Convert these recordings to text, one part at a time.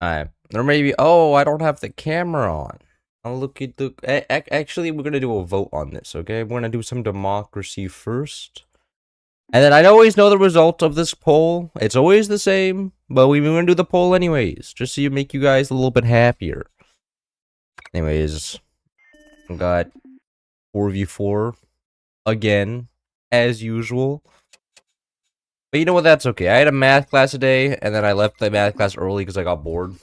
Or maybe, oh, I don't have the camera on. I'll look at the. Actually, we're gonna do a vote on this, okay? We're gonna do some democracy first. And then I always know the result of this poll. It's always the same, but we're gonna do the poll anyways, just so you make you guys a little bit happier. Anyways, we got 4v4 again, as usual. But you know what? That's okay. I had a math class today, and then I left the math class early because I got bored.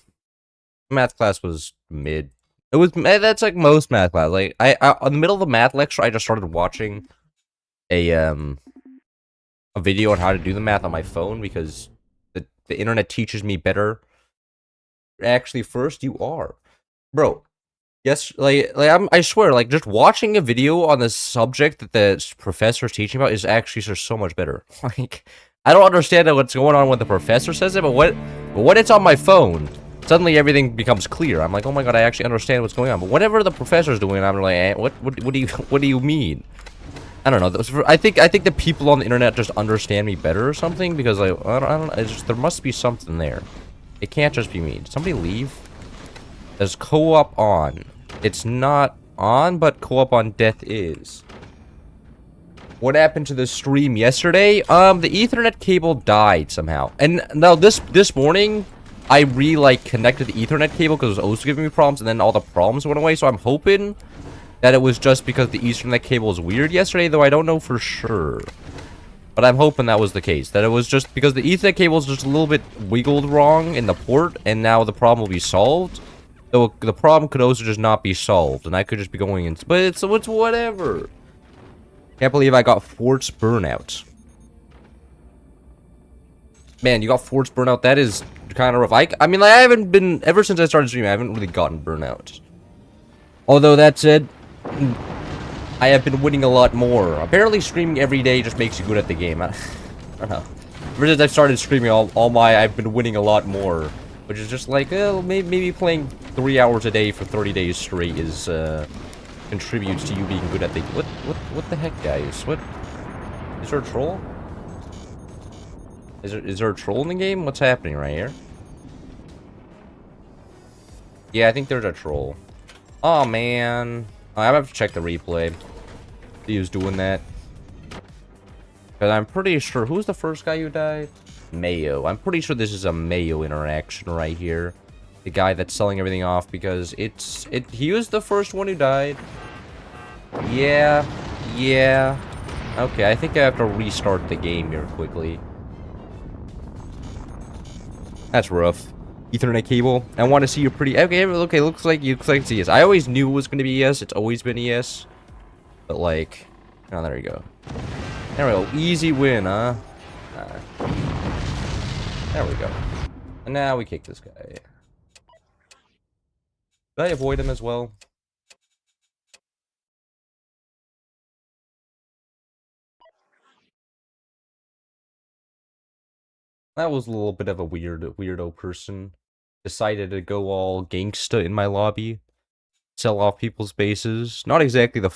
Math class was mid. It was that's like most math class. Like I in the middle of the math lecture, I just started watching a video on how to do the math on my phone because the internet teaches me better. Actually, first you are, bro. Yes, I swear, like just watching a video on the subject that the professor is teaching about is actually just so much better. Like, I don't understand what's going on when the professor says it, but when it's on my phone, suddenly everything becomes clear. I'm like, oh my god, I actually understand what's going on. But whatever the professor's doing, I'm like, what do you mean? I don't know. I think the people on the internet just understand me better or something because I don't. It's just, there must be something there. It can't just be me. Did somebody leave? There's co-op on. It's not on, but co-op on death is. What happened to the stream yesterday? The Ethernet cable died somehow. And now this morning, I connected the Ethernet cable because it was also giving me problems, and then all the problems went away. So I'm hoping that it was just because the Ethernet cable was weird yesterday, though I don't know for sure. But I'm hoping that was the case. That it was just because the Ethernet cable is just a little bit wiggled wrong in the port, and now the problem will be solved. So the problem could also just not be solved, and I could just be going in. But it's whatever. Can't believe I got forced burnout. Man, you got forced burnout. That is kind of rough. I mean, like, I haven't been ever since I started streaming. I haven't really gotten burnout. Although that said, I have been winning a lot more. Apparently, streaming every day just makes you good at the game. I don't know. Ever since I started streaming, I've been winning a lot more. Which is just like, maybe playing 3 hours a day for 30 days straight is, contributes to you being good at the... What the heck, guys? What? Is there a troll? Is there a troll in the game? What's happening right here? Yeah, I think there's a troll. Oh, man. I have to check the replay. See who's doing that. Because I'm pretty sure... Who's the first guy who died? Mayo. I'm pretty sure this is a Mayo interaction right here. The guy that's selling everything off because he was the first one who died. Yeah. Okay, I think I have to restart the game here quickly. That's rough. Ethernet cable. I want to see you pretty... Okay, looks like it's ES. I always knew it was going to be ES. It's always been ES. But like... Oh, there we go. There we go. Easy win, huh? There we go. And now we kick this guy. Did I avoid him as well? That was a little bit of a weirdo person. Decided to go all gangsta in my lobby. Sell off people's bases. Not exactly the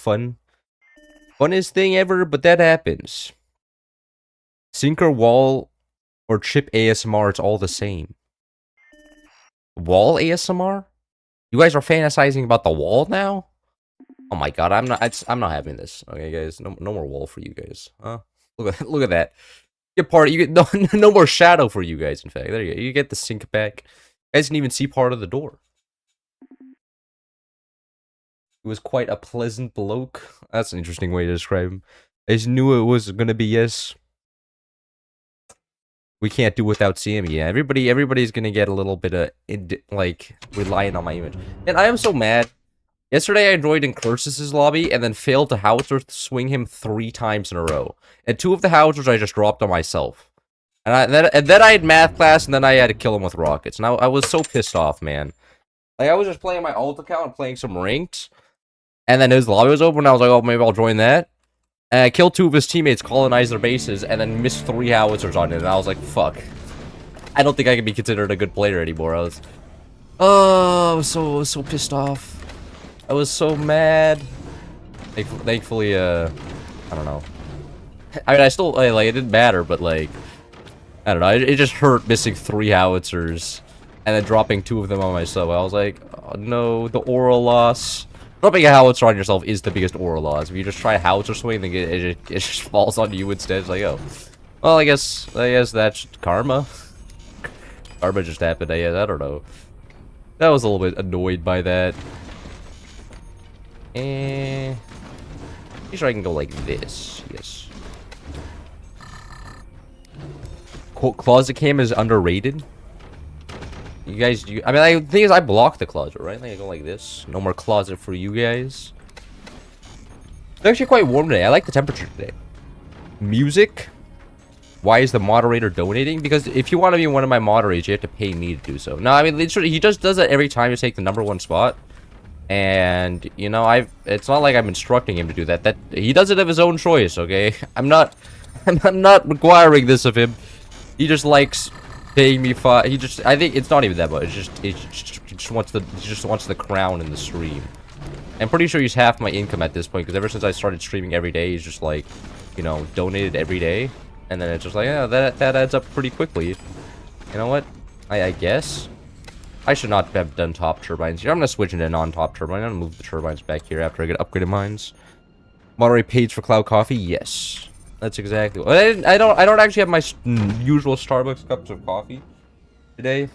funnest thing ever, but that happens. Sinker, wall, or chip ASMR, it's all the same. Wall ASMR? You guys are fantasizing about the wall now? Oh my god, I'm not having this. Okay, guys, no more wall for you guys. Huh? Look at that. You get no more shadow for you guys. In fact, there you go. You get the sink back. You guys didn't even see part of the door. It was quite a pleasant bloke. That's an interesting way to describe him. I just knew it was gonna be yes. We can't do without Sammy. Yeah, everybody's gonna get a little bit of like relying on my image. And I am so mad. Yesterday I joined in Cursus's lobby and then failed to howitzer swing him 3 times in a row. And 2 of the howitzers I just dropped on myself. And then I had math class and then I had to kill him with rockets. And I was so pissed off, man. Like I was just playing my alt account and playing some ranked. And then his lobby was open and I was like, oh, maybe I'll join that. And I killed 2 of his teammates, colonized their bases, and then missed 3 howitzers on it. And I was like, fuck. I don't think I can be considered a good player anymore. I was so pissed off. I was so mad. Thankfully, I don't know. I mean, I still, like, it didn't matter, but, like, I don't know. It just hurt missing 3 howitzers. and then dropping 2 of them on myself. I was like, oh, no, the aura loss. Dropping a howitzer on yourself is the biggest aura loss. If you just try a howitzer swing, then it just falls on you instead. It's like, oh, well, I guess that's karma. Karma just happened. I don't know. That was a little bit annoyed by that. And pretty sure I can go like this. Yes. Closet cam is underrated. You guys, I mean, the thing is, I blocked the closet, right? Like, I go like this. No more closet for you guys. It's actually quite warm today. I like the temperature today. Music. Why is the moderator donating? Because if you want to be one of my moderators, you have to pay me to do so. No, I mean, literally, he just does that every time you take the #1 spot. And, you know, it's not like I'm instructing him to do that. He does it of his own choice, okay? I'm not requiring this of him. He just likes paying me I think it's not even that much. He just wants the crown in the stream. I'm pretty sure he's half my income at this point, because ever since I started streaming every day, he's just like, you know, donated every day. And then it's just like, yeah, that adds up pretty quickly. You know what? I guess I should not have done top turbines here. I'm gonna switch into non-top turbine. I'm gonna move the turbines back here after I get upgraded mines. Moderate page for cloud coffee. Yes. That's exactly what I don't actually have my usual Starbucks cups of coffee today.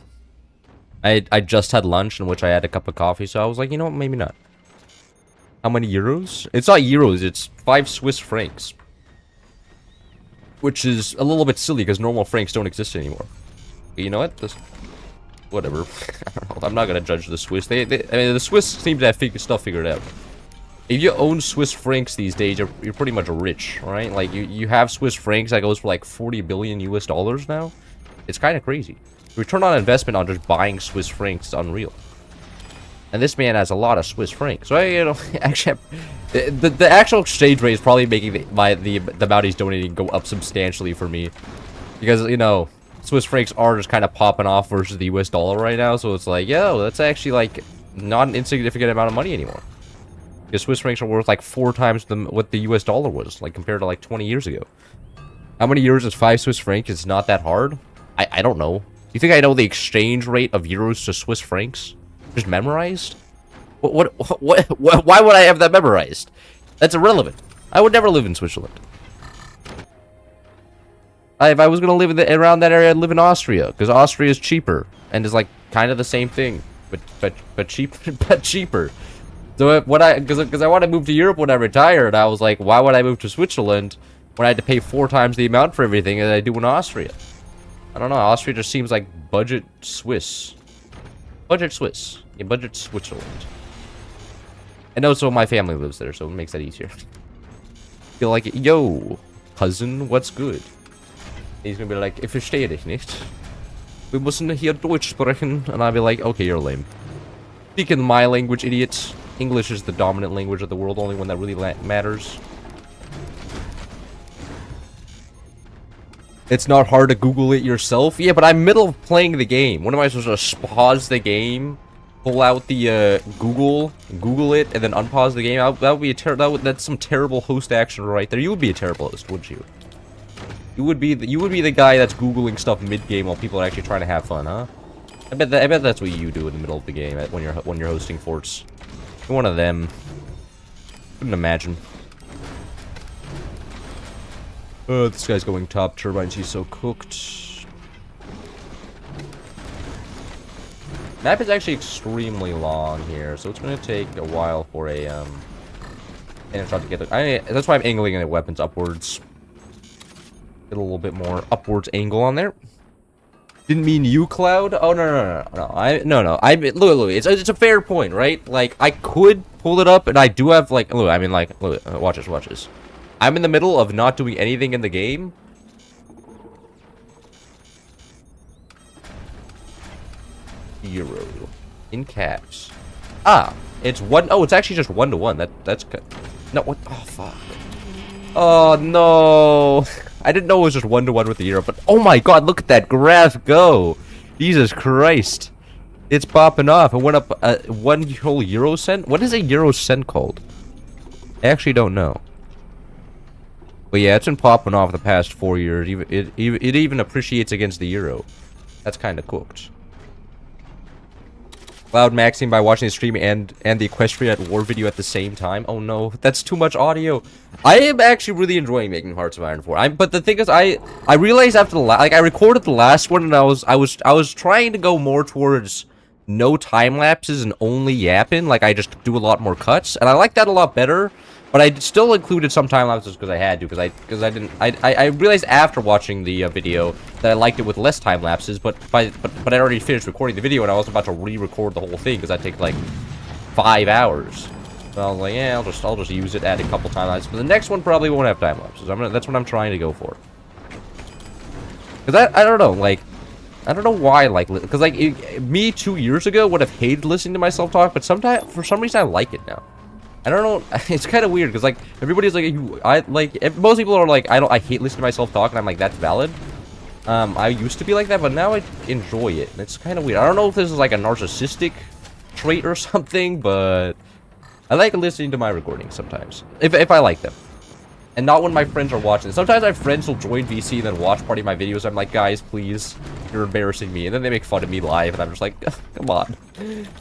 I just had lunch in which I had a cup of coffee, so I was like, you know what, maybe not. How many euros? It's not euros, it's 5 Swiss francs. Which is a little bit silly because normal francs don't exist anymore. But you know what? Whatever. I don't know. I'm not gonna judge the Swiss. I mean, the Swiss seem to have stuff figured out. If you own Swiss francs these days, you're pretty much rich, right? Like, you have Swiss francs that goes for like 40 billion US dollars now. It's kind of crazy. Return on investment on just buying Swiss francs is unreal. And this man has a lot of Swiss francs. So, you know, actually, the actual exchange rate is probably making the amount he's donating go up substantially for me. Because, you know, Swiss francs are just kind of popping off versus the US dollar right now. So it's like, yo, that's actually like not an insignificant amount of money anymore. Because Swiss francs are worth like 4 times what the US dollar was, like compared to like 20 years ago. How many euros is 5 Swiss francs? It's not that hard. I don't know. You think I know the exchange rate of euros to Swiss francs? Just memorized? What? Why would I have that memorized? That's irrelevant. I would never live in Switzerland. If I was gonna live around that area, I'd live in Austria, because Austria is cheaper and is like kind of the same thing, but cheaper. So because I want to move to Europe when I retire, and I was like, why would I move to Switzerland when I had to pay 4 times the amount for everything that I do in Austria? I don't know. Austria just seems like budget Swiss. Budget Swiss. Yeah, budget Switzerland. And also my family lives there, so it makes that easier. Feel like, yo, cousin, what's good? He's gonna be like, ich verstehe dich nicht. Wir müssen hier Deutsch sprechen. And I'll be like, okay, you're lame. Speak in my language, idiots. English is the dominant language of the world, only one that really matters. It's not hard to Google it yourself. Yeah, but I'm middle of playing the game. When am I supposed to pause the game, pull out the Google it, and then unpause the game? That would be that's some terrible host action right there. You would be a terrible host, wouldn't you? You would be the guy that's Googling stuff mid-game while people are actually trying to have fun, huh? I bet that's what you do in the middle of the game when you're hosting forts. You're one of them. Couldn't imagine. Oh, this guy's going top turbines. He's so cooked. Map is actually extremely long here, so it's going to take a while for a shot to get it. That's why I'm angling the weapons upwards. Get a little bit more upwards angle on there. Didn't mean you, Cloud. Oh no. Look. It's a fair point, right? Like, I could pull it up, and I do have like. Look, I mean, like, look. Watch this. I'm in the middle of not doing anything in the game. Euro in caps. Ah, it's one. Oh, it's actually just 1-to-1. That's good. No, what? Oh fuck. Oh no. I didn't know it was just 1-to-1 with the euro, but oh my god, look at that graph go! Jesus Christ. It's popping off. It went up 1 whole euro cent? What is a euro cent called? I actually don't know. But yeah, it's been popping off the past 4 years. It even appreciates against the euro. That's kind of cooked. Cloud maxing by watching the stream and the Equestria at War video at the same time. Oh no, that's too much audio. I am actually really enjoying making Hearts of Iron 4. But the thing is, I realized after the I recorded the last one and I was trying to go more towards no time lapses and only yapping. Like I just do a lot more cuts, and I like that a lot better. But I still included some time lapses because I had to, because I realized after watching the video that I liked it with less time lapses, but I already finished recording the video and I was about to re-record the whole thing because that takes like 5 hours. So I was like, yeah, I'll just use it, add a couple time lapses. But the next one probably won't have time lapses. That's what I'm trying to go for. Because I don't know, like, I don't know why, like, because like me 2 years ago would have hated listening to myself talk, but sometimes for some reason I like it now. I don't know. It's kind of weird because like everybody's like, most people are like, I hate listening to myself talk, and I'm like, that's valid. I used to be like that, but now I enjoy it. And it's kind of weird. I don't know if this is like a narcissistic trait or something, but I like listening to my recordings sometimes if I like them, and not when my friends are watching. Sometimes my friends will join VC and then watch party of my videos. I'm like, guys, please, you're embarrassing me, and then they make fun of me live, and I'm just like, come on,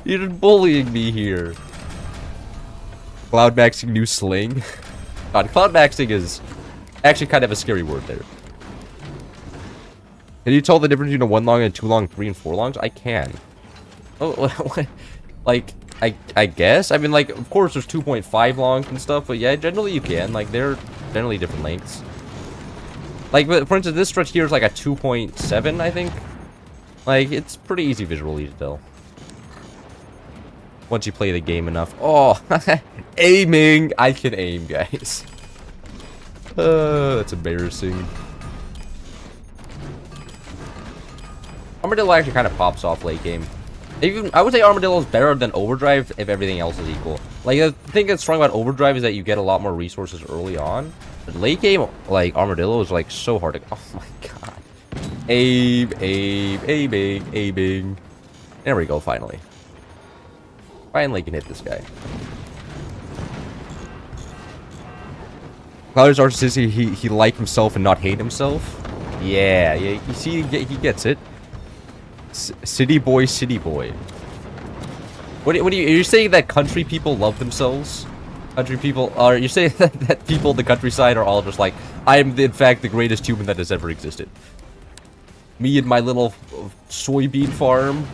you're just bullying me here. Cloud maxing new sling. God, cloud maxing is actually kind of a scary word there. Can you tell the difference between a 1 long and 2 long, 3 and 4 longs? I can. Oh, like, I guess. I mean, like, of course there's 2.5 longs and stuff, but yeah, generally you can. Like, they're generally different lengths. Like, for instance, this stretch here is like a 2.7, I think. Like, it's pretty easy visually to tell. Once you play the game enough. Oh, aiming. I can aim, guys. That's embarrassing. Armadillo actually kind of pops off late game. Even I would say Armadillo is better than Overdrive if everything else is equal. Like, the thing that's strong about Overdrive is that you get a lot more resources early on. But late game, like, Armadillo is like so hard to. Oh my god. Aiming. There we go, finally. Finally can hit this guy. Cloud is narcissistic. He like himself and not hate himself. Yeah. You see, he gets it. City boy. What are you saying that country people love themselves? Country people are you saying that people in the countryside are all just like, I am in fact the greatest human that has ever existed. Me and my little soybean farm,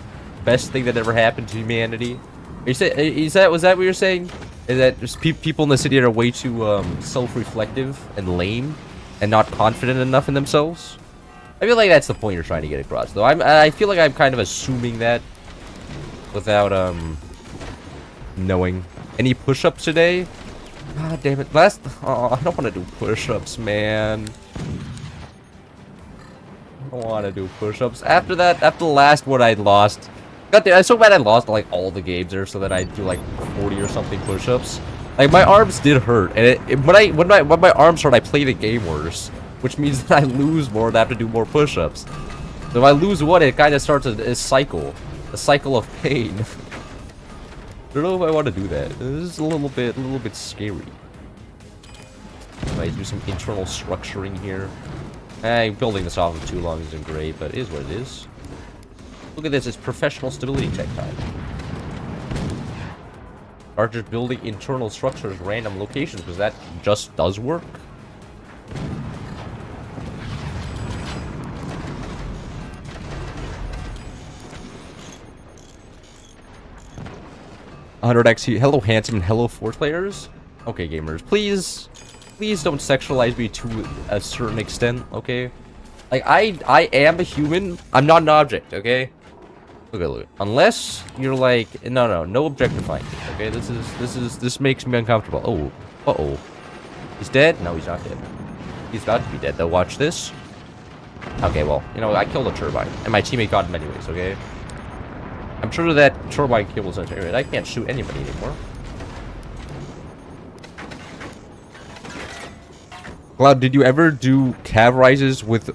best thing that ever happened to humanity. Was that what you're saying? Is that just people in the city are way too self-reflective and lame, and not confident enough in themselves? I feel like that's the point you're trying to get across, though. I feel like I'm kind of assuming that without knowing. Any push-ups today? God damn it! Oh, I don't want to do push-ups, man. I don't want to do push-ups. After the last one I lost. God damn, I'm so bad I lost like all the games there, so that I do like 40 or something push-ups. Like, my arms did hurt, and when my arms hurt, I play the game worse, which means that I lose more and I have to do more push-ups. So if I lose one, it kind of starts a cycle of pain. I don't know if I want to do that. This is a little bit scary. Might do some internal structuring here. Building this off of too long isn't great, but it is what it is. Look at this, it's professional stability check time. Or just building internal structures, random locations, because that just does work. $100x. Hello, handsome, and hello, 4 players. Okay, gamers, please don't sexualize me to a certain extent, okay? Like, I am a human. I'm not an object, okay? Look. Unless you're like, no objectifying. Okay, this makes me uncomfortable. Oh, uh-oh. He's dead? No, he's not dead. He's about to be dead, though. Watch this. Okay, well, I killed a turbine, and my teammate got him anyways, okay? I'm sure that turbine kills us. I can't shoot anybody anymore. Cloud, did you ever do cav rises with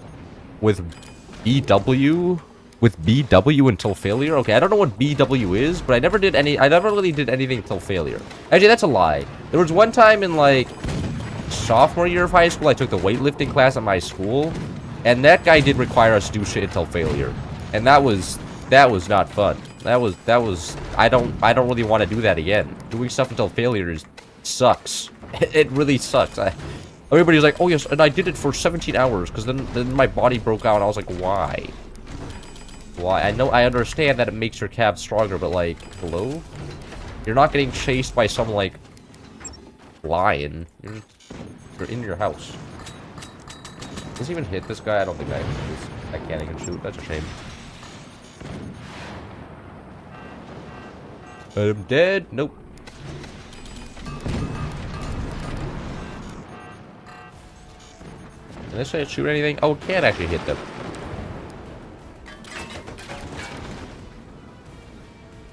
BW? With BW until failure? Okay, I don't know what BW is, but I never really did anything until failure. Actually, that's a lie. There was one time in, like, sophomore year of high school, I took the weightlifting class at my school, and that guy did require us to do shit until failure. And that was not fun. That was. I don't really want to do that again. Doing stuff until failure sucks. It really sucks. Everybody's like, oh yes, and I did it for 17 hours because then my body broke out and I was like, why? Why? I understand that it makes your calves stronger, but like, hello? You're not getting chased by some like lion. You're in your house. Does he even hit this guy? I don't think I can't even shoot. That's a shame. I'm dead. Nope. Can this guy shoot anything? Oh, it can't actually hit them.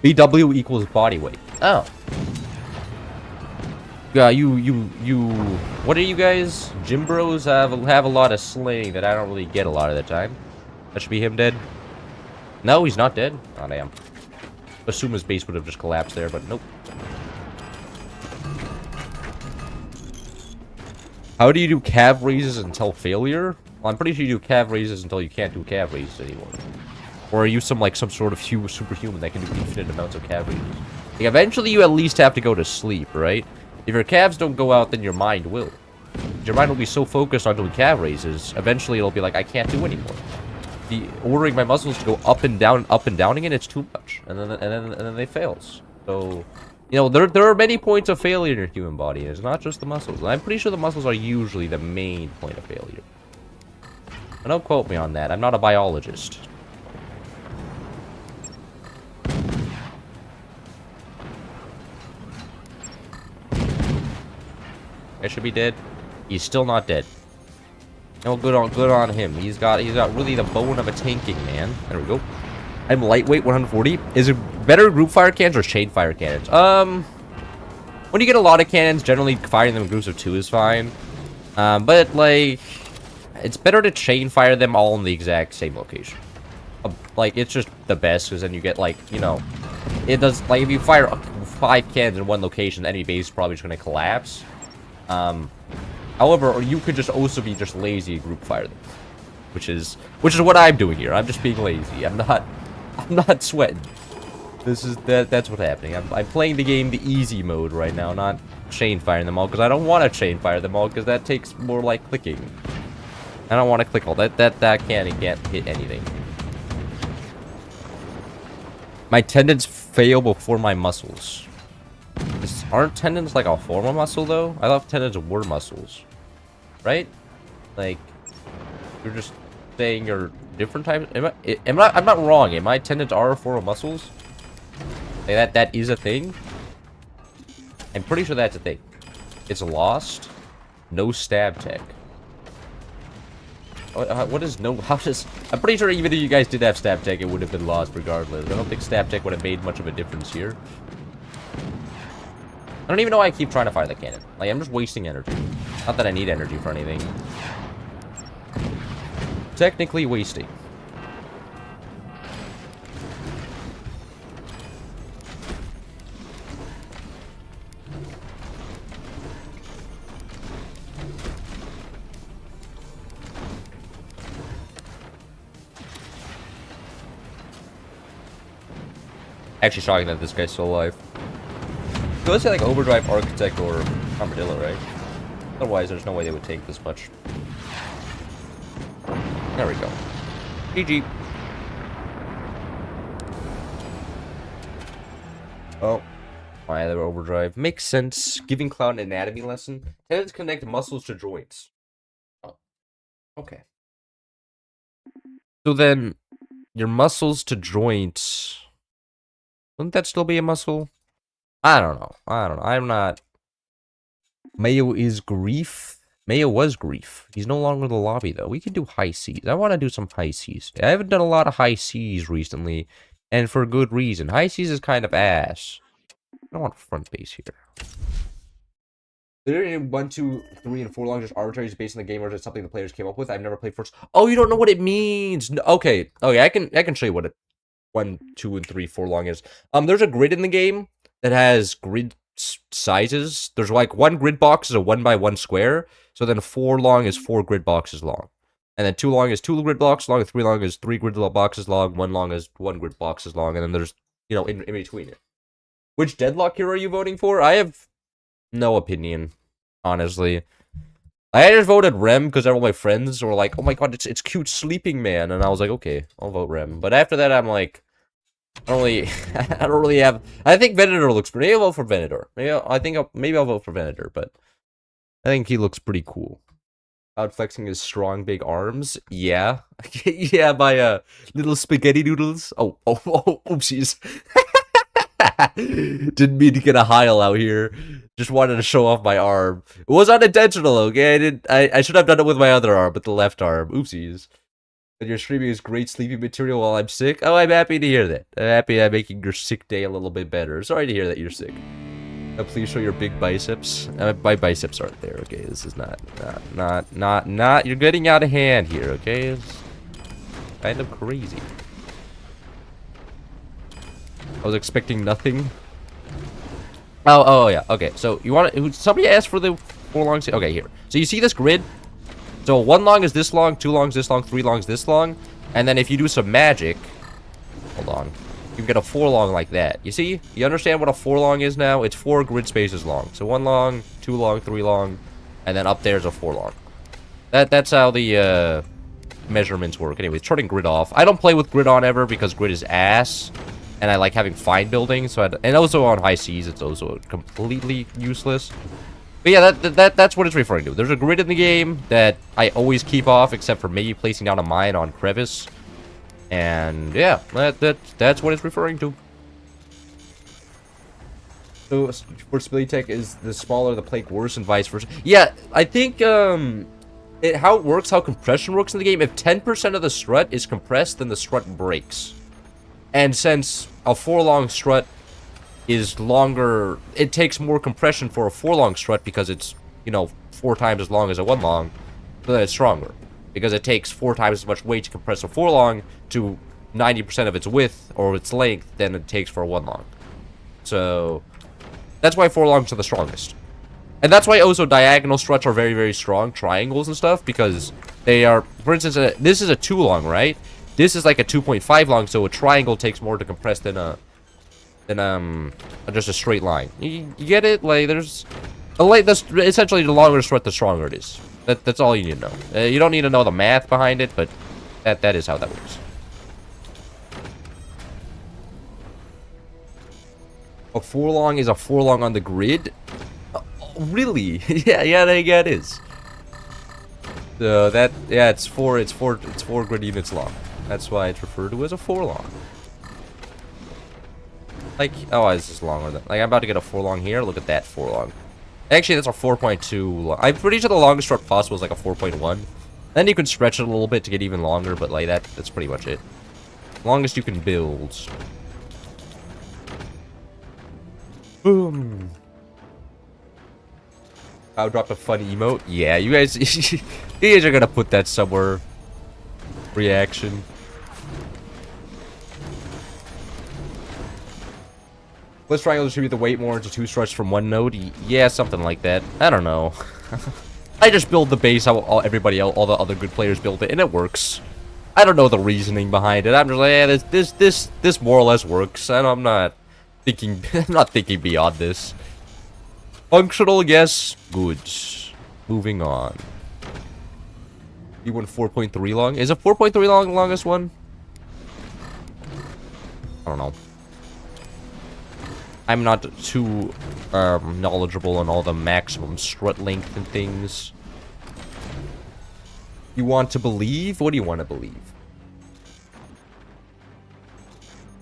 BW equals body weight. Oh. Yeah, what are you guys? Gym bros have a lot of slang that I don't really get a lot of the time. That should be him dead. No, he's not dead. Oh, damn. Assume his base would have just collapsed there, but nope. How do you do calf raises until failure? Well, I'm pretty sure you do calf raises until you can't do calf raises anymore. Or are you some sort of superhuman that can do infinite amounts of calf raises? Like, eventually you at least have to go to sleep, right? If your calves don't go out, then your mind will. Your mind will be so focused on doing calf raises, eventually it'll be like, I can't do anymore. Ordering my muscles to go up and down again, it's too much. And then they fails. So, you know, there are many points of failure in your human body. It's not just the muscles. And I'm pretty sure the muscles are usually the main point of failure. But don't quote me on that. I'm not a biologist. I should be dead. He's still not dead. No, good on him. He's got really the bone of a tanking man. There we go. I'm lightweight, 140. Is it better group fire cannons or chain fire cannons? When you get a lot of cannons, generally firing them in groups of 2 is fine. But like, it's better to chain fire them all in the exact same location. Like, it's just the best because then you get like, you know, it does like if you fire 5 cannons in one location, any base is probably just gonna collapse. However, or you could just also be just lazy and group fire them, which is what I'm doing here. I'm just being lazy. I'm not sweating. That's what's happening. I'm playing the game the easy mode right now, not chain firing them all because I don't want to chain fire them all because that takes more like clicking. I don't want to click all that can't hit anything. My tendons fail before my muscles. Aren't tendons like a form of muscle though? I thought tendons were muscles. Right? Like, you're just saying you're different types. I'm not wrong. Am I tendons are a form of muscles? Like that is a thing. I'm pretty sure that's a thing. It's lost. No stab tech. What is no? How does? I'm pretty sure even if you guys did have stab tech, it would have been lost regardless. I don't think stab tech would have made much of a difference here. I don't even know why I keep trying to fire the cannon. Like, I'm just wasting energy. Not that I need energy for anything. Technically wasting. Actually shocking that this guy's still alive. So let's say like Overdrive, Architect, or Armadillo, right? Otherwise, there's no way they would take this much. There we go. GG. Oh. My other Overdrive. Makes sense. Giving Cloud an anatomy lesson. Tendons connect muscles to joints. Oh. Okay. So then, your muscles to joints... Wouldn't that still be a muscle? I don't know. I'm not... Mayo is grief. Mayo was grief. He's no longer in the lobby, though. We can do high seas. I want to do some high seas. I haven't done a lot of high seas recently, and for good reason. High seas is kind of ass. I don't want front base here. Literally 1, 2, 3, and 4 long just arbitrary based on the game, or is it something the players came up with? I've never played first. Oh, you don't know what it means. No, okay, I can show you what it 1, 2, and 3, 4 long is. There's a grid in the game that has grid sizes. There's like 1 grid box is a 1 by 1 square. So then 4 long is 4 grid boxes long. And then 2 long is 2 grid boxes long, and 3 long is 3 grid boxes long, 1 long is 1 grid boxes long, and then there's you know, in between it. Which deadlock hero are you voting for? I have no opinion, honestly. I just voted Rem because all my friends were like, "Oh my god, it's cute sleeping man," and I was like, "Okay, I'll vote Rem." But after that, I'm like, I don't really, I don't really have. I think Venator looks pretty. Maybe I'll vote for Venator. Maybe I'll vote for Venator, but I think he looks pretty cool. Out flexing his strong big arms. Yeah, yeah, my little spaghetti noodles. Oh, oopsies. Didn't mean to get a heil out here. Just wanted to show off my arm. It was unintentional, okay? I should have done it with my other arm, but the left arm. Oopsies. And you're streaming is great sleeping material while I'm sick. Oh, I'm happy to hear that. I'm happy I'm making your sick day a little bit better. Sorry to hear that you're sick. Please show your big biceps. My biceps aren't there, okay? This is not. You're getting out of hand here, okay? It's kind of crazy. I was expecting nothing. Oh yeah. Okay. So you want to? Somebody asked for the 4 longs. Okay, here. So you see this grid? So 1 long is this long, 2 longs this long, 3 longs this long, and then if you do some magic, hold on, you get a 4 long like that. You see? You understand what a 4 long is now? It's 4 grid spaces long. So 1 long, 2 long, 3 long, and then up there's a 4 long. That's how the measurements work. Anyways, turning grid off. I don't play with grid on ever because grid is ass. And I like having fine building, and also on high seas, it's also completely useless. But yeah, that's what it's referring to. There's a grid in the game that I always keep off, except for maybe placing down a mine on crevice. And yeah, that's what it's referring to. So for Spilly is the smaller the plank worse and vice versa. Yeah, I think how it works, how compression works in the game. If 10% of the strut is compressed, then the strut breaks. And since a 4 long strut is longer, it takes more compression for a 4 long strut because it's, you know, 4 times as long as a 1 long, so then it's stronger. Because it takes 4 times as much weight to compress a 4 long to 90% of its width or its length than it takes for a 1 long. So that's why 4 longs are the strongest. And that's why also diagonal struts are very, very strong, triangles and stuff, because they are, for instance, this is a 2 long, right? This is like a 2.5 long, so a triangle takes more to compress than just a straight line. You get it? Like there's essentially the longer the strut, the stronger it is. That's all you need to know. You don't need to know the math behind it, but that is how that works. A 4 long is a 4 long on the grid. Oh, really? yeah, it is. So it's 4 grid units long. That's why it's referred to as a 4 long. Like, oh, this is longer than... Like, I'm about to get a 4 long here. Look at that 4 long. Actually, that's a 4.2 long. I'm pretty sure the longest strut possible is like a 4.1. Then you can stretch it a little bit to get even longer, but like that's pretty much it. Longest you can build. Boom. I dropped a fun emote. Yeah, you guys are gonna put that somewhere. Reaction. Let's try to distribute the weight more into 2 struts from 1 node. Yeah, something like that. I don't know. I just build the base how all the other good players build it, and it works. I don't know the reasoning behind it. I'm just like, yeah, this more or less works, and I'm not thinking beyond this. Functional, yes, good. Moving on. You went 4.3 long. Is a 4.3 long the longest one? I don't know. I'm not too knowledgeable on all the maximum strut length and things. You want to believe? What do you want to believe?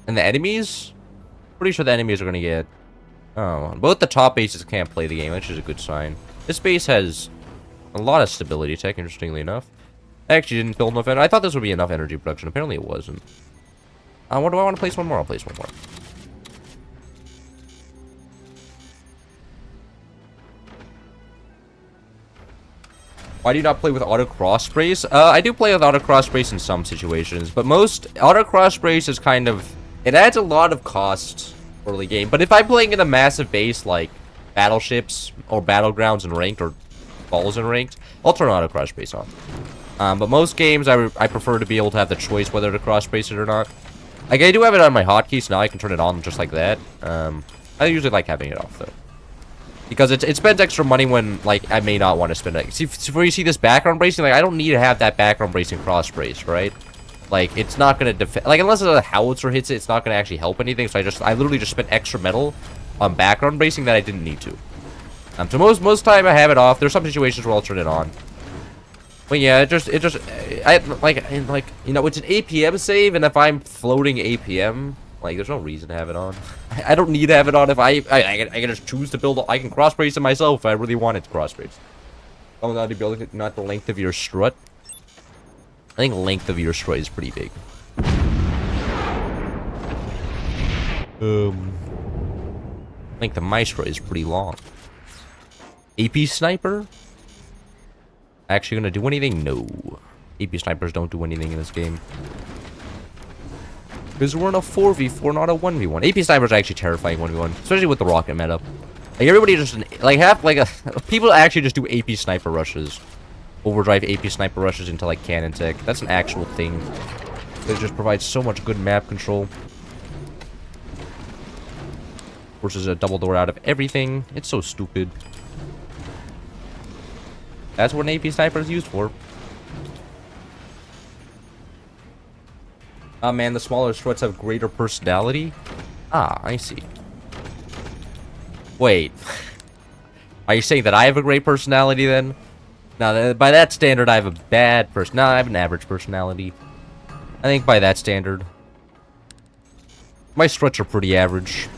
And the enemies? Pretty sure the enemies are gonna get... Oh, both the top bases can't play the game, which is a good sign. This base has a lot of stability tech, interestingly enough. I actually didn't build enough energy. I thought this would be enough energy production. Apparently it wasn't. What do I want to place one more? I'll place one more. Why do you not play with auto cross sprays? I do play with auto cross sprays in some situations, but most auto cross sprays is kind of... It adds a lot of cost early game. But if I'm playing in a massive base like battleships or battlegrounds and ranked or balls and ranked, I'll turn auto cross sprays on. But most games I prefer to be able to have the choice whether to cross space it or not. Like, I do have it on my hotkeys, so now I can turn it on just like that. I usually like having it off, though. Because it spends extra money when, like, I may not want to spend it. See, where you see this background bracing, like, I don't need to have that background bracing cross brace, right? Like, it's not going to defend... Like, unless a howitzer hits it, it's not going to actually help anything. So I literally just spent extra metal on background bracing that I didn't need to. So most time I have it off. There's some situations where I'll turn it on. But yeah, it's an APM save, and if I'm floating APM, like, there's no reason to have it on. I don't need to have it on if I can just choose to build. I can cross brace it myself if I really wanted to cross brace. Oh, not the building, not the length of your strut. I think length of your strut is pretty big. Length of my strut is pretty long. AP sniper. Actually gonna do anything? No. AP snipers don't do anything in this game. Because we're in a 4v4, not a 1v1. AP snipers are actually terrifying 1v1, especially with the rocket meta. Like, everybody just, people actually just do AP sniper rushes. Overdrive AP sniper rushes into, like, cannon tech. That's an actual thing. It just provides so much good map control. Forces a double door out of everything. It's so stupid. That's what an AP sniper is used for. Oh man, the smaller struts have greater personality? Ah, I see. Wait. Are you saying that I have a great personality then? No, by that standard I have a bad no, I have an average personality. I think by that standard. My struts are pretty average.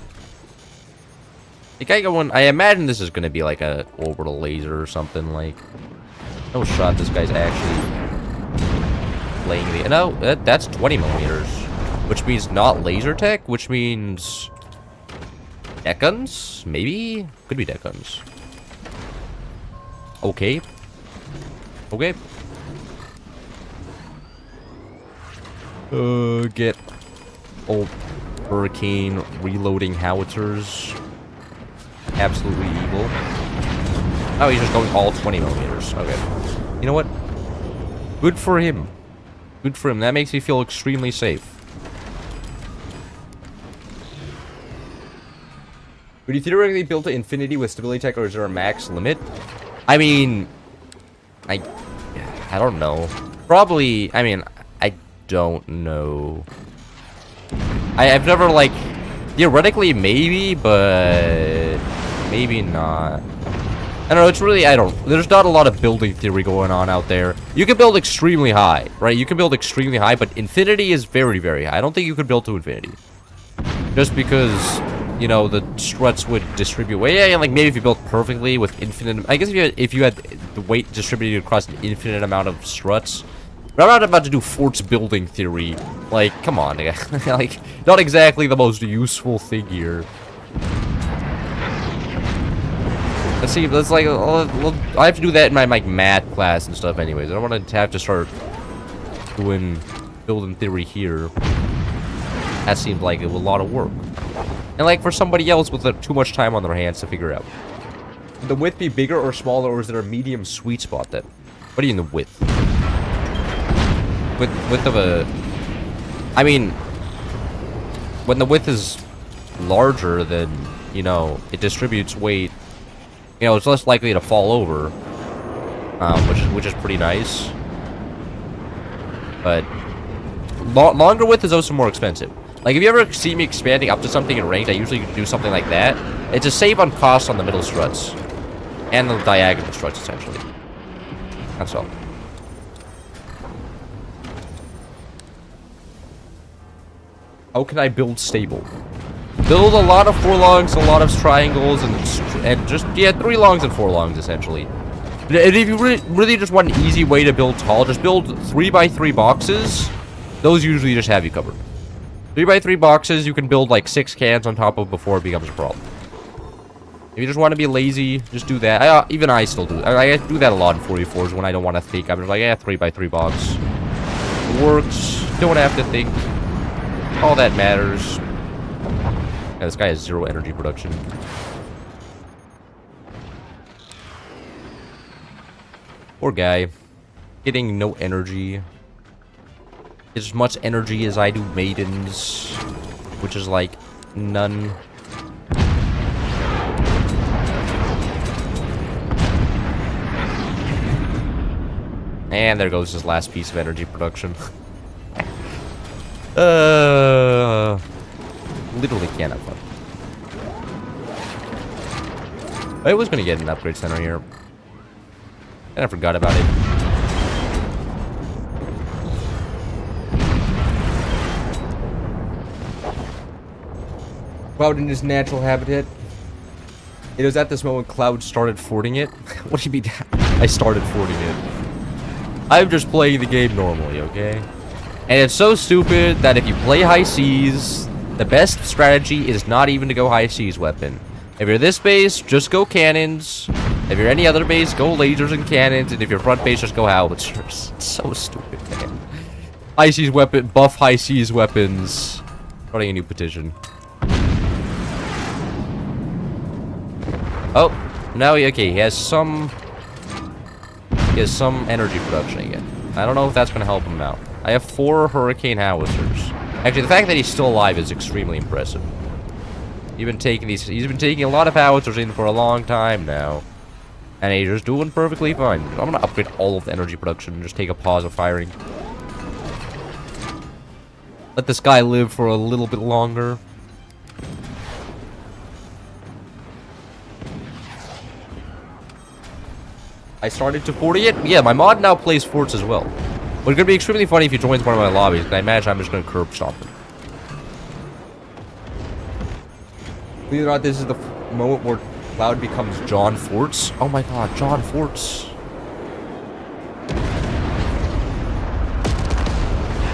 Like, I imagine this is gonna be like a orbital laser or something, like. No shot this guy's actually laying the... No, that's 20 millimeters. Which means not laser tech, which means... deck guns? Maybe? Could be deck guns. Okay. Okay. Get old Hurricane reloading howitzers. Absolutely evil. Oh, he's just going all 20 millimeters. Okay. You know what? Good for him. Good for him. That makes me feel extremely safe. Would you theoretically build to infinity with stability tech, or is there a max limit? I mean... I don't know. Probably... I mean, I don't know. I've never, like... Theoretically, maybe, but... maybe not. I don't know, it's really, there's not a lot of building theory going on out there. You can build extremely high, right? You can build extremely high, but infinity is very, very high. I don't think you could build to infinity. Just because, you know, the struts would distribute way, yeah, like, maybe if you built perfectly with infinite, I guess if you had the weight distributed across an infinite amount of struts. But I'm not about to do forts building theory. Like, come on, like, not exactly the most useful thing here. Let's see, let's like, I have to do that in my like math class and stuff anyways. I don't want to have to start doing building theory here. That seemed like it was a lot of work. And like for somebody else with too much time on their hands to figure out. Would the width be bigger or smaller, or is there a medium sweet spot then? What do you mean the width? Width of a... I mean, when the width is larger, then, you know, it distributes weight. You know, it's less likely to fall over, which is pretty nice. But longer width is also more expensive. Like, if you ever see me expanding up to something in ranked, I usually do something like that. It's a save on cost on the middle struts and the diagonal struts, essentially. That's all. How can I build stable? Build a lot of 4 longs, a lot of triangles, and just, yeah, 3 longs and 4 longs, essentially. And if you really just want an easy way to build tall, just build 3x3 boxes. Those usually just have you covered. 3x3 boxes, you can build like 6 cans on top of before it becomes a problem. If you just want to be lazy, just do that. Even I still do. I do that a lot in 44s when I don't want to think. I'm just like, yeah, 3x3 box. It works. Don't have to think. All that matters. Yeah, this guy has 0 energy production. Poor guy. Getting no energy. as much energy as I do maidens, which is like none. And there goes his last piece of energy production. Literally can't have fun. I was gonna get an upgrade center here. And I forgot about it. Cloud in his natural habitat. It was at this moment Cloud started forting it. What do you mean? I started forting it. I'm just playing the game normally, okay? And it's so stupid that if you play high seas, the best strategy is not even to go high seas weapon. If you're this base, just go cannons. If you're any other base, go lasers and cannons. And if you're front base, just go howitzers. It's so stupid, man. High seas weapon, buff high seas weapons. Running a new petition. Oh, now he has some energy production again. I don't know if that's gonna help him out. I have 4 hurricane howitzers. Actually, the fact that he's still alive is extremely impressive. He's been taking a lot of howitzers in for a long time now. And he's just doing perfectly fine. I'm gonna upgrade all of the energy production and just take a pause of firing. Let this guy live for a little bit longer. I started to 40 it. Yeah, my mod now plays forts as well. But it's gonna be extremely funny if he joins one of my lobbies. I imagine I'm just gonna curb stomp him. Believe it or not, this is the moment where Cloud becomes John Forts. Oh my god, John Forts.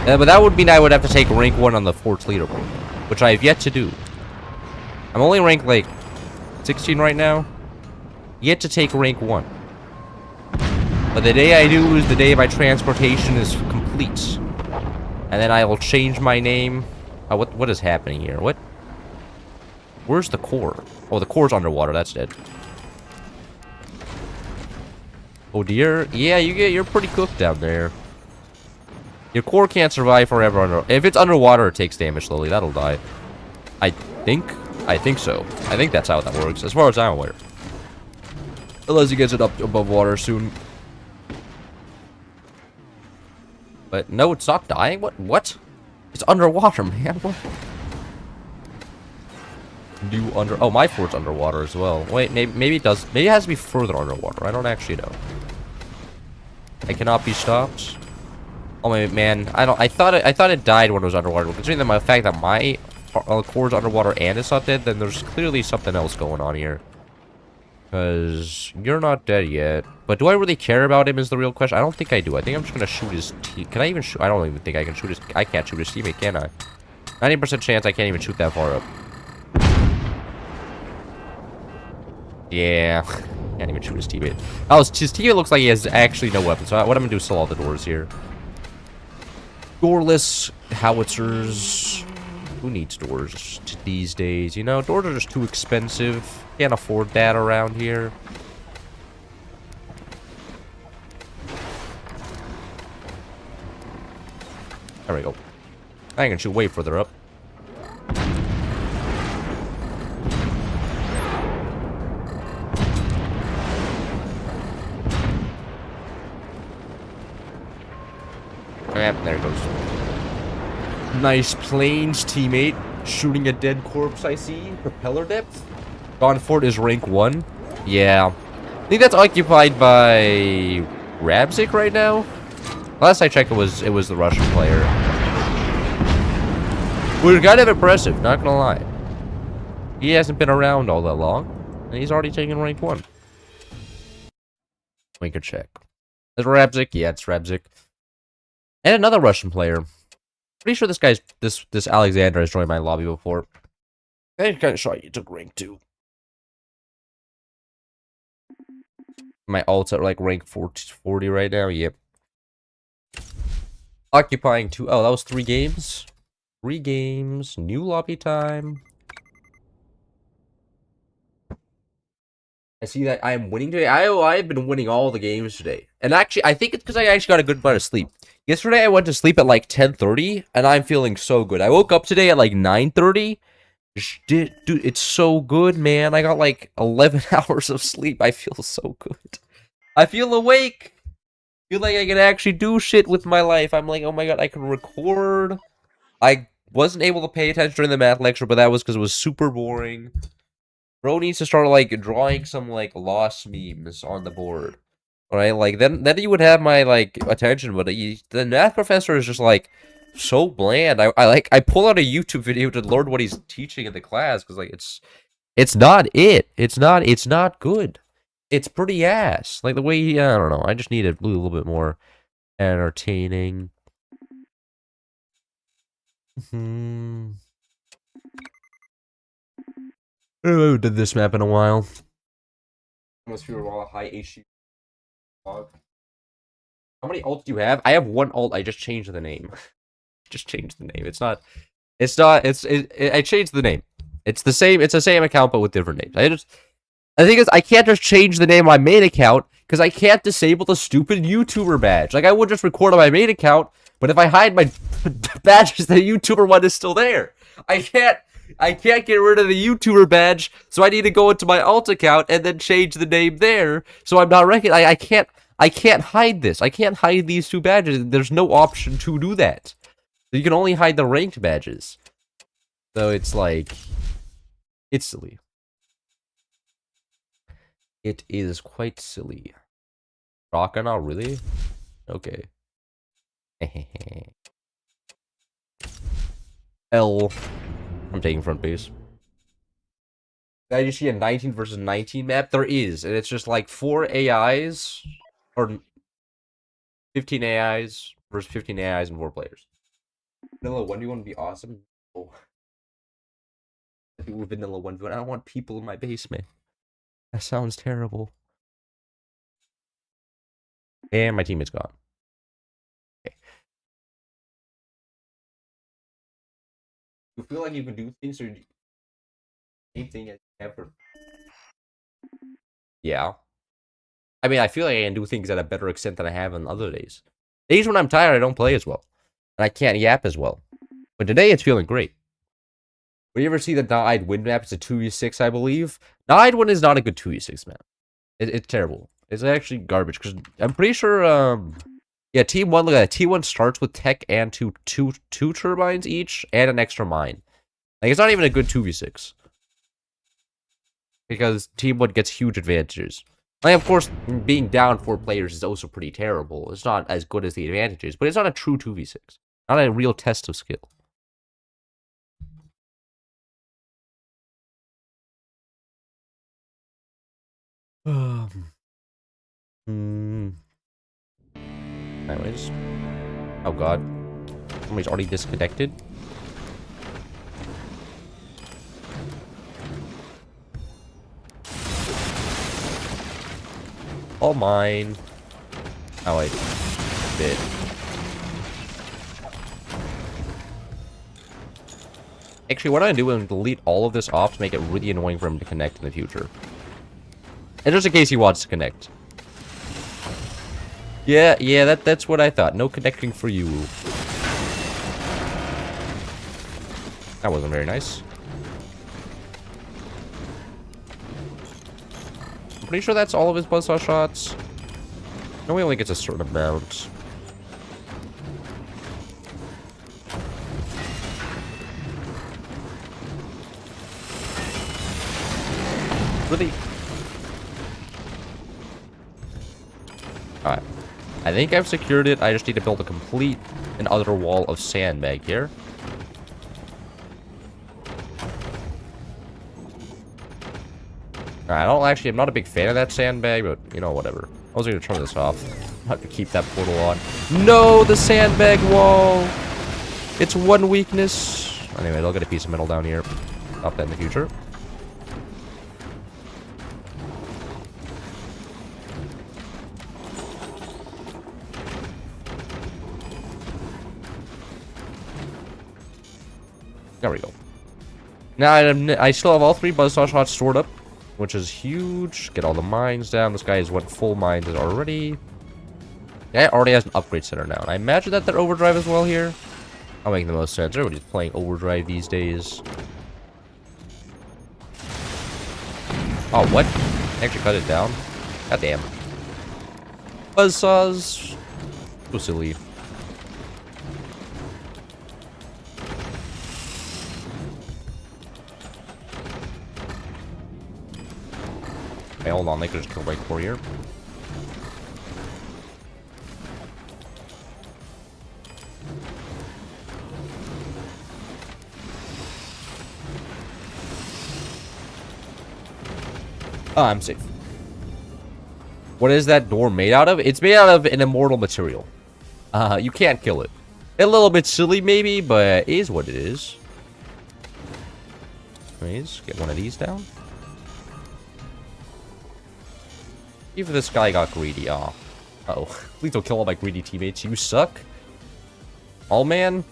Yeah, but that would mean I would have to take rank 1 on the Forts leaderboard, which I have yet to do. I'm only ranked like 16 right now. Yet to take rank 1. But the day I do is the day my transportation is complete. And then I will change my name. Oh, what is happening here? What? Where's the core? Oh, the core's underwater. That's dead. Oh dear. Yeah, you're pretty cooked down there. Your core can't survive forever under. If it's underwater, it takes damage slowly. That'll die. I think so. I think that's how that works, as far as I'm aware. Unless he gets it up above water soon. But no, it's not dying? What? It's underwater, man. What? Oh, my fort's underwater as well. Wait, maybe it does. Maybe it has to be further underwater. I don't actually know. I cannot be stopped. Oh my man, I thought it died when it was underwater. Considering the fact that my core's underwater and it's not dead, then there's clearly something else going on here. Because you're not dead yet. But do I really care about him is the real question. I don't think I do. I think I'm just gonna shoot his Can I even shoot? I don't even think I can shoot his. I can't shoot his teammate, can I? 90% chance I can't even shoot that far up. Yeah. Can't even shoot his teammate. Oh, his teammate looks like he has actually no weapons. So what I'm gonna do is sell all the doors here. Doorless howitzers. Who needs doors these days? You know, doors are just too expensive. Can't afford that around here. There we go. I can shoot way further up. There it goes. Nice planes, teammate. Shooting a dead corpse, I see. Propeller depth. Gone Fort is rank 1. Yeah. I think that's occupied by Rabzik right now. Last I checked, it was the Russian player. We're kind of impressive, not gonna lie. He hasn't been around all that long, and he's already taken rank 1. We could check. Is Rabzik? Yeah, it's Rabzik. And another Russian player. Pretty sure this Alexander has joined my lobby before. I'm kind of sure he took rank 2. My ult's at like rank 40 right now. Yep. Occupying 2. Oh, that was 3 games. 3 games. New lobby time. I see that I am winning today. I've been winning all the games today. And actually, I think it's because I actually got a good amount of sleep. Yesterday, I went to sleep at like 10:30, and I'm feeling so good. I woke up today at like 9:30. Dude, it's so good, man. I got like 11 hours of sleep. I feel so good. I feel awake. I feel like I can actually do shit with my life. I'm like, oh my god, I can record. I wasn't able to pay attention during the math lecture, but that was because it was super boring. Bro needs to start like drawing some like lost memes on the board. Alright, like then you would have my like attention, but the math professor is just like so bland. I pull out a YouTube video to learn what he's teaching in the class because like it's not it. It's not good. It's pretty ass. Like the way I don't know. I just need it a little bit more entertaining. Oh, did this map in a while. Almost fewer while high HD. How many ults do you have? I have one ult. I just changed the name. Just changed the name. I changed the name. It's the same account but with different names. The thing is I can't just change the name of my main account because I can't disable the stupid YouTuber badge. Like I would just record on my main account, but if I hide my badges, the YouTuber one is still there. I can't get rid of the YouTuber badge, so I need to go into my alt account and then change the name there. So I'm not recognized. I can't hide this. I can't hide these two badges. There's no option to do that. So you can only hide the ranked badges. So it's like, it's silly. It is quite silly. Rockin' now, really? Okay. L. I'm taking front base. Did I just see a 19 versus 19 map? There is, and it's just like 4 AIs, or 15 AIs versus 15 AIs and 4 players. Vanilla 1, do you want to be awesome? Oh. Vanilla 1, but I don't want people in my basement. That sounds terrible. And my teammate's gone. Okay. You feel like you can do things or same thing as ever? Yeah. I mean, I feel like I can do things at a better extent than I have on other days. Days when I'm tired, I don't play as well. And I can't yap as well. But today, it's feeling great. When you ever see the Nide win map, it's a 2v6, I believe. Nide win is not a good 2v6 map. It's terrible. It's actually garbage, because I'm pretty sure, yeah, Team 1, look at that. Team 1 starts with tech and two turbines each, and an extra mine. Like, it's not even a good 2v6. Because Team 1 gets huge advantages. Like, of course, being down 4 players is also pretty terrible. It's not as good as the advantages, but it's not a true 2v6. Not a real test of skill. Anyways. Oh god. Somebody's already disconnected. All mine. Oh wait. Bit. Actually, what I'm gonna do is delete all of this off to make it really annoying for him to connect in the future. And just in case he wants to connect. Yeah, that's what I thought. No connecting for you. That wasn't very nice. I'm pretty sure that's all of his buzzsaw shots. No, he only gets a certain amount. Really? Alright. I think I've secured it. I just need to build a complete and utter wall of sandbag here. I'm not a big fan of that sandbag, but, you know, whatever. I was going to turn this off. I have to keep that portal on. No, the sandbag wall! It's one weakness. Anyway, I'll get a piece of metal down here. Stop that in the future. There we go. Now, I still have all 3 buzzsaw shots stored up. which is huge. Get all the mines down. This guy has went full mines already. Yeah, already has an upgrade center now. And I imagine that they're overdrive as well here. I'll make the most sense. Everybody's playing overdrive these days. Oh, what? Actually cut it down? God damn. Buzzsaws. So silly. Okay, hold on. They could just kill right for here. Oh, I'm safe. What is that door made out of? It's made out of an immortal material. You can't kill it. A little bit silly, maybe, but it is what it is. Please, get one of these down. Even this guy got greedy. Oh. Uh-oh. Please don't kill all my greedy teammates. You suck. Oh, man.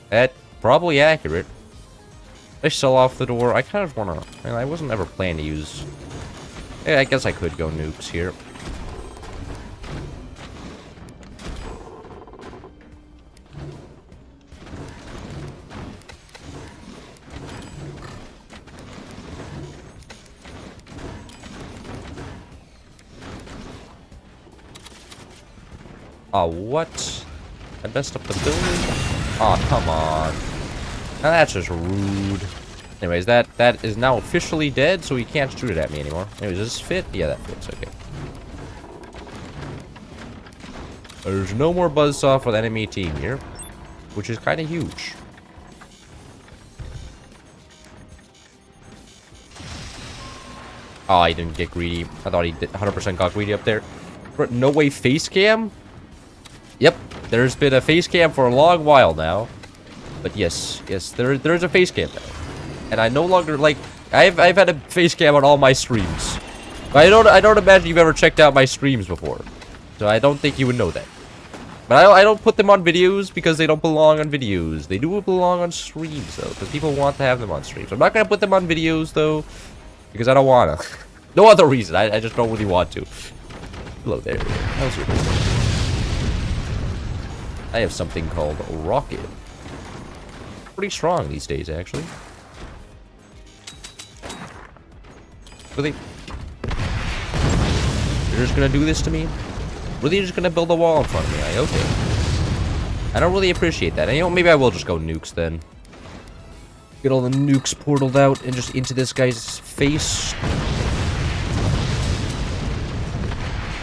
That's probably accurate. I sell off the door. I kind of want to... I wasn't ever planning to use... Yeah, I guess I could go nukes here. Oh, what? I messed up the building? Oh, come on. Now that's just rude. Anyways, that is now officially dead, so he can't shoot it at me anymore. Anyways, does this fit? Yeah, that fits. Okay. There's no more buzzsaw for the enemy team here, which is kind of huge. Oh, he didn't get greedy. I thought he 100% got greedy up there. No way face cam? Yep, there's been a face cam for a long while now. But yes, there's a face cam now. And I no longer, like, I've had a face cam on all my streams. But I don't imagine you've ever checked out my streams before. So I don't think you would know that. But I don't put them on videos because they don't belong on videos. They do belong on streams, though, because people want to have them on streams. I'm not going to put them on videos, though, because I don't want to. No other reason. I just don't really want to. Hello there. How's your day? I have something called Rocket. Pretty strong these days, actually. Really? You're just gonna do this to me? Really, you're just gonna build a wall in front of me? Okay. I don't really appreciate that. And, you know, maybe I will just go nukes then. Get all the nukes portaled out and just into this guy's face.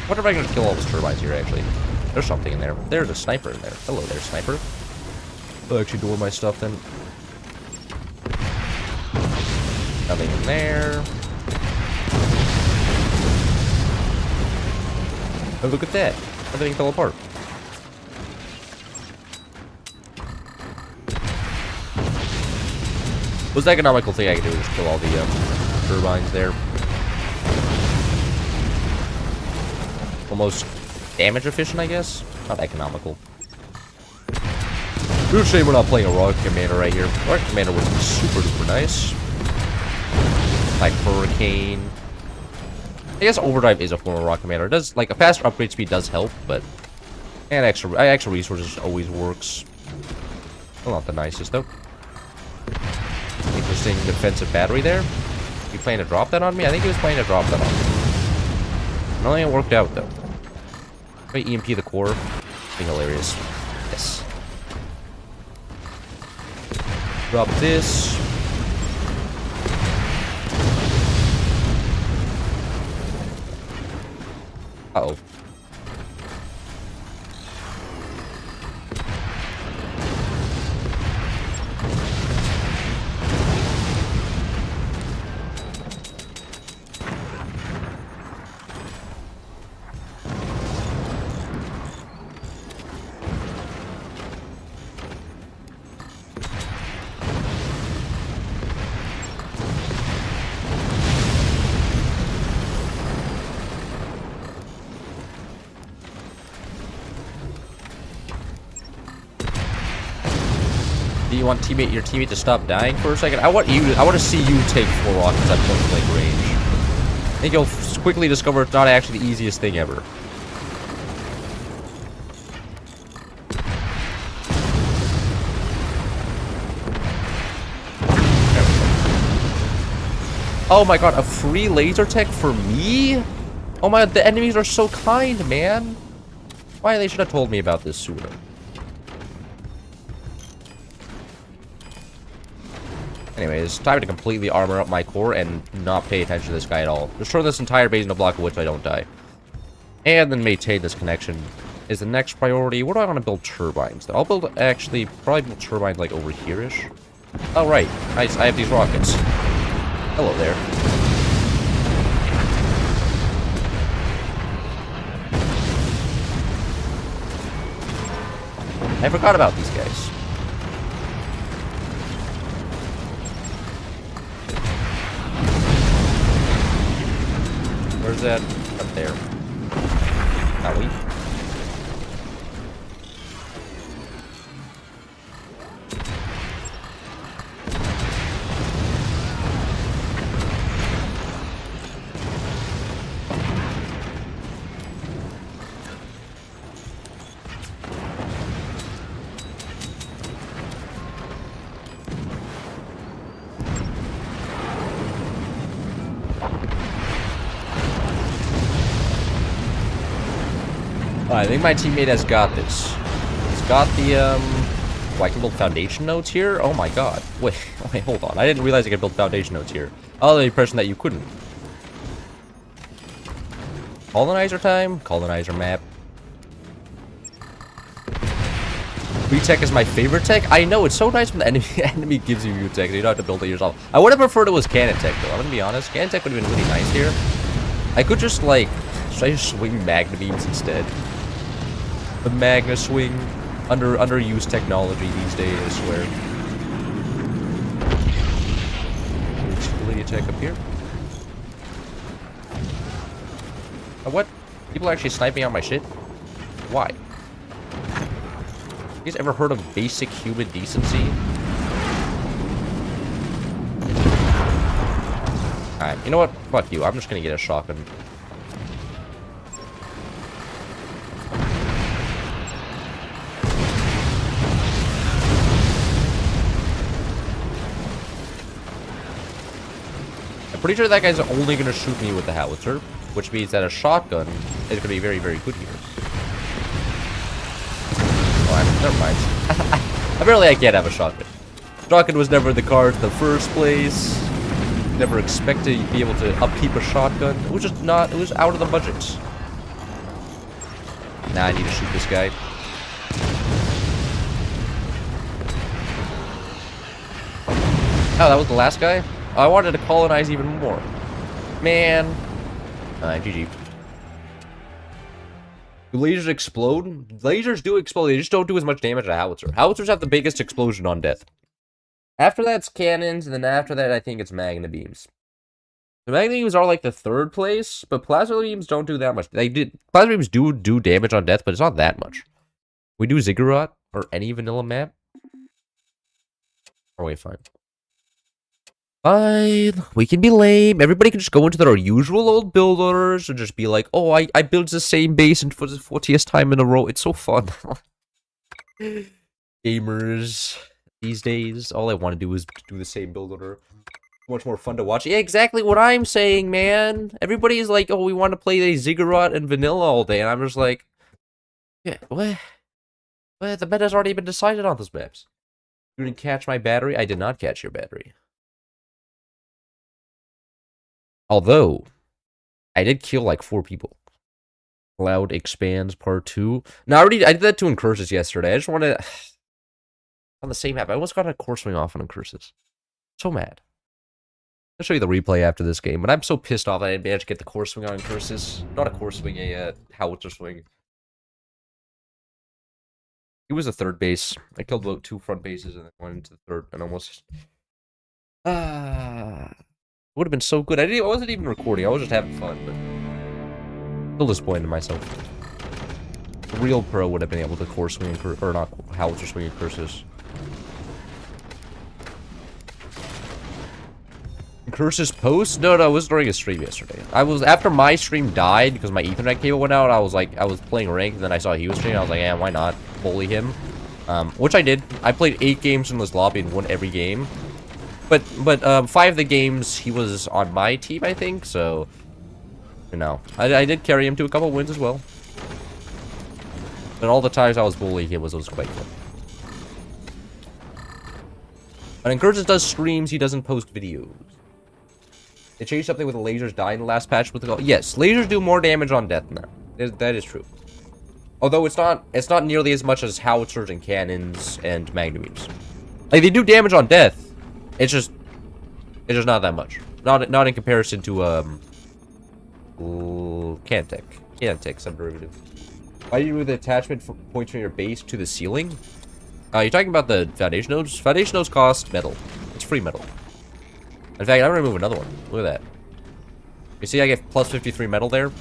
I wonder if I can kill all those turbines here, actually. There's something in there. There's a sniper in there. Hello there, sniper. I'll actually door my stuff then. Nothing in there. Oh, look at that. Everything fell apart. Most economical thing I can do is kill all the turbines there. Almost damage efficient, I guess. Not economical. It's a shame we're not playing a Rocket Commander right here. Rocket Commander would be super duper nice. Like Hurricane. I guess Overdrive is a form of Rocket Commander. It does, like, a faster upgrade speed does help, but... And extra resources always works. Well, not the nicest, though. Interesting defensive battery there. You planning to drop that on me? I think he was planning to drop that on me. I don't think it worked out, though. Wait, EMP the core. Be hilarious. Yes. Drop this. Uh-oh. Do you want your teammate to stop dying for a second? I want to see you take 4 rockets at point blank range. I think you'll quickly discover it's not actually the easiest thing ever. Oh my god, a free laser tech for me? Oh my god, the enemies are so kind, man. Why, they should have told me about this sooner. Anyways, time to completely armor up my core and not pay attention to this guy at all. Destroy this entire base in a block of wood so I don't die. And then maintain this connection is the next priority. Where do I want to build turbines? I'll build, actually, probably build turbines like over here-ish. Oh, right. Nice, I have these rockets. Hello there. I forgot about these guys. Where's that? Up there. Not we. I think my teammate has got this. He's got the, Oh, I can build foundation nodes here? Oh my god. Wait, hold on. I didn't realize I could build foundation nodes here. I was the impression that you couldn't. Colonizer time? Colonizer map. Retech is my favorite tech? I know, it's so nice when the enemy gives you tech, so you don't have to build it yourself. I would have preferred it was cannon tech, though. I'm gonna be honest. Cannon tech would have been really nice here. I could just, like... Should I just swing magna beams instead? The magna swing, underused technology these days, I swear. Stability check up here. What? People are actually sniping out my shit? Why? You guys ever heard of basic human decency? Alright, you know what? Fuck you. I'm just gonna get a shotgun. Pretty sure that guy's only going to shoot me with the howitzer, which means that a shotgun is going to be very, very good here. Oh, never mind. Apparently I can't have a shotgun. Shotgun was never in the cards in the first place. Never expected to be able to upkeep a shotgun. It was just not, it was out of the budget. Now I need to shoot this guy. Oh, that was the last guy? I wanted to colonize even more. Man. GG. Do lasers explode? Lasers do explode. They just don't do as much damage as a howitzer. Howitzers have the biggest explosion on death. After that's cannons, and then after that, I think it's magna beams. The magna beams are like the third place, but plasma beams don't do that much. Plasma beams do damage on death, but it's not that much. We do Ziggurat or any vanilla map. Oh wait, fine. Fine, we can be lame. Everybody can just go into their usual old builders and just be like, oh, I built the same base for the 40th time in a row. It's so fun. Gamers these days, all I want to do is do the same build order. Much more fun to watch. Yeah, exactly what I'm saying, man. Everybody's like, oh, we want to play the Ziggurat and vanilla all day. And I'm just like, yeah, what? Well, the meta's already been decided on those maps. You didn't catch my battery? I did not catch your battery. Although, I did kill like 4 people. Cloud expands part 2. No, I did that to Incursus yesterday. I just want to... On the same map, I almost got a core swing off on Incursus. So mad. I'll show you the replay after this game, but I'm so pissed off I didn't manage to get the core swing on Incursus. Not a core swing, a howitzer swing. It was a third base. I killed about 2 front bases and then went into the third and almost... would have been so good. I wasn't even recording. I was just having fun, but still disappointed in myself. A real pro would have been able to core swing or not howitzer swing Incursus. Curse's post? No, it was during a stream yesterday. After my stream died because my Ethernet cable went out, I was playing ranked, and then I saw he was streaming. I was like, yeah, why not bully him? Which I did. I played 8 games in this lobby and won every game. But 5 of the games he was on my team, I think. So, you know, I did carry him to a couple wins as well. But all the times I was bullying him was quite fun. But Incursions does streams, he doesn't post videos. They changed something with the lasers dying in the last patch with the... Yes, lasers do more damage on death now. That is true. Although it's not nearly as much as howitzers and cannons and magnabeams. Like, they do damage on death. It's just not that much. Not in comparison to Cantech. Cantech subderivative. Why do you do the attachment points from your base to the ceiling? You're talking about the foundation nodes? Foundation nodes cost metal. It's free metal. In fact, I'm gonna remove another one. Look at that. You see I get plus 53 metal there?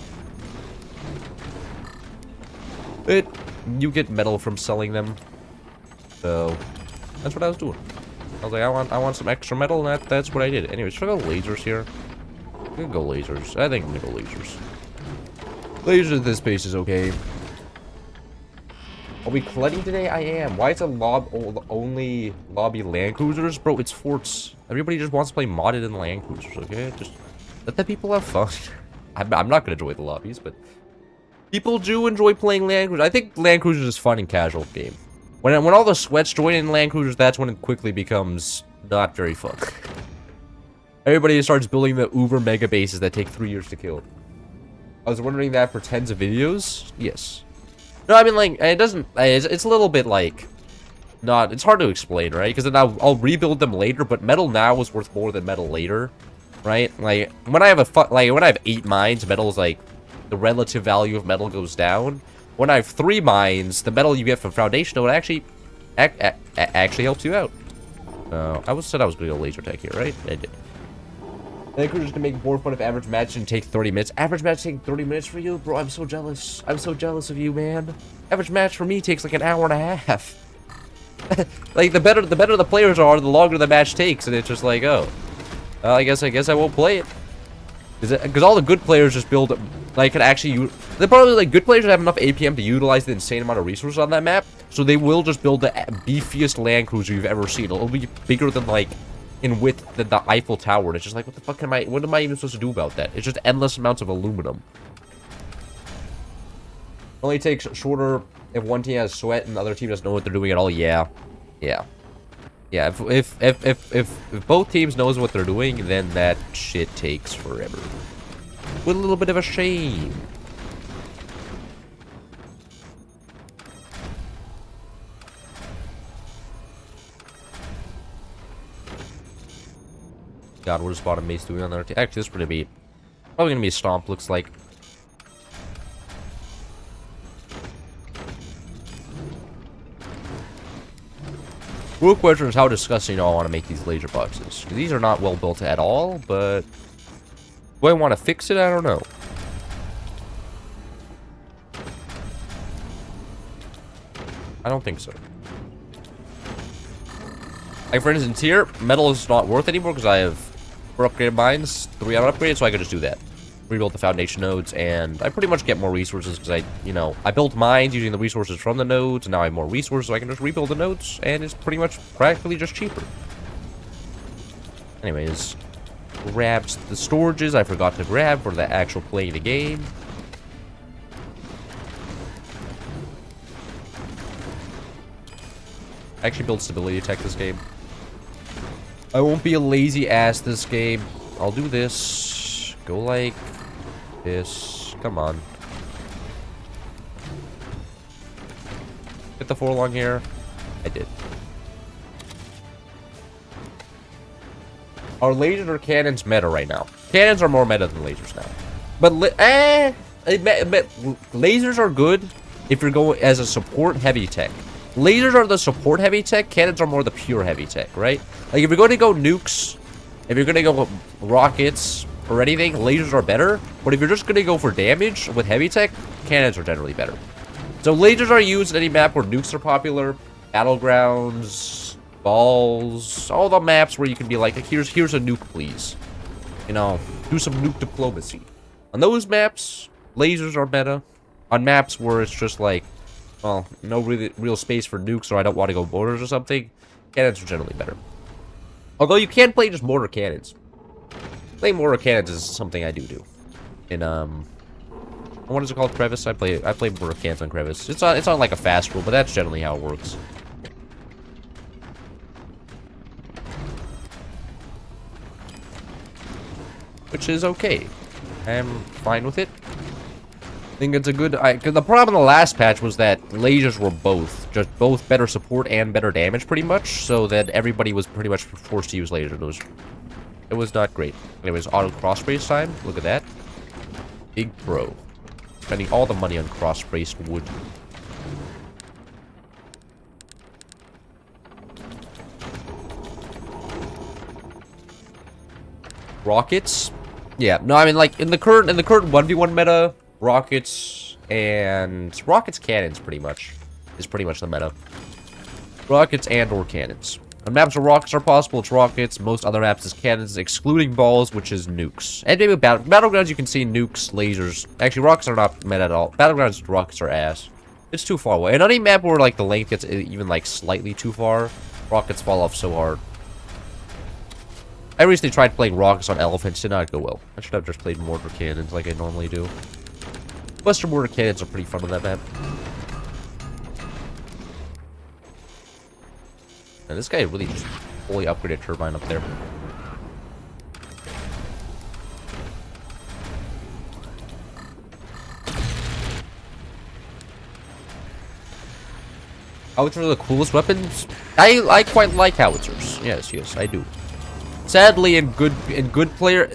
You get metal from selling them. So, that's what I was doing. I was like, I want some extra metal, and that's what I did. Anyways, should I go lasers here? I'm gonna go lasers. I think I'm gonna go lasers. Lasers in this space is okay. Are we clutting today? I am. Why is it only lobby land cruisers? Bro, it's forts. Everybody just wants to play modded in land cruisers, okay? Just let the people have fun. I'm not gonna enjoy the lobbies, but people do enjoy playing land cruisers. I think land cruisers is fun in casual game. When all the sweats join in land cruisers, that's when it quickly becomes not very fun. Everybody starts building the uber mega bases that take 3 years to kill. I was wondering that for tens of videos. Yes. No, I mean, like, it doesn't... It's a little bit, like... Not... It's hard to explain, right? Because then I'll rebuild them later, but metal now is worth more than metal later. Right? Like, when I have when I have 8 mines, metal is, like... The relative value of metal goes down. When I have 3 mines, the metal you get from foundation node actually... actually helps you out. I said I was going to go laser tech here, right? I did. Land cruisers can make more fun if average match and take 30 minutes. Average match taking 30 minutes for you? Bro, I'm so jealous. I'm so jealous of you, man. Average match for me takes like an hour and a half. Like, the better the players are, the longer the match takes. And it's just like, oh. I guess I won't play it. Because all the good players just build... Like, can actually... They're probably, like, good players have enough APM to utilize the insane amount of resources on that map. So they will just build the beefiest land cruiser you've ever seen. It'll be bigger than, like... in width than the Eiffel Tower, and it's just like, what the fuck what am I even supposed to do about that? It's just endless amounts of aluminum. Only takes shorter if one team has sweat and the other team doesn't know what they're doing at all. Yeah. If both teams knows what they're doing, then that shit takes forever. With a little bit of a shame. God, what is bottom base doing on there? Actually, this is gonna be probably gonna be a stomp. Looks like. Real question is how disgusting do I want to make these laser boxes? These are not well built at all, but do I want to fix it? I don't know. I don't think so. Like, for instance, here, metal is not worth anymore because I have 4 upgraded mines, 3 out upgraded, so I could just do that. Rebuild the foundation nodes, and I pretty much get more resources because I built mines using the resources from the nodes, and now I have more resources, so I can just rebuild the nodes, and it's pretty much practically just cheaper. Anyways, grabbed the storages I forgot to grab for the actual playing the game. I actually built stability tech this game. I won't be a lazy ass this game. I'll do this. Go like this. Come on. Get the 4 along here. I did. Are lasers or cannons meta right now? Cannons are more meta than lasers now. But lasers are good if you're going as a support heavy tech. Lasers are the support heavy tech, cannons are more the pure heavy tech, right? Like, if you're going to go nukes, if you're going to go rockets or anything, lasers are better. But if you're just going to go for damage with heavy tech, cannons are generally better. So lasers are used in any map where nukes are popular, battlegrounds, balls, all the maps where you can be like, here's a nuke, please. you know, do some nuke diplomacy. On those maps, lasers are meta. On maps where it's just like, well, no real space for nukes, or I don't want to go borders or something, cannons are generally better. Although you can play just mortar cannons. Playing mortar cannons is something I do. In what is it called? Crevice? I play mortar cannons on Crevice. It's not like a fast rule, but that's generally how it works. Which is okay. I'm fine with it. I think it's a good... Cause the problem in the last patch was that lasers were both better support and better damage, pretty much. So that everybody was pretty much forced to use lasers. It was not great. Anyways, auto cross-brace time. Look at that. Big pro. Spending all the money on cross-braced wood. Rockets? Yeah, no, I mean, like, in the current 1v1 meta, rockets cannons pretty much is pretty much the meta. Rockets and or cannons. On maps where rockets are possible, it's rockets. Most other maps is cannons, excluding balls, which is nukes. And maybe battlegrounds, you can see nukes, lasers. Actually, rockets are not meta at all. Battlegrounds, rockets are ass. It's too far away. And any map where, like, the length gets even, like, slightly too far, rockets fall off so hard. I recently tried playing rockets on elephants, did not go well. I should have just played mortar cannons like I normally do. Western mortar cannons are pretty fun on that map. And this guy really just fully upgraded turbine up there. Howitzers are the coolest weapons. I quite like howitzers. Yes, I do. Sadly,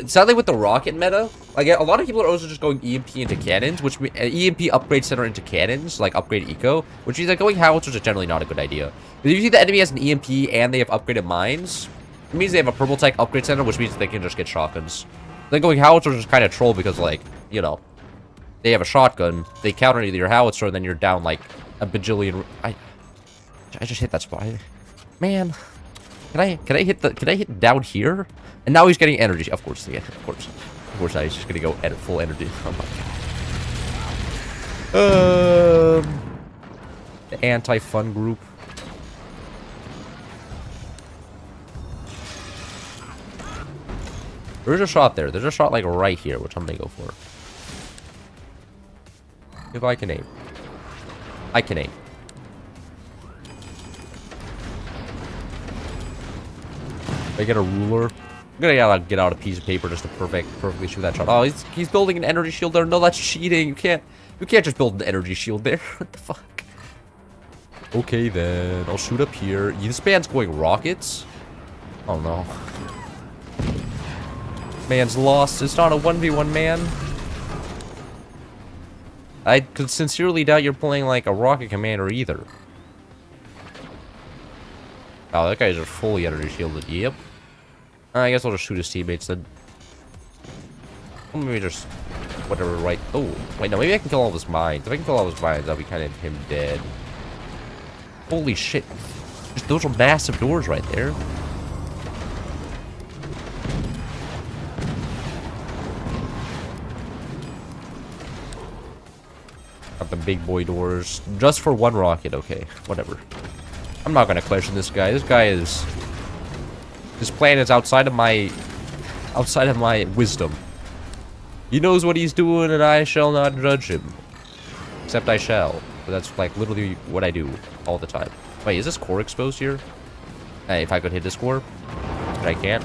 sadly with the rocket meta, like a lot of people are also just going EMP into cannons, which EMP upgrade center into cannons, like upgrade eco, which means that going howitzers is generally not a good idea. If you see the enemy has an EMP and they have upgraded mines, it means they have a purple tech upgrade center, which means they can just get shotguns. Then going howitzers is kind of troll because, like, you know, they have a shotgun, they counter your howitzer, and then you're down like a bajillion. I just hit that spot, man. Can I hit down here? And now he's getting energy. Of course, yeah, of course not. He's just gonna go at full energy. Oh my God. The anti-fun group. There's a shot there. There's a shot like right here, which I'm gonna go for. If I can aim. I can aim. I get a ruler. I'm gonna get out a piece of paper just to perfectly shoot that shot. Oh, he's building an energy shield there. No, that's cheating. You can't just build an energy shield there. What the fuck? Okay then, I'll shoot up here. This man's going rockets. Oh no. Man's lost. It's not a 1v1, man. I could sincerely doubt you're playing like a rocket commander either. Oh, that guy's just fully energy shielded. Yep. I guess I'll just shoot his teammates then. Or maybe just whatever, right? Oh, wait, no, maybe I can kill all of his mines. If I can kill all of his mines, that'll be kind of him dead. Holy shit. Those are massive doors right there. Got the big boy doors. Just for one rocket, okay. Whatever. I'm not gonna question this guy. This guy is... His plan is outside of my wisdom. He knows what he's doing, and I shall not judge him. Except I shall. But that's, like, literally what I do all the time. Wait, is this core exposed here? Hey, if I could hit this core. But I can't.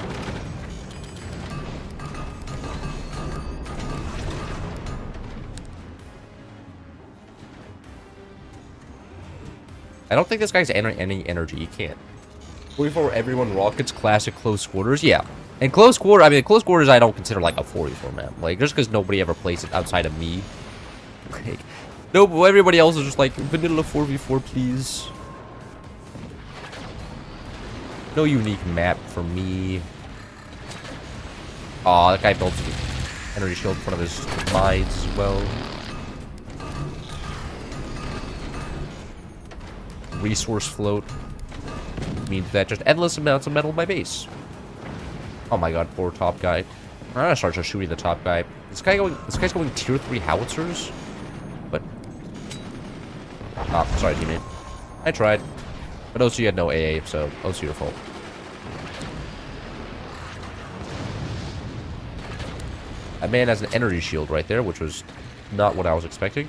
I don't think this guy's any energy. He can't. 44 everyone rockets classic close quarters. Yeah. And close quarters I don't consider like a 44 map. Like, just because nobody ever plays it outside of me. Like, no, everybody else is just like, vanilla 4v4, please. No unique map for me. Aw, that guy built an energy shield in front of his mines as well. Resource float means that just endless amounts of metal in my base. Oh my god, poor top guy. I'm gonna start just shooting the top guy. This guy's going tier 3 howitzers? But... Ah, sorry, teammate. I tried. But OC had no AA, so OC your fault. That man has an energy shield right there, which was not what I was expecting.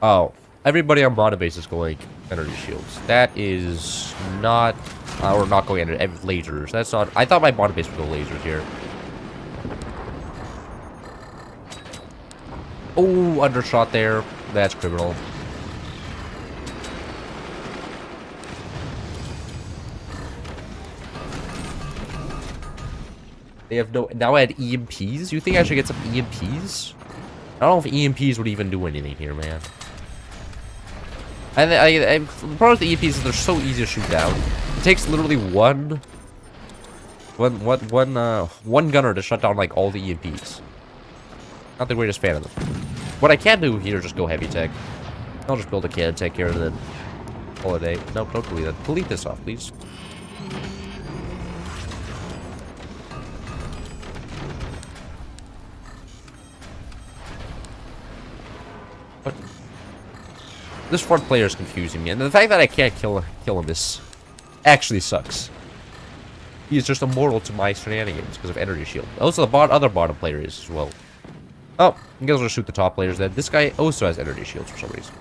Oh, everybody on bottom base is going energy shields. That is not... we're not going into lasers. That's not... I thought my bottom base would go lasers here. Oh, undershot there. That's criminal. They have no... Now I had EMPs? You think I should get some EMPs? I don't know if EMPs would even do anything here, man. And the problem with the EMPs is they're so easy to shoot down. It takes literally one gunner to shut down like all the EMPs. Not the greatest fan of them. What I can do here is just go heavy tech. I'll just build a cannon tech here and then call it a day. Nope, don't delete that. Delete this off, please. What? This front player is confusing me, and the fact that I can't kill him is actually sucks. He is just immortal to my shenanigans because of energy shield. Also, the other bottom player is as well. Oh, you guys will shoot the top players then. This guy also has energy shields for some reason.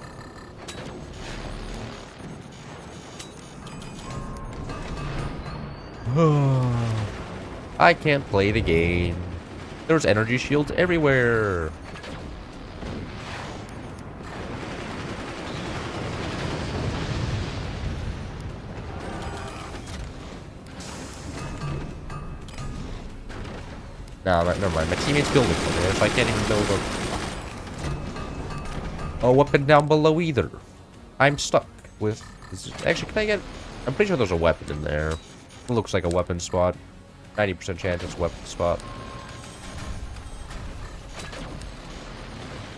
I can't play the game. There's energy shields everywhere. No, never mind. My teammate's building from there, so I can't even build a weapon down below either. I'm stuck with... Actually, can I get... I'm pretty sure there's a weapon in there. It looks like a weapon spot. 90% chance it's a weapon spot.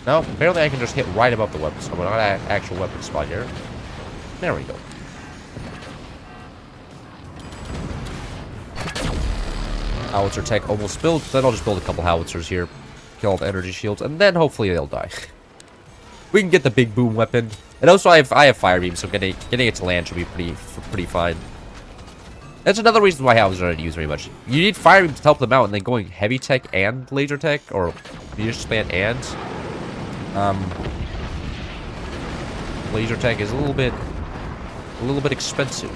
No, apparently I can just hit right above the weapon spot, but not an actual weapon spot here. There we go. Howitzer tech almost built, then I'll just build a couple howitzers here, kill all the energy shields, and then hopefully they'll die. We can get the big boom weapon, and also I have fire beam, so getting it to land should be pretty fine. That's another reason why howitzers aren't used very much. You need fire beam to help them out, and then going heavy tech and laser tech, or you just span and laser tech is a little bit expensive.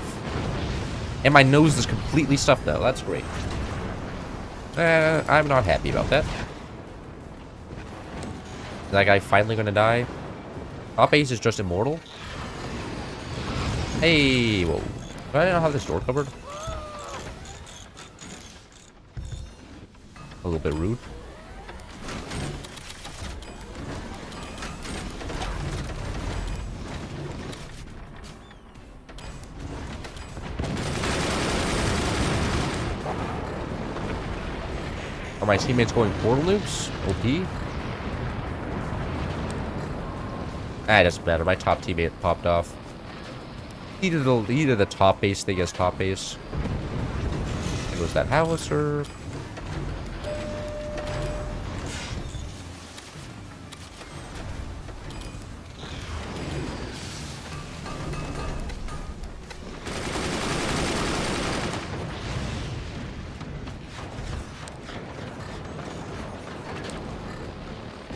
And my nose is completely stuffed now. That's great. I'm not happy about that. Is that guy finally gonna die? Top ace is just immortal? Hey, whoa. Do I not have this door covered? A little bit rude. Are my teammates going portal nukes? OP? Ah, it doesn't matter. My top teammate popped off. Either the top base thing as top base. There goes that howitzer.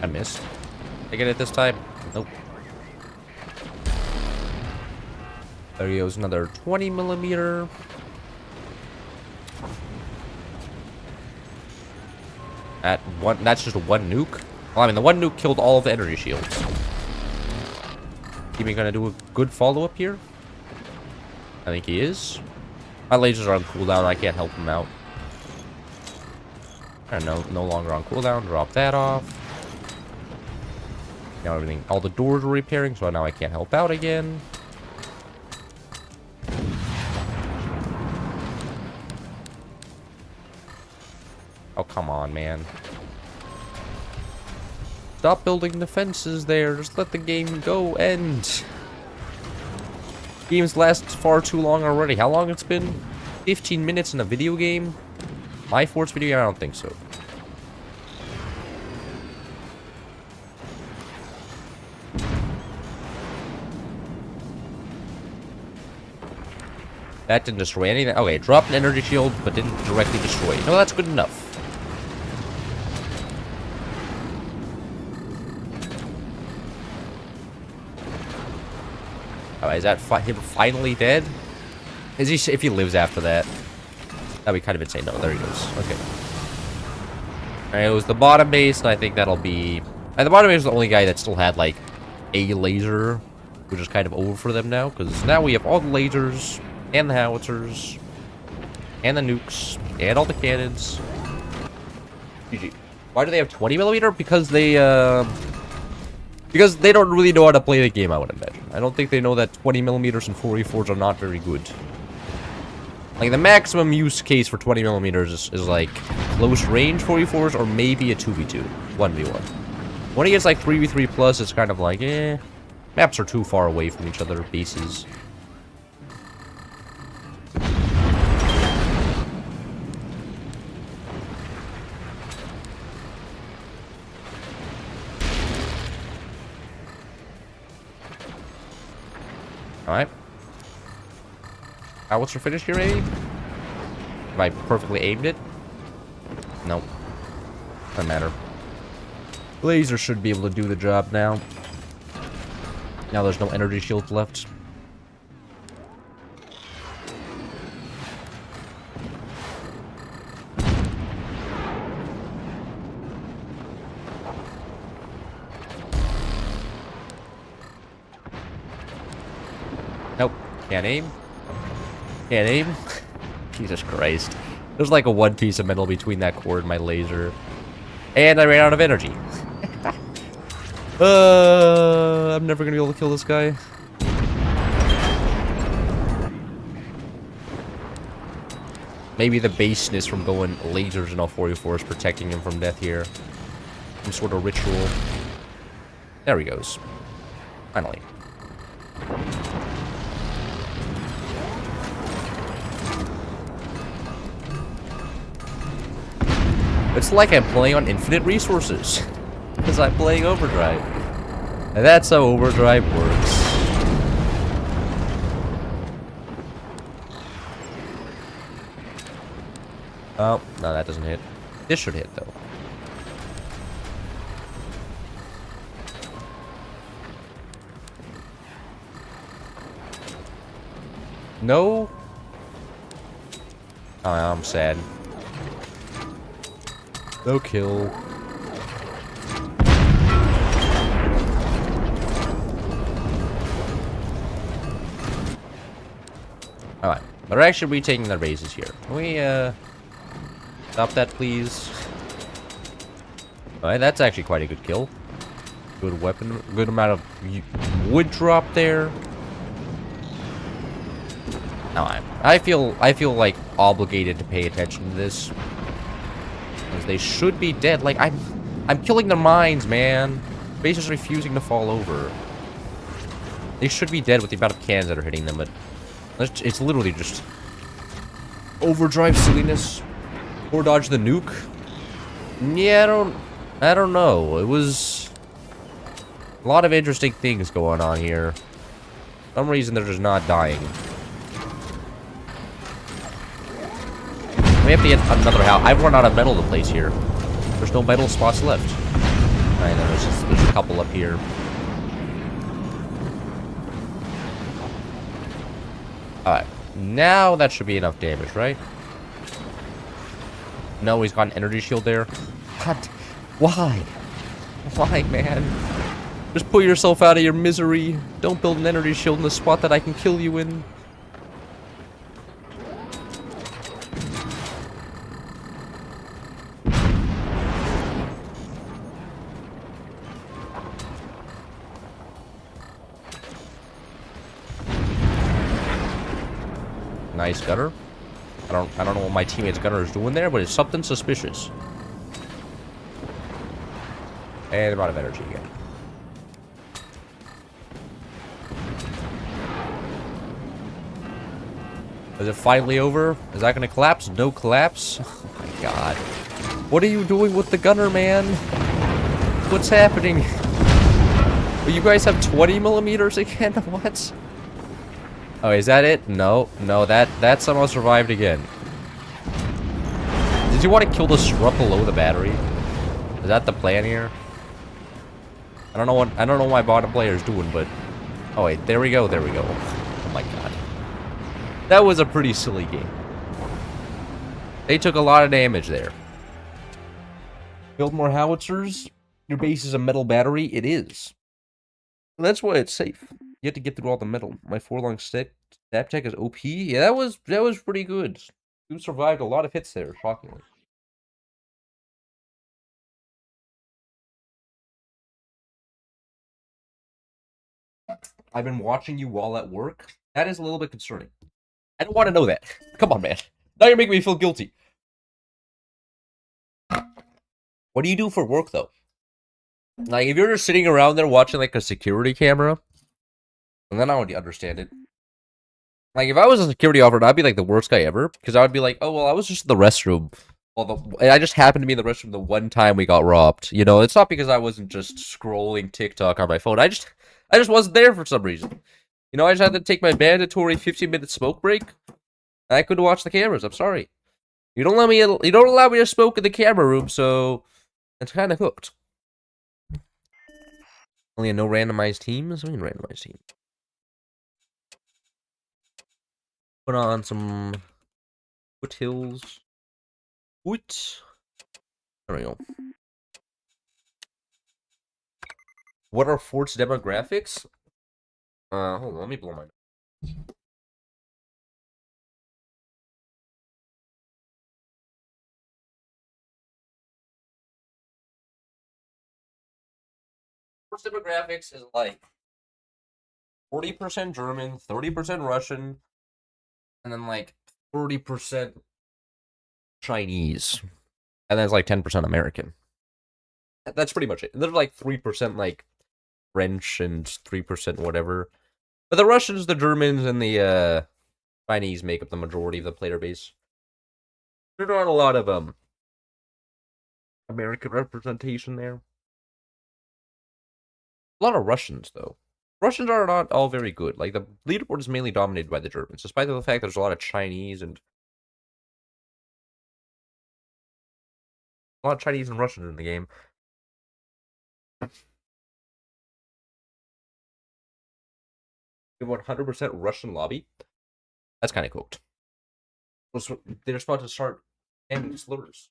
I missed. Did I get it this time? Nope. There goes another 20mm. That's just one nuke? Well, I mean, the one nuke killed all of the energy shields. Teammate gonna do a good follow-up here? I think he is. My lasers are on cooldown. I can't help him out. No longer on cooldown. Drop that off. Now everything, all the doors were repairing, so now I can't help out again. Oh, come on, man. Stop building the fences there. Just let the game go end. Games last far too long already. How long it's been? 15 minutes in a video game? My Force video game? I don't think so. That didn't destroy anything. Okay, dropped an energy shield, but didn't directly destroy it. No, that's good enough. Alright, is that him finally dead? Is he, if he lives after that? That'd be kind of insane. No, there he goes. Okay. Alright, it was the bottom base, and I think that'll be... And the bottom base is the only guy that still had, like, a laser, which is kind of over for them now, because now we have all the lasers, and the howitzers, and the nukes, and all the cannons. GG. Why do they have 20mm? Because they don't really know how to play the game, I would imagine. I don't think they know that 20mm and 4v4s are not very good. Like, the maximum use case for 20mm is like, close range 4v4s, or maybe a 2v2, 1v1. When it gets like 3v3 plus, it's kind of like, eh, maps are too far away from each other, bases. Alright. What's your finish here, maybe? Have I perfectly aimed it? Nope. Doesn't matter. Laser should be able to do the job now. Now there's no energy shields left. Nope. Can't aim. Can't aim. Jesus Christ. There's like a one piece of metal between that core and my laser. And I ran out of energy. I'm never gonna be able to kill this guy. Maybe the baseness from going lasers and all 44 is protecting him from death here. Some sort of ritual. There he goes. Finally. It's like I'm playing on infinite resources. Because I'm playing Overdrive. And that's how Overdrive works. Oh, no, that doesn't hit. This should hit, though. No? Oh, I'm sad. No kill. Alright. They're actually retaking their bases here. Can we, stop that, please? Alright, that's actually quite a good kill. Good weapon. Good amount of wood drop there. Now, I feel like obligated to pay attention to this. Because they should be dead. Like, I'm killing their mines, man. Base is refusing to fall over. They should be dead with the amount of cannons that are hitting them, but it's literally just overdrive silliness. Or dodge the nuke. Yeah, I don't know. It was a lot of interesting things going on here. For some reason they're just not dying. We have to get another house. I've run out of metal to place here. There's no metal spots left. I know, there's a couple up here. Alright. Now that should be enough damage, right? No, he's got an energy shield there. What? Why? Why, man? Just pull yourself out of your misery. Don't build an energy shield in the spot that I can kill you in. Nice gunner. I don't know what my teammate's gunner is doing there, but it's something suspicious. And I'm out of energy again. Is it finally over? Is that gonna collapse? No collapse? Oh my god. What are you doing with the gunner, man? What's happening? You guys have 20 millimeters again? What? Oh, is that it? No, no, that somehow survived again. Did you want to kill the scrub below the battery? Is that the plan here? I don't know what my bottom player is doing, but oh wait, there we go, there we go. Oh my god. That was a pretty silly game. They took a lot of damage there. Build more howitzers. Your base is a metal battery. It is. That's why it's safe. You have to get through all the metal. My 4-long snap tech is OP. Yeah, that was pretty good. You survived a lot of hits there, shockingly. I've been watching you while at work. That is a little bit concerning. I don't want to know that. Come on, man. Now you're making me feel guilty. What do you do for work, though? Like, if you're just sitting around there watching, like, a security camera, and then I would understand it. Like, if I was a security officer, I'd be, like, the worst guy ever, because I would be like, oh, well, I was just in the restroom. Well, I just happened to be in the restroom the one time we got robbed. You know, it's not because I wasn't just scrolling TikTok on my phone. I just wasn't there for some reason. You know, I just had to take my mandatory 15-minute smoke break. And I couldn't watch the cameras. I'm sorry. You don't allow me to smoke in the camera room, so it's kind of hooked. Only no randomized teams? What do you mean randomized team? Put on some foothills. What? There we go. What are Fort's demographics? Hold on, let me blow my nose. Fort's demographics is like 40% German, 30% Russian, and then like 30% Chinese. And then it's like 10% American. That's pretty much it. There's like 3% like French and 3% whatever. But the Russians, the Germans, and the Chinese make up the majority of the player base. There's not a lot of American representation there. A lot of Russians, though. Russians are not all very good. Like, the leaderboard is mainly dominated by the Germans, despite the fact there's a lot of Chinese and... a lot of Chinese and Russians in the game. We have 100% Russian lobby. That's kind of cooked. They're supposed to start ending slurs.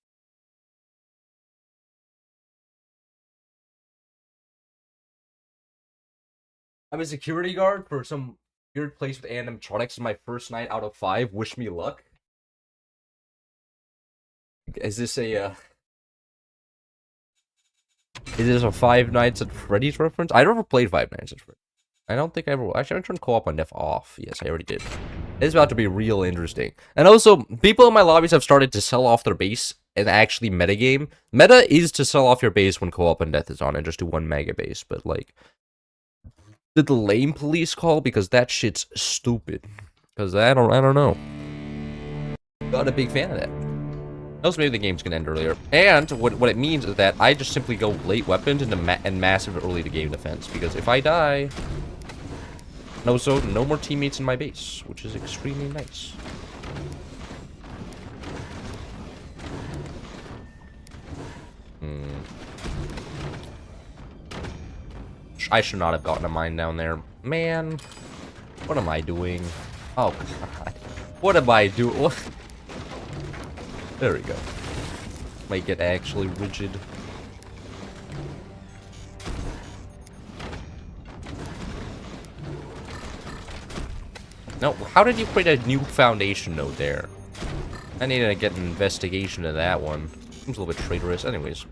I'm a security guard for some weird place with animatronics. My first night out of 5. Wish me luck. Is this a Is this a Five Nights at Freddy's reference? I never played Five Nights at Freddy's. I don't think I ever... Actually, I turned co-op on Def off. Yes, I already did. It's about to be real interesting. And also, people in my lobbies have started to sell off their base and actually metagame. Meta is to sell off your base when co-op and Death is on and just do 1 mega base. But, like... did the lame police call? Because that shit's stupid. Because I don't know. Not a big fan of that. Also, maybe the game's gonna end earlier. And what it means is that I just simply go late weapons into massive early to game defense. Because if I die... no more teammates in my base, which is extremely nice. I should not have gotten a mine down there. Man, what am I doing? Oh, God. What am I doing? There we go. Might get actually rigid. No, how did you create a new foundation node there? I need to get an investigation of that one. Seems a little bit traitorous. Anyways.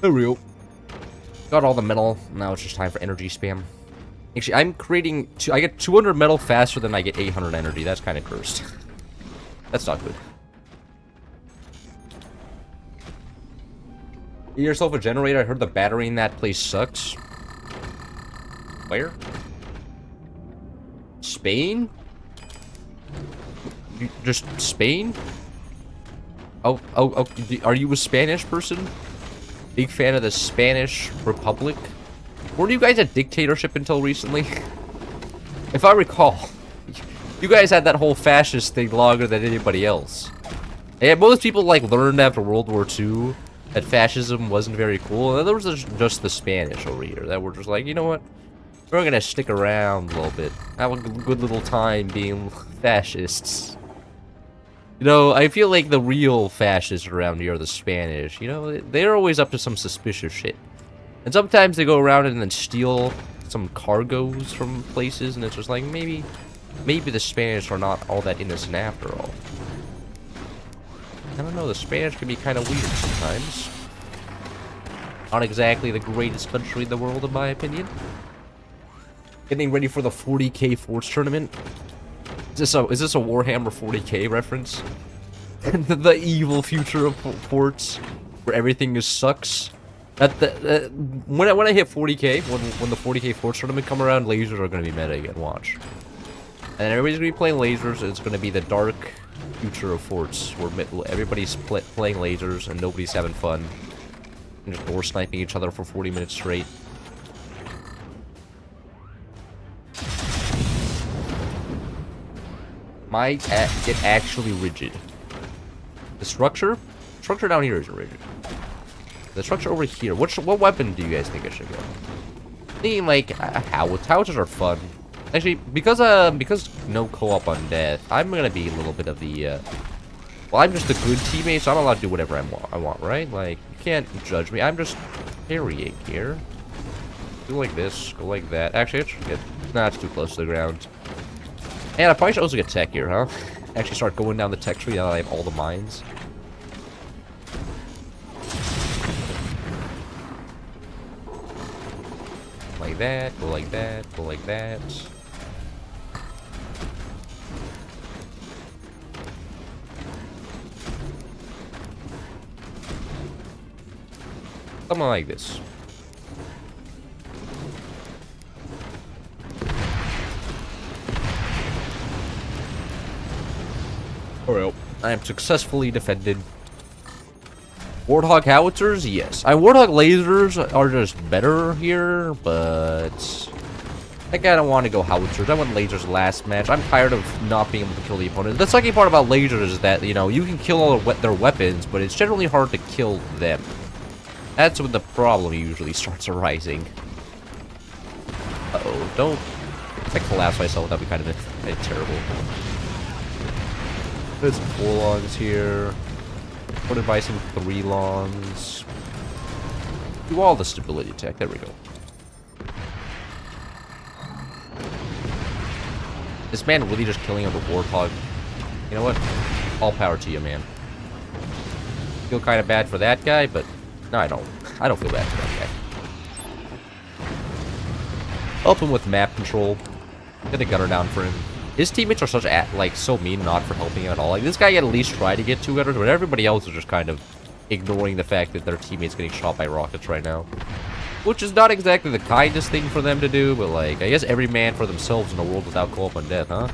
There we go. Got all the metal. Now it's just time for energy spam. Actually, I'm creating... I get 200 metal faster than I get 800 energy. That's kind of cursed. That's not good. Get yourself a generator. I heard the battery in that place sucks. Where? Spain? Just Spain? Oh, are you a Spanish person? Big fan of the Spanish Republic? Weren't you guys a dictatorship until recently? If I recall, you guys had that whole fascist thing longer than anybody else. And most people, like, learned after World War II that fascism wasn't very cool. And there was just the Spanish over here that were just like, you know what? We're gonna stick around a little bit. Have a good little time being fascists. You know, I feel like the real fascists around here are the Spanish. You know, they're always up to some suspicious shit. And sometimes they go around and then steal some cargoes from places, and it's just like, maybe the Spanish are not all that innocent after all. I don't know, the Spanish can be kind of weird sometimes. Not exactly the greatest country in the world, in my opinion. Getting ready for the 40k Forts tournament. Is this a Warhammer 40k reference? The evil future of Forts, where everything just sucks. When I hit 40k, when the 40k Forts tournament come around, lasers are gonna be meta again. Watch. And everybody's gonna be playing lasers. It's gonna be the dark future of Forts, where everybody's playing lasers and nobody's having fun, and just door sniping each other for 40 minutes straight. Might get actually rigid. The structure down here isn't rigid. The structure over here. What weapon do you guys think I should go? Thinking like howitzers are fun. Actually, because no co-op on death, I'm gonna be a little bit of the. Well, I'm just a good teammate, so I'm allowed to do whatever I want, right? Like, you can't judge me. I'm just parrying here. Go like this. Go like that. Actually, it's good. Nah, it's too close to the ground. And I probably should also get tech here, huh? Actually start going down the tech tree now that I have all the mines. Like that, go like that, go like that. Something like this. Alright, I am successfully defended. Warthog howitzers? Yes. Warthog lasers are just better here, but I kinda want to go howitzers. I went lasers last match. I'm tired of not being able to kill the opponent. The sucky part about lasers is that, you know, you can kill all their weapons, but it's generally hard to kill them. That's when the problem usually starts arising. Uh-oh, don't... If I collapse myself, that'd be kind of terrible. There's 4 longs here. Supported by some 3 longs. Do all the stability tech. There we go. This man really just killing over Warthog. You know what? All power to you, man. Feel kind of bad for that guy, but no, I don't. I don't feel bad for that guy. Help him with map control. Get a gunner down for him. His teammates are such so mean not for helping him at all. Like, this guy at least tried to get 2 gunners, but everybody else is just kind of ignoring the fact that their teammate's getting shot by rockets right now. Which is not exactly the kindest thing for them to do, but like, I guess every man for themselves in a world without co-op on death, huh?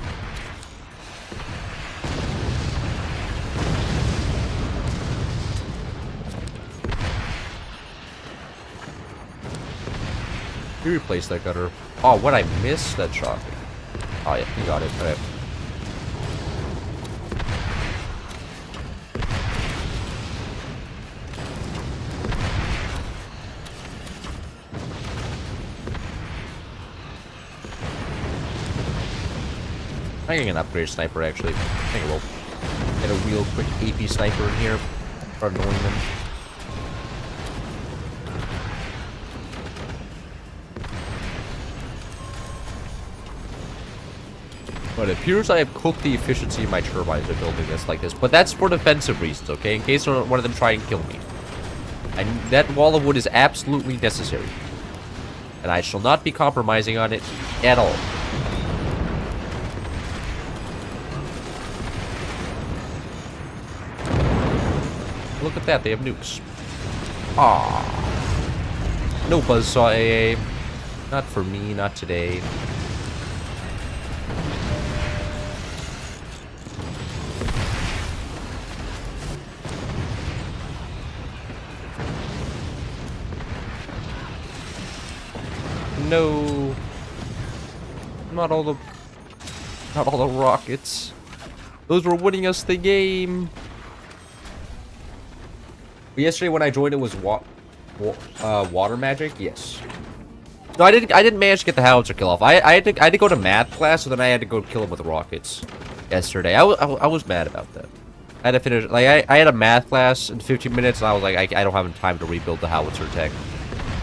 You replace that gunner. Oh, what I missed? That shot. Oh yeah, you got it. Alright. I think I can upgrade sniper actually. I think I will. Get a real quick AP sniper in here. Start annoying them. But it appears I have cooked the efficiency of my turbines by building this like this. But that's for defensive reasons, okay? In case one of them try and kill me. And that wall of wood is absolutely necessary. And I shall not be compromising on it at all. Look at that, they have nukes. Ah, no buzzsaw AA. Not for me, not today. No. Not all the rockets. Those were winning us the game. But yesterday when I joined, it was water magic. Yes. No, I didn't manage to get the howitzer kill off. I had to go to math class, so then I had to go kill him with rockets. Yesterday, I was mad about that. I had to finish. Like I had a math class in 15 minutes, and I was like, I don't have time to rebuild the howitzer tech.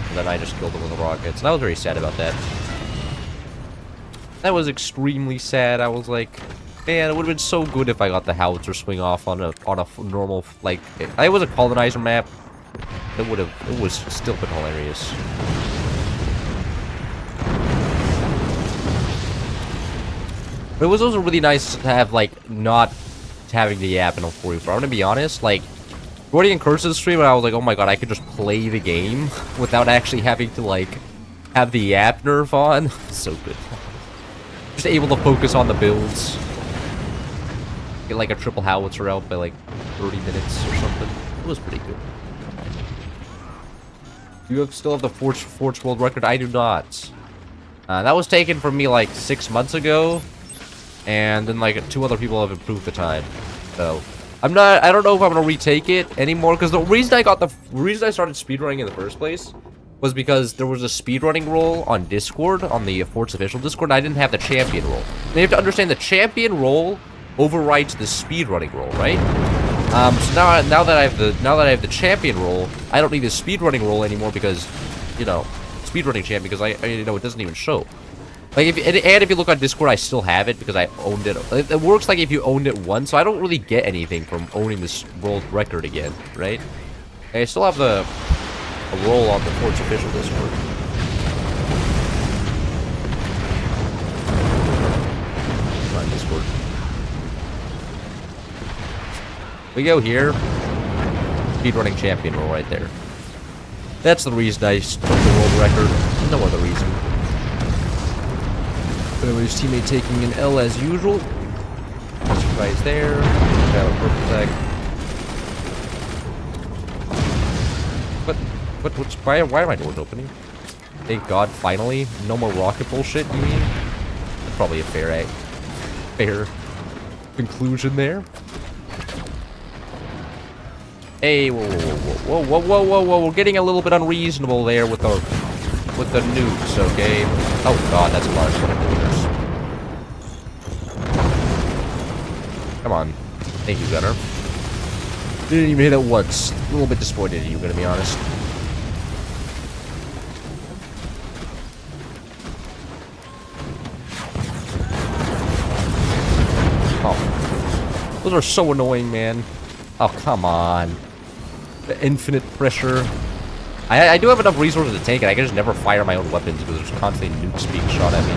And then I just killed him with the rockets, and I was very sad about that. That was extremely sad. I was like, man, it would have been so good if I got the howitzer swing off on a normal, like, if it was a colonizer map. It was still been hilarious. But it was also really nice to have, like, not having the app in a 44. I'm gonna be honest, like, Gordy and Curse's stream, and I was like, oh my god, I could just play the game without actually having to, like, have the app nerf on. So good. Just able to focus on the builds. Get, like, a triple howitzer out by, like, 30 minutes or something. It was pretty good. You still have the Forge World Record? I do not. That was taken from me, like, 6 months ago. And then, like, 2 other people have improved the time. So, I don't know if I'm gonna retake it anymore, because the reason I started speedrunning in the first place was because there was a speedrunning role on Discord, on the Fort's official Discord, and I didn't have the champion role. And you have to understand the champion role overrides the speedrunning role, right? So now that I have the champion role, I don't need the speedrunning role anymore because, you know, speedrunning champ, because you know, it doesn't even show. Like, if you look on Discord, I still have it because I owned it. It works like if you owned it once, so I don't really get anything from owning this world record again, right? I still have a role on the Fort's official Discord. On Discord. We go here. Speedrunning champion role right there. That's the reason I took the world record. No other reason. His teammate taking an L as usual. Surprise there. Got a purple tag. Why are my doors opening? Thank God, finally. No more rocket bullshit, you mean? That's probably a fair conclusion there. Hey, whoa, we're getting a little bit unreasonable there with the nukes, okay? Oh god, that's a large one of doers. Come on. Thank you, Gunner. Didn't even hit it once. A little bit disappointed in you, gonna be honest. Oh. Those are so annoying, man. Oh, come on. The infinite pressure. I do have enough resources to take it. I can just never fire my own weapons because there's constantly nukes being shot at me.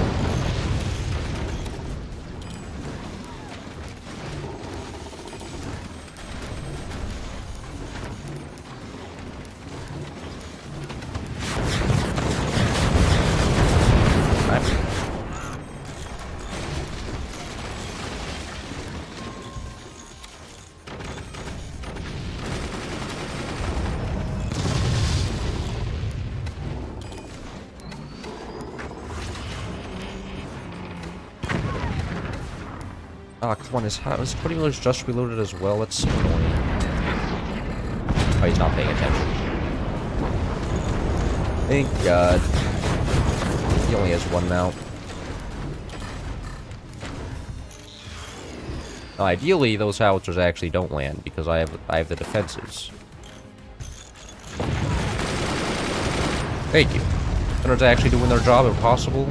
Oh, come on, his pretty much just reloaded as well. That's so annoying. Oh, he's not paying attention. Thank God. He only has one now. Now, ideally, those howitzers actually don't land because I have the defenses. Thank you. Gunners actually doing their job if possible.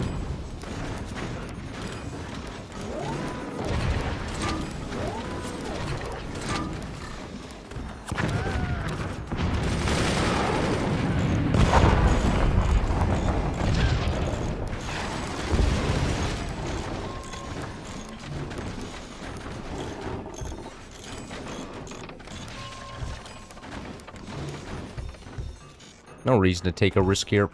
No reason to take a risk here.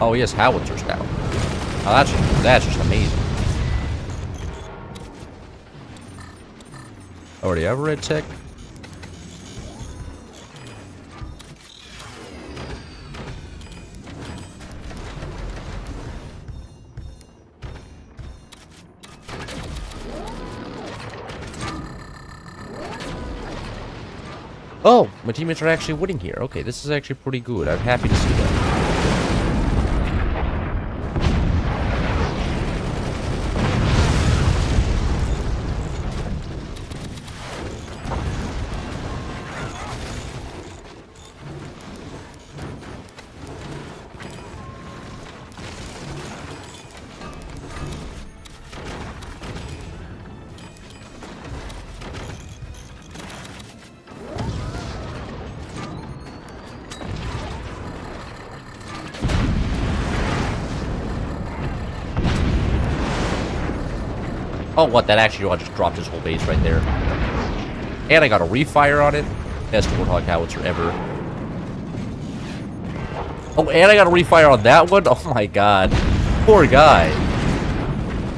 Oh, he has howitzers now. Oh, that's just amazing. Already have red tech. Oh, my teammates are actually winning here. Okay, this is actually pretty good. I'm happy to see that. Oh, what? That actually just dropped his whole base right there. And I got a refire on it. Best Warthog howitzer ever. Oh, and I got a refire on that one? Oh my god. Poor guy.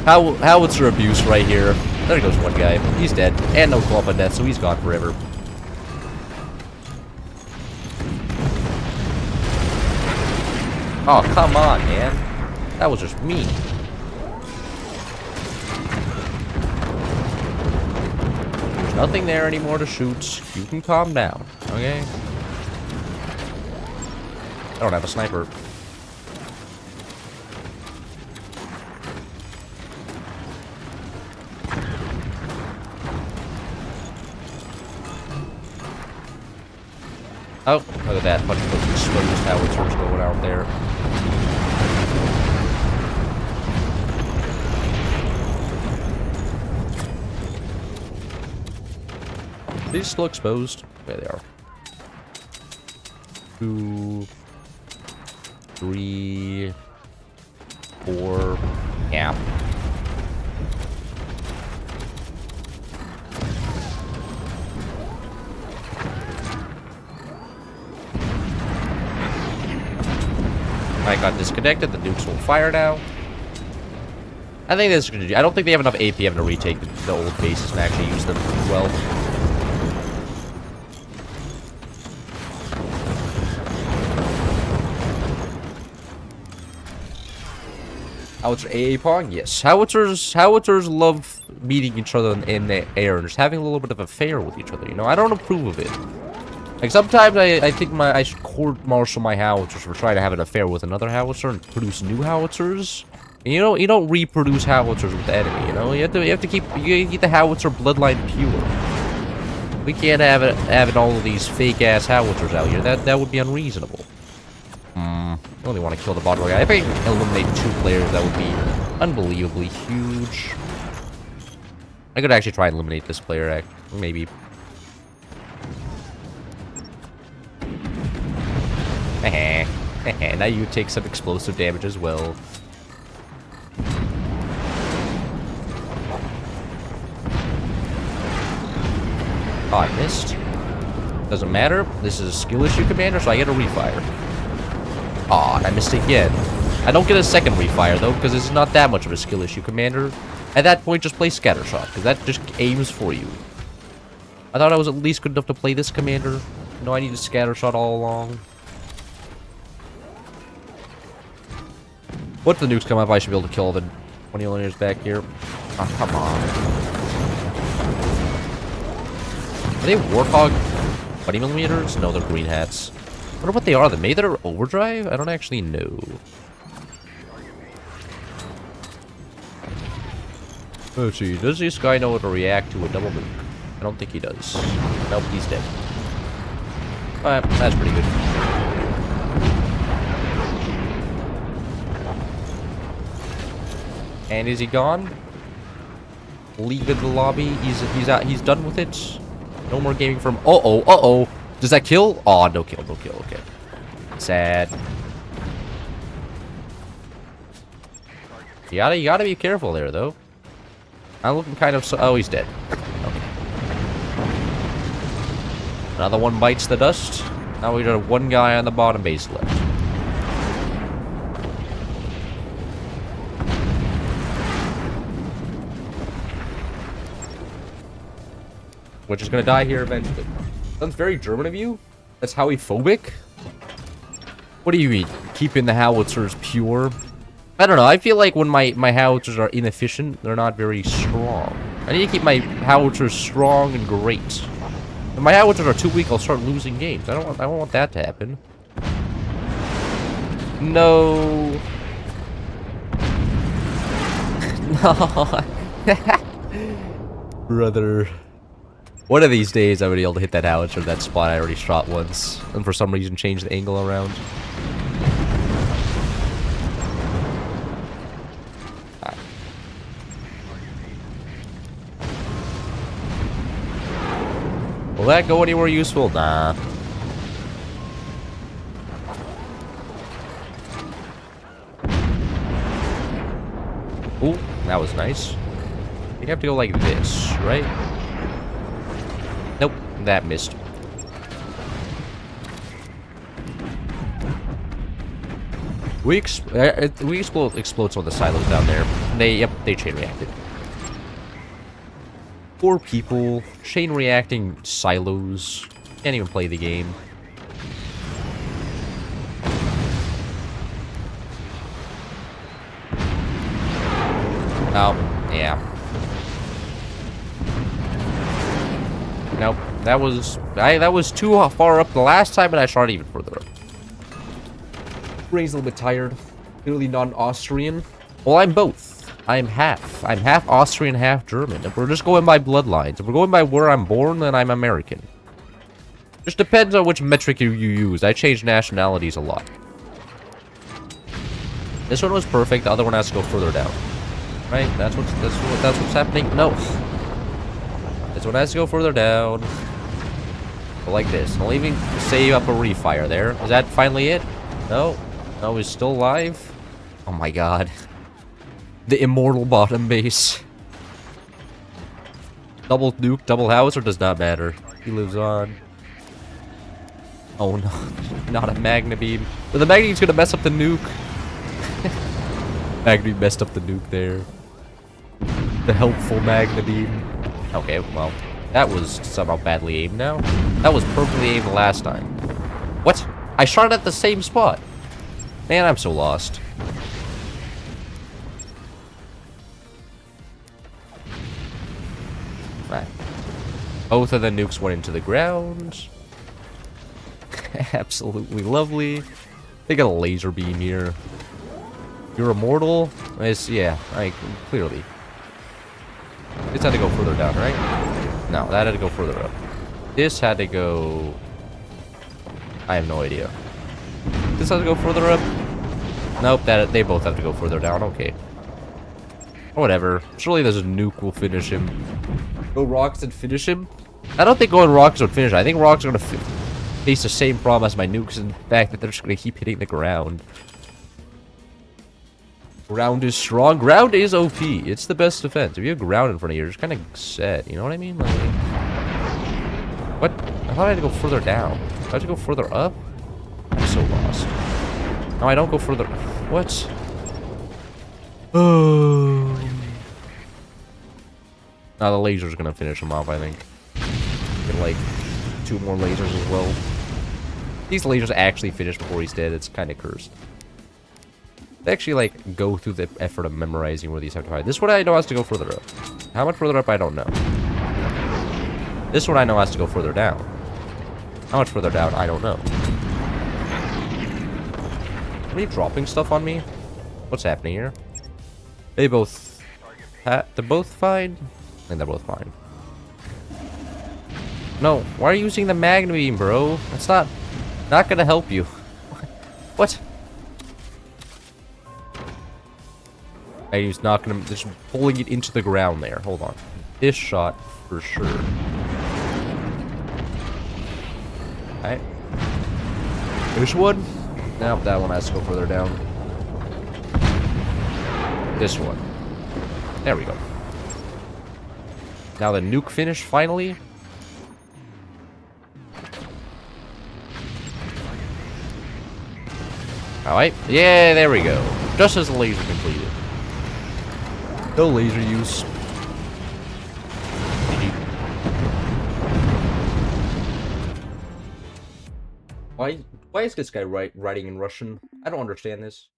Howitzer abuse right here. There goes one guy. He's dead. And no clump of death, so he's gone forever. Oh, come on, man. That was just mean. There's nothing there anymore to shoot. You can calm down, okay? I don't have a sniper. Oh, look at that. Bunch of those exposed howitzers going out there. These still exposed? There they are. 2, 3, 4. Yeah. I got disconnected. The nukes will fire now. I think this is gonna do. I don't think they have enough APM to retake the old bases and actually use them well. Howitzer AA Pong? Yes. Howitzers love meeting each other in the air and just having a little bit of an affair with each other, you know? I don't approve of it. Like, sometimes I think I should court-martial my howitzers for trying to have an affair with another howitzer and produce new howitzers. And you don't reproduce howitzers with the enemy, you know? You have to keep the howitzer bloodline pure. We can't have all of these fake-ass howitzers out here. That would be unreasonable. I only want to kill the bottom guy. If I can eliminate 2 players, that would be unbelievably huge. I could actually try and eliminate this player, maybe. Now you take some explosive damage as well. Oh, I missed. Doesn't matter. This is a skill issue, Commander, so I get a refire. Aw, I missed again. I don't get a second refire, though, because it's not that much of a skill issue, Commander. At that point, just play Scattershot, because that just aims for you. I thought I was at least good enough to play this, Commander. No, I need a Scattershot all along. Once the nukes come up, I should be able to kill the 20 linears back here. Oh, come on. Are they Warthog 20mm? No, they're green hats. I wonder what they are. The maybe they're overdrive? I don't actually know. Let's see. Does this guy know how to react to a double nuke? I don't think he does. Nope, he's dead. That's pretty good. And is he gone? Leaving the lobby. He's out. He's done with it. No more gaming from. Uh-oh. Does that kill? Oh, no kill. Okay. Sad. You gotta be careful there, though. I'm looking kind of. Oh, he's dead. Okay. Another one bites the dust. Now we got one guy on the bottom base left. Which is gonna die here eventually. Sounds very German of you. That's Howie-phobic. What do you mean? Keeping the howitzers pure? I don't know. I feel like when my howitzers are inefficient, they're not very strong. I need to keep my howitzers strong and great. If my howitzers are too weak, I'll start losing games. I don't want that to happen. No. No. Brother. One of these days, I would be able to hit that howitzer, that spot I already shot once, and for some reason change the angle around. Right. Will that go anywhere useful? Nah. Ooh, that was nice. You have to go like this, right? Nope, that missed. We explode some of the silos down there. They chain reacted. Poor people, chain reacting silos. Can't even play the game. Oh, yeah. Nope, that was too far up the last time, and I shot even further up. Brain's a little bit tired. Clearly not an Austrian. Well, I'm both. I'm half Austrian, half German. If we're just going by bloodlines, if we're going by where I'm born, then I'm American. Just depends on which metric you use. I change nationalities a lot. This one was perfect. The other one has to go further down. Right? That's what's happening. No. This one has to go further down. But like this. I'll even save up a refire there. Is that finally it? No. No, he's still alive. Oh my god. The immortal bottom base. Double nuke, double howitzer does not matter. He lives on. Oh no. Not a magna beam. But the magna beam's gonna mess up the nuke. Magna beam messed up the nuke there. The helpful magna beam. Okay, well, that was somehow badly aimed now. That was perfectly aimed the last time. What? I shot at the same spot. Man, I'm so lost. Right. Both of the nukes went into the ground. Absolutely lovely. They got a laser beam here. You're immortal? Yeah, clearly. This had to go further down, right? No, that had to go further up. This had to go... I have no idea. This has to go further up? Nope, they both have to go further down. Okay. Whatever. Surely there's a nuke will finish him. Go rocks and finish him? I don't think going rocks would finish. I think rocks are going to face the same problem as my nukes in the fact that they're just going to keep hitting the ground. Ground is strong. Ground is OP. It's the best defense. If you have ground in front of you, you're just kind of set. You know what I mean? Like, what? I thought I had to go further down. Do I have to go further up? I'm so lost. No, I don't go further. What? Oh. Now the laser's gonna finish him off, I think. Get like 2 more lasers as well. These lasers actually finish before he's dead. It's kind of cursed. They actually like go through the effort of memorizing where these have to fight. This one I know has to go further up. How much further up I don't know. This one I know has to go further down. How much further down I don't know. Are you dropping stuff on me? What's happening here? They both... they're both fine? I think they're both fine. No, why are you using the magnet beam, bro? That's not gonna help you. What? He's not gonna, just pulling it into the ground there. Hold on. This shot for sure. Alright. This one? Nope, that one has to go further down. This one. There we go. Now the nuke finish, finally. Alright. Yeah, there we go. Just as the laser completed. No laser use. Why is this guy writing in Russian? I don't understand this.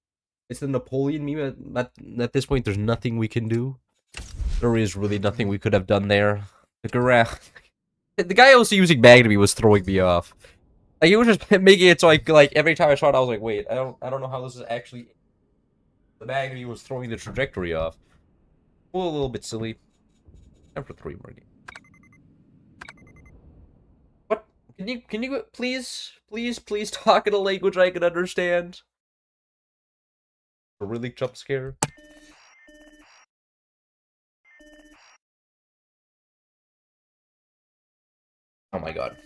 It's the Napoleon meme. At this point, there's nothing we can do. There is really nothing we could have done there. The guy also using magnet was throwing me off. Like, he was just making it so like every time I shot, I was like, wait, I don't know how this is actually. The magnet was throwing the trajectory off. Well, a little bit silly. Time for 3 more games. What? Can you please talk in a language I can understand? A really jump scare. Oh my god.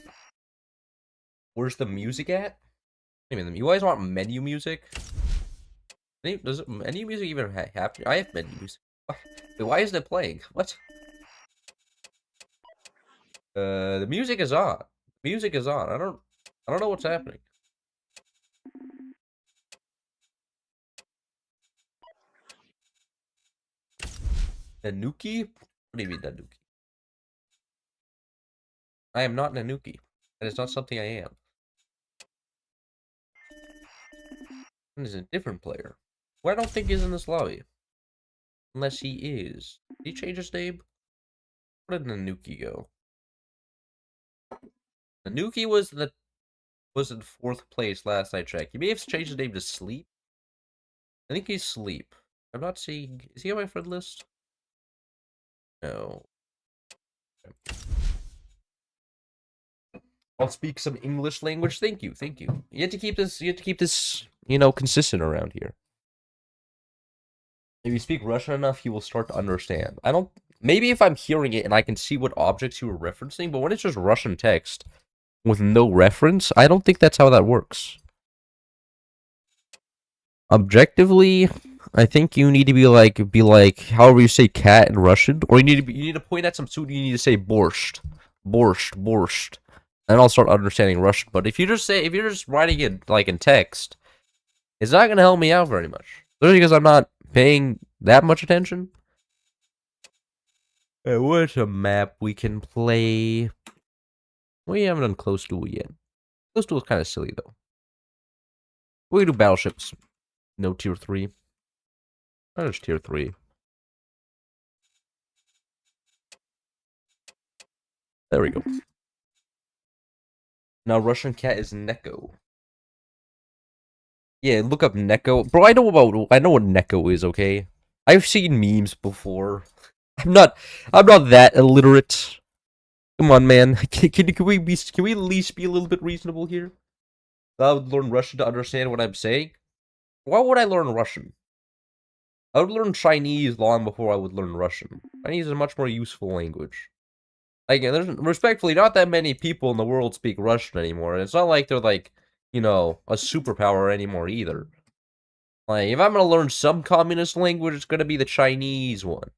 Where's the music at? I mean, you guys want menu music? Does menu music even have? I have menu music. Why isn't it playing? What? The music is on. Music is on. I don't know what's happening. Nanuki? What do you mean Nanuki? I am not Nanuki. That is not something I am. That is a different player. Well, I don't think he's in this lobby. Unless he is. Did he change his name? Where did Nanuki go? Nanuki was in 4th place last I checked. He may have changed his name to Sleep. I think he's Sleep. I'm not seeing. Is he on my friend list? No. I'll speak some English language. Thank you, thank you. You have to keep this, you know, consistent around here. If you speak Russian enough, you will start to understand. Maybe if I'm hearing it and I can see what objects you were referencing, but when it's just Russian text with no reference, I don't think that's how that works. Objectively, I think you need to be like however you say cat in Russian, or you need to point at some food. You need to say borscht, borscht, and I'll start understanding Russian. But if you're just writing it like in text, it's not gonna help me out very much. Literally because I'm not paying that much attention. What's a map we can play? We haven't done Close Duel yet. Close Duel is kind of silly though. We can do battleships. No tier 3. Oh, there's tier 3. There we go. Now Russian cat is Neko. Yeah, look up Neko. Bro, I know what Neko is, okay? I've seen memes before. I'm not that illiterate. Come on, man. Can we at least be a little bit reasonable here? I would learn Russian to understand what I'm saying. Why would I learn Russian? I would learn Chinese long before I would learn Russian. Chinese is a much more useful language. Like, there's respectfully not that many people in the world speak Russian anymore, and it's not like they're like, you know, a superpower anymore either. Like, if I'm gonna learn some communist language, it's gonna be the Chinese one,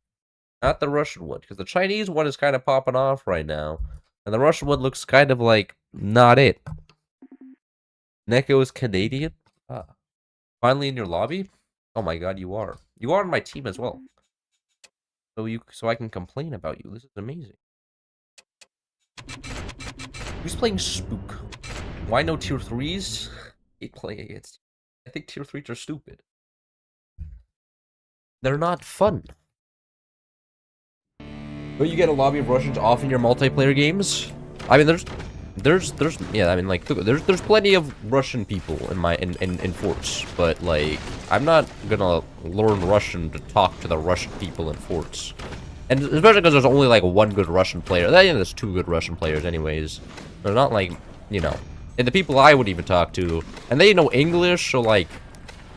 not the Russian one, because the Chinese one is kind of popping off right now, and the Russian one looks kind of like not it. Neko is Canadian. Ah. Finally in your lobby? Oh my god, you are. You are on my team as well. So I can complain about you. This is amazing. Who's playing Spook? Why no tier 3s? Hate playing against. I think tier 3s are stupid. They're not fun. But you get a lobby of Russians off in your multiplayer games? I mean, there's yeah, I mean, like, there's plenty of Russian people in forts, but like, I'm not gonna learn Russian to talk to the Russian people in forts. And especially because there's only like one good Russian player. There's two good Russian players anyways. They're not like, you know. And the people I would even talk to. And they know English, so like,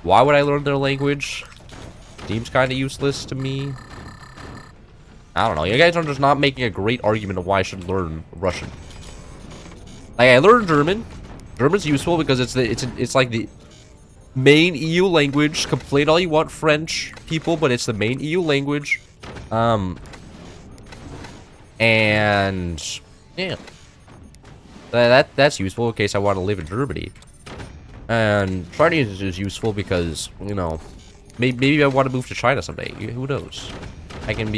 why would I learn their language? Seems kind of useless to me. I don't know. You guys are just not making a great argument of why I should learn Russian. Like, I learned German. German's useful because it's like the main EU language. Complain all you want, French people, but it's the main EU language. And yeah, that's useful in case I want to live in Germany. And Chinese is useful because, you know, maybe I want to move to China someday. Who knows? I can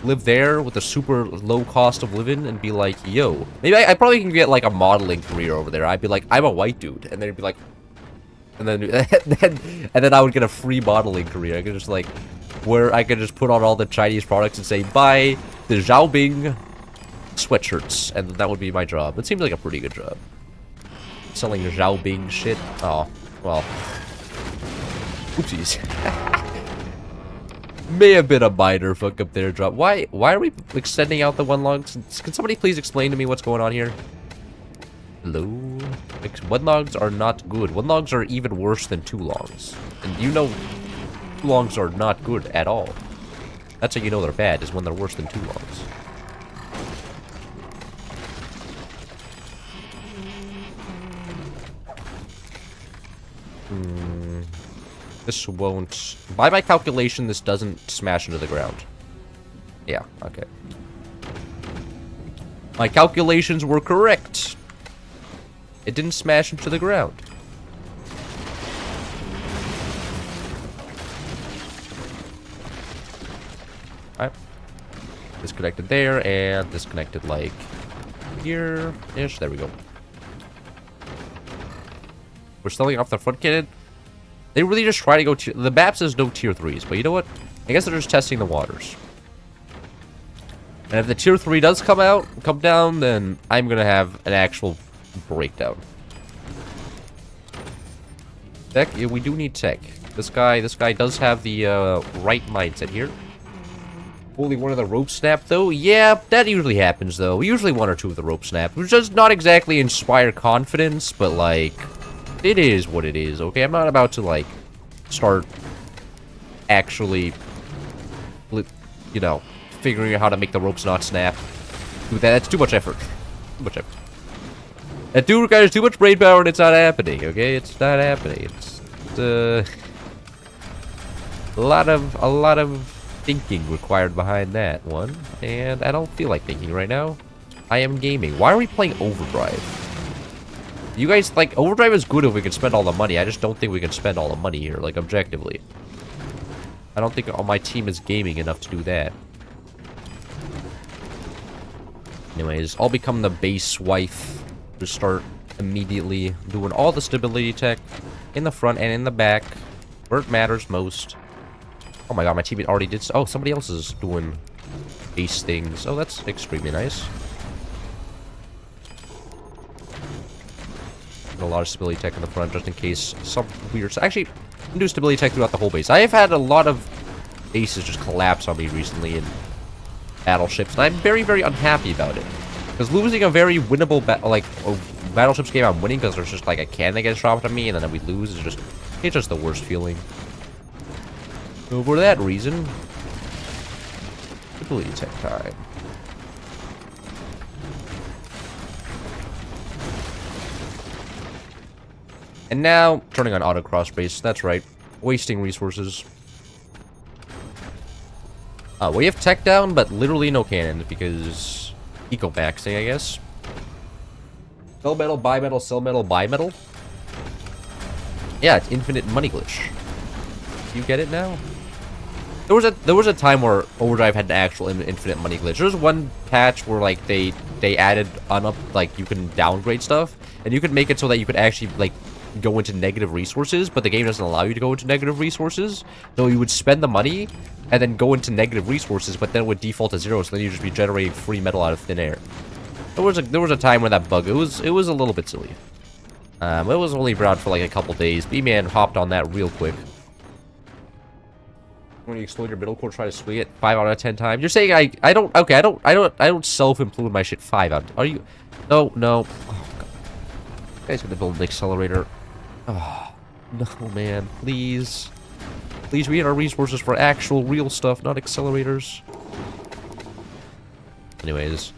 live there with a super low cost of living and be like, yo, maybe I probably can get like a modeling career over there. I'd be like, I'm a white dude, and then it'd be like, and then I would get a free modeling career. I could just like, where I could just put on all the Chinese products and say, buy the Xiaobing sweatshirts, and that would be my job. It seems like a pretty good job. Selling Xiaobing shit. Oh, well. Oopsies. May have been a minor fuck up there, drop. Why are we extending out the one logs? Can somebody please explain to me what's going on here? Hello? One logs are not good. One logs are even worse than two longs. And you know, two longs are not good at all. That's how you know they're bad, is when they're worse than two longs. This won't... By my calculation, this doesn't smash into the ground. Yeah, okay. My calculations were correct. It didn't smash into the ground. Alright. Disconnected there, and disconnected, like, here-ish. There we go. We're selling off the front cannon. They really just try to go to... The map says no tier 3s, but you know what? I guess they're just testing the waters. And if the tier 3 does come down, then I'm going to have an actual breakdown. Tech? Yeah, we do need tech. This guy does have the right mindset here. Only one of the rope snap, though? Yeah, that usually happens, though. Usually one or two of the rope snap. Which does not exactly inspire confidence, but, like... It is what it is, okay? I'm not about to, like, start actually, you know, figuring out how to make the ropes not snap. Dude, that's too much effort. Too much effort. That dude requires too much brain power and it's not happening, okay? It's not happening. It's a lot of thinking required behind that one. And I don't feel like thinking right now. I am gaming. Why are we playing Overdrive? You guys, like, Overdrive is good if we can spend all the money. I just don't think we can spend all the money here, like, objectively. I don't think all my team is gaming enough to do that. Anyways, I'll become the base wife to start immediately doing all the stability tech in the front and in the back, where it matters most. Oh my god, my teammate already did... Oh, somebody else is doing base things. Oh, that's extremely nice. A lot of stability tech in the front just in case some weird... Actually, I can do stability tech throughout the whole base. I have had a lot of bases just collapse on me recently in battleships, and I'm very, very unhappy about it. Because losing a very winnable battleships game I'm winning because there's just like a cannon that gets dropped on me and then we lose is just... It's just the worst feeling. So for that reason... Stability tech time. And now, turning on autocross base. That's right. Wasting resources. We have tech down, but literally no cannons because... Eco-maxing, I guess. Sell metal, buy metal, sell metal, buy metal. Yeah, it's infinite money glitch. You get it now? There was a time where Overdrive had an actual infinite money glitch. There was one patch where like they added like you can downgrade stuff, and you could make it so that you could actually like go into negative resources, but the game doesn't allow you to go into negative resources. So you would spend the money and then go into negative resources, but then it would default to 0, so then you'd just be generating free metal out of thin air. There was a time where that bug, it was a little bit silly. It was only around for like a couple days. B-Man hopped on that real quick. When you explode your middle core, try to swing it 5 out of 10 times. You're saying I don't okay, I don't self-implode my shit 5 out. Are you? No. Oh god. You guys gonna build an accelerator. Oh no, man. Please. Please, we need our resources for actual real stuff, not accelerators. Anyways,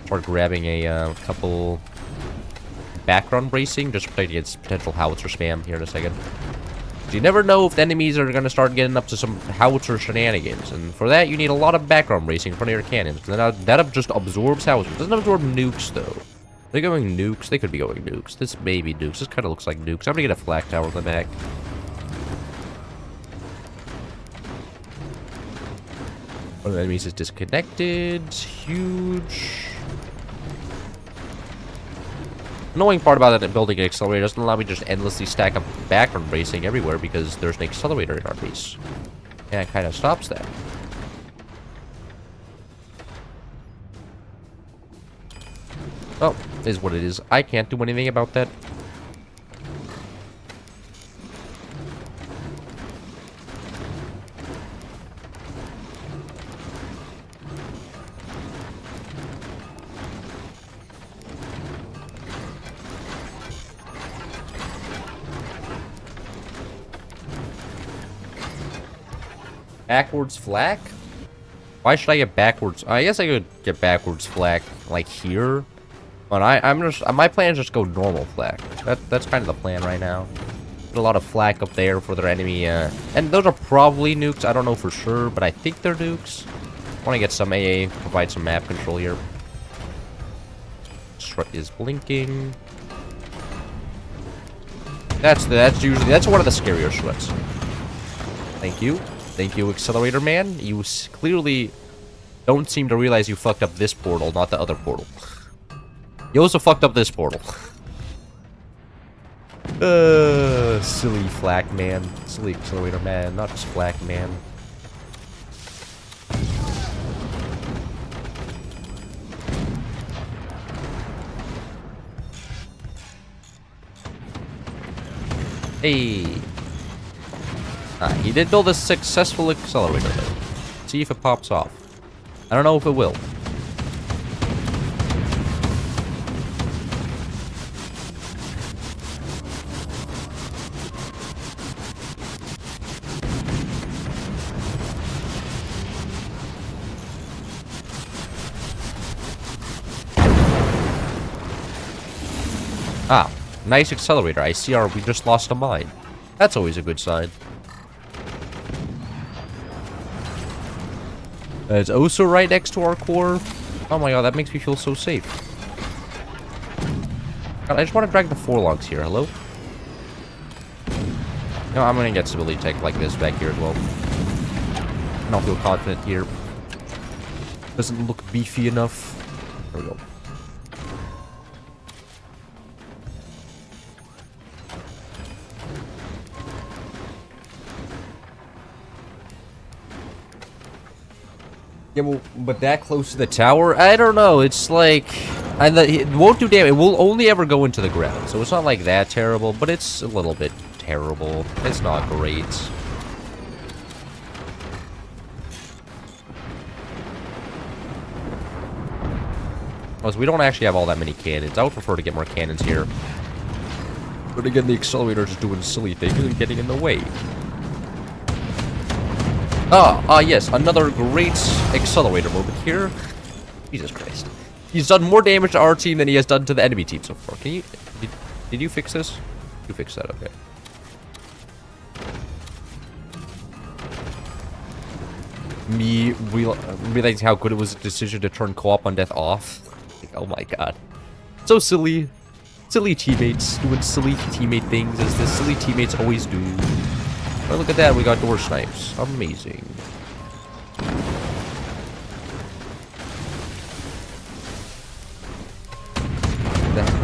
start grabbing a couple background bracing, just protect against potential howitzer spam here in a second. You never know if the enemies are going to start getting up to some howitzer shenanigans, and for that you need a lot of background bracing in front of your cannons. That just absorbs howitzers. It doesn't absorb nukes though. Are they going nukes? They could be going nukes. This may be nukes. This kind of looks like nukes. I'm going to get a flak tower in the back. One of the enemies is disconnected. Huge. Annoying part about that building an accelerator doesn't allow me to just endlessly stack up background bracing everywhere because there's an accelerator in our base. And it kind of stops that. Oh, is what it is. I can't do anything about that. Backwards flak? Why should I get backwards? I guess I could get backwards flak like here, but I'm just my plan is just go normal flak. That's kind of the plan right now. Put a lot of flak up there for their enemy, and those are probably nukes. I don't know for sure, but I think they're nukes. I want to get some AA, provide some map control here. Strut is blinking. That's one of the scarier struts. Thank you. Thank you, Accelerator Man. You clearly don't seem to realize you fucked up this portal, not the other portal. You also fucked up this portal. Silly Flak Man. Silly Accelerator Man, not just Flak Man. Hey. He did build a successful accelerator though. See if it pops off. I don't know if it will. Ah, nice accelerator. I see we just lost a mine. That's always a good sign. It's also right next to our core. Oh my god, that makes me feel so safe. God, I just want to drag the forelongs here. Hello? No, I'm gonna get stability tech like this back here as well. I don't feel confident here. Doesn't look beefy enough. There we go. Yeah, well, but that close to the tower? I don't know. It's like... it won't do damage. It will only ever go into the ground. So it's not like that terrible, but it's a little bit terrible. It's not great. Oh, so we don't actually have all that many cannons. I would prefer to get more cannons here. But again, the accelerator is doing silly things and getting in the way. Yes, another great accelerator moment here. Jesus Christ. He's done more damage to our team than he has done to the enemy team so far. Can you... Did you fix this? You fixed that, okay. Me realizing how good it was a decision to turn co-op on death off. Like, oh my god. So silly. Silly teammates doing silly teammate things as the silly teammates always do. Oh, look at that, we got door snipes. Amazing.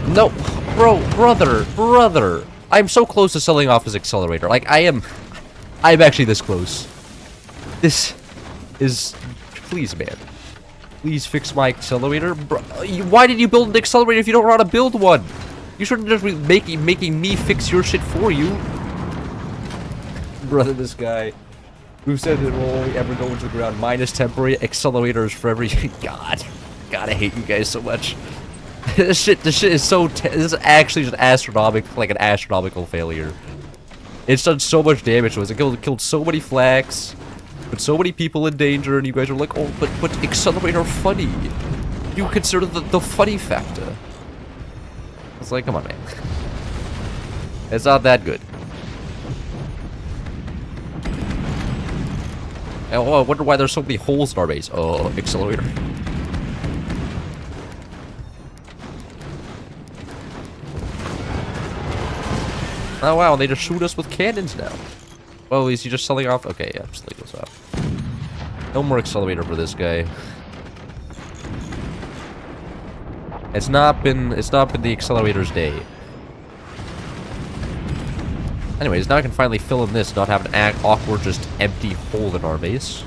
No, brother. I'm so close to selling off his accelerator. Like, I'm actually this close. This is... Please, man. Please fix my accelerator. Why did you build an accelerator if you don't know how to build one? You shouldn't just be making me fix your shit for you. Brother, this guy. Who said it will only ever go into the ground? Minus temporary accelerators for every... God. God, I hate you guys so much. This shit is so... This is actually just astronomical, like an astronomical failure. It's done so much damage to us. It killed so many flax, put so many people in danger, and you guys are like, oh, but accelerator funny. You consider the funny factor. It's like, come on, man. It's not that good. Oh, I wonder why there's so many holes in our base. Oh, accelerator. Oh wow, they just shoot us with cannons now. Oh, is he just selling off? Okay, yeah, just leave this off. No more accelerator for this guy. It's not been the accelerator's day. Anyways, now I can finally fill in this, not have an awkward, just empty hole in our base.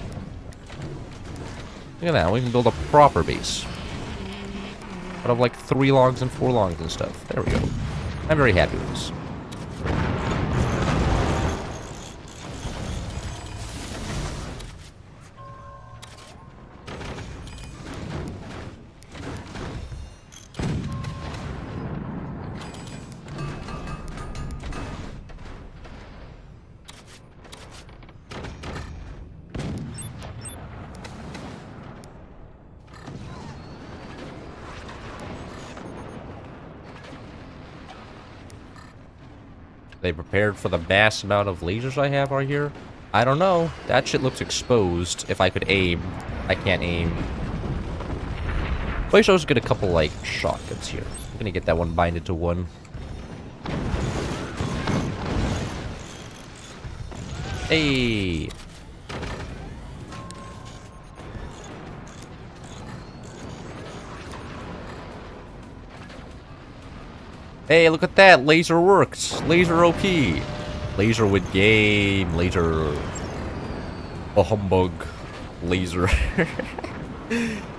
Look at that, we can build a proper base. Out of like 3 logs and 4 logs and stuff. There we go. I'm very happy with this. They prepared for the mass amount of lasers I have right here? I don't know. That shit looks exposed. If I could aim. I can't aim. At least I was get a couple, like, shotguns here. I'm gonna get that one binded to one. Hey! Hey, look at that! Laser works! Laser OP! Laser with game! Laser... A humbug. Laser.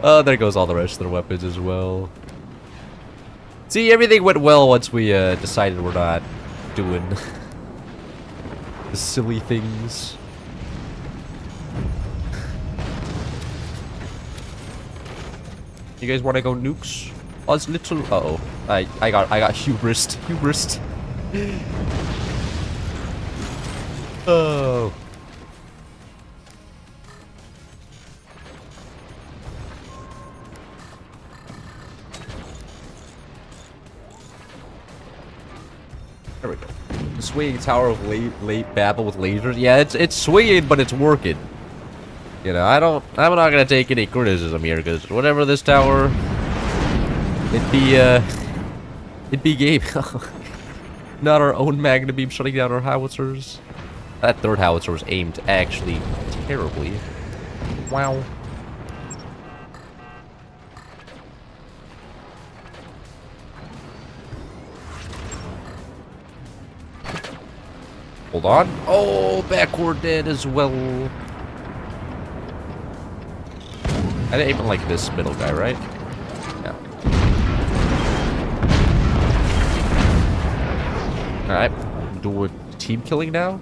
Oh, there goes all the rest of their weapons as well. See, everything went well once we decided we're not doing the silly things. You guys want to go nukes? Us little. Uh-oh. I got hubris. Hubris. Oh. There we go. The swinging tower of late babble with lasers. Yeah, it's swinging, but it's working. You know, I'm not gonna take any criticism here, because whatever this tower, it'd be game. Not our own magna beam shutting down our howitzers. That third howitzer was aimed actually terribly. Wow. Hold on. Oh, backward dead as well. I didn't even like this middle guy, right? Yeah. Alright. Do team killing now?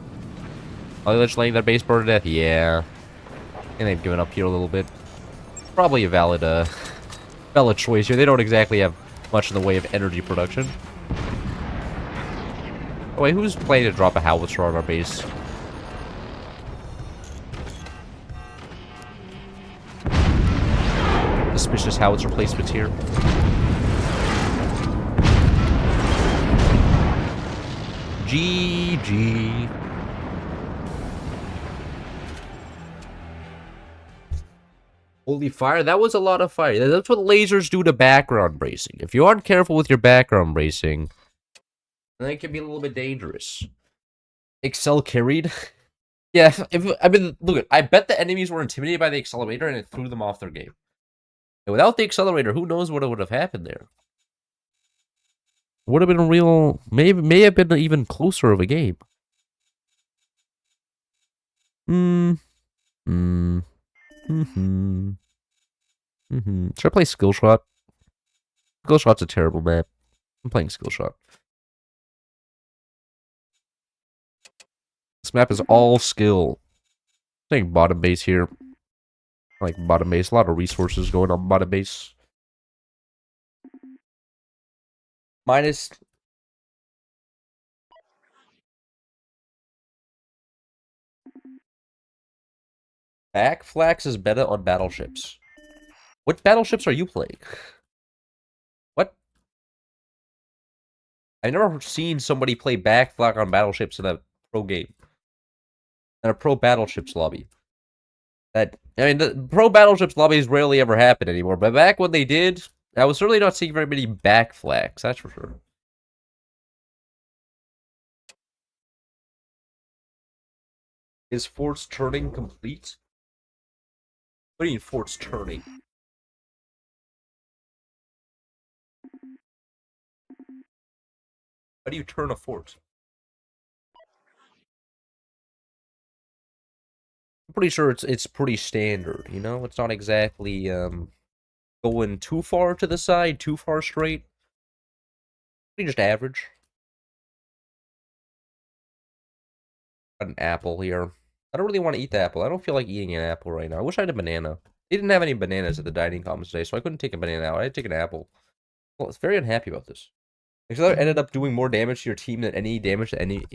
Are they just letting their base burn to death? Yeah. And they've given up here a little bit. Probably a valid choice here. They don't exactly have much in the way of energy production. Oh wait, who's planning to drop a howitzer on our base? Suspicious howitzer placements here. GG. Holy fire, that was a lot of fire. That's what lasers do to background bracing. If you aren't careful with your background bracing, then it can be a little bit dangerous. Excel carried? Yeah, I mean, look, I bet the enemies were intimidated by the accelerator and it threw them off their game. And without the accelerator, who knows what would have happened there? Would have been a real, may have been even closer of a game. Should I play Skill Shot? Skill Shot's a terrible map. I'm playing Skill Shot. This map is all skill. I think bottom base here. I like bottom base. A lot of resources going on bottom base. Minus. Backflax is better on battleships. What battleships are you playing? What? I've never seen somebody play backflash on battleships in a pro game. In a pro battleships lobby. I mean, the pro battleships lobbies rarely ever happen anymore, but back when they did, I was certainly not seeing very many backflags, that's for sure. Is forts turning complete? What do you mean forts turning? How do you turn a fort? I'm pretty sure it's pretty standard, you know? It's not exactly going too far to the side, too far straight. Pretty just average. Got an apple here. I don't really want to eat the apple. I don't feel like eating an apple right now. I wish I had a banana. They didn't have any bananas at the dining commons today, so I couldn't take a banana out. I had to take an apple. Well, I was very unhappy about this. Because I ended up doing more damage to your team than any damage to any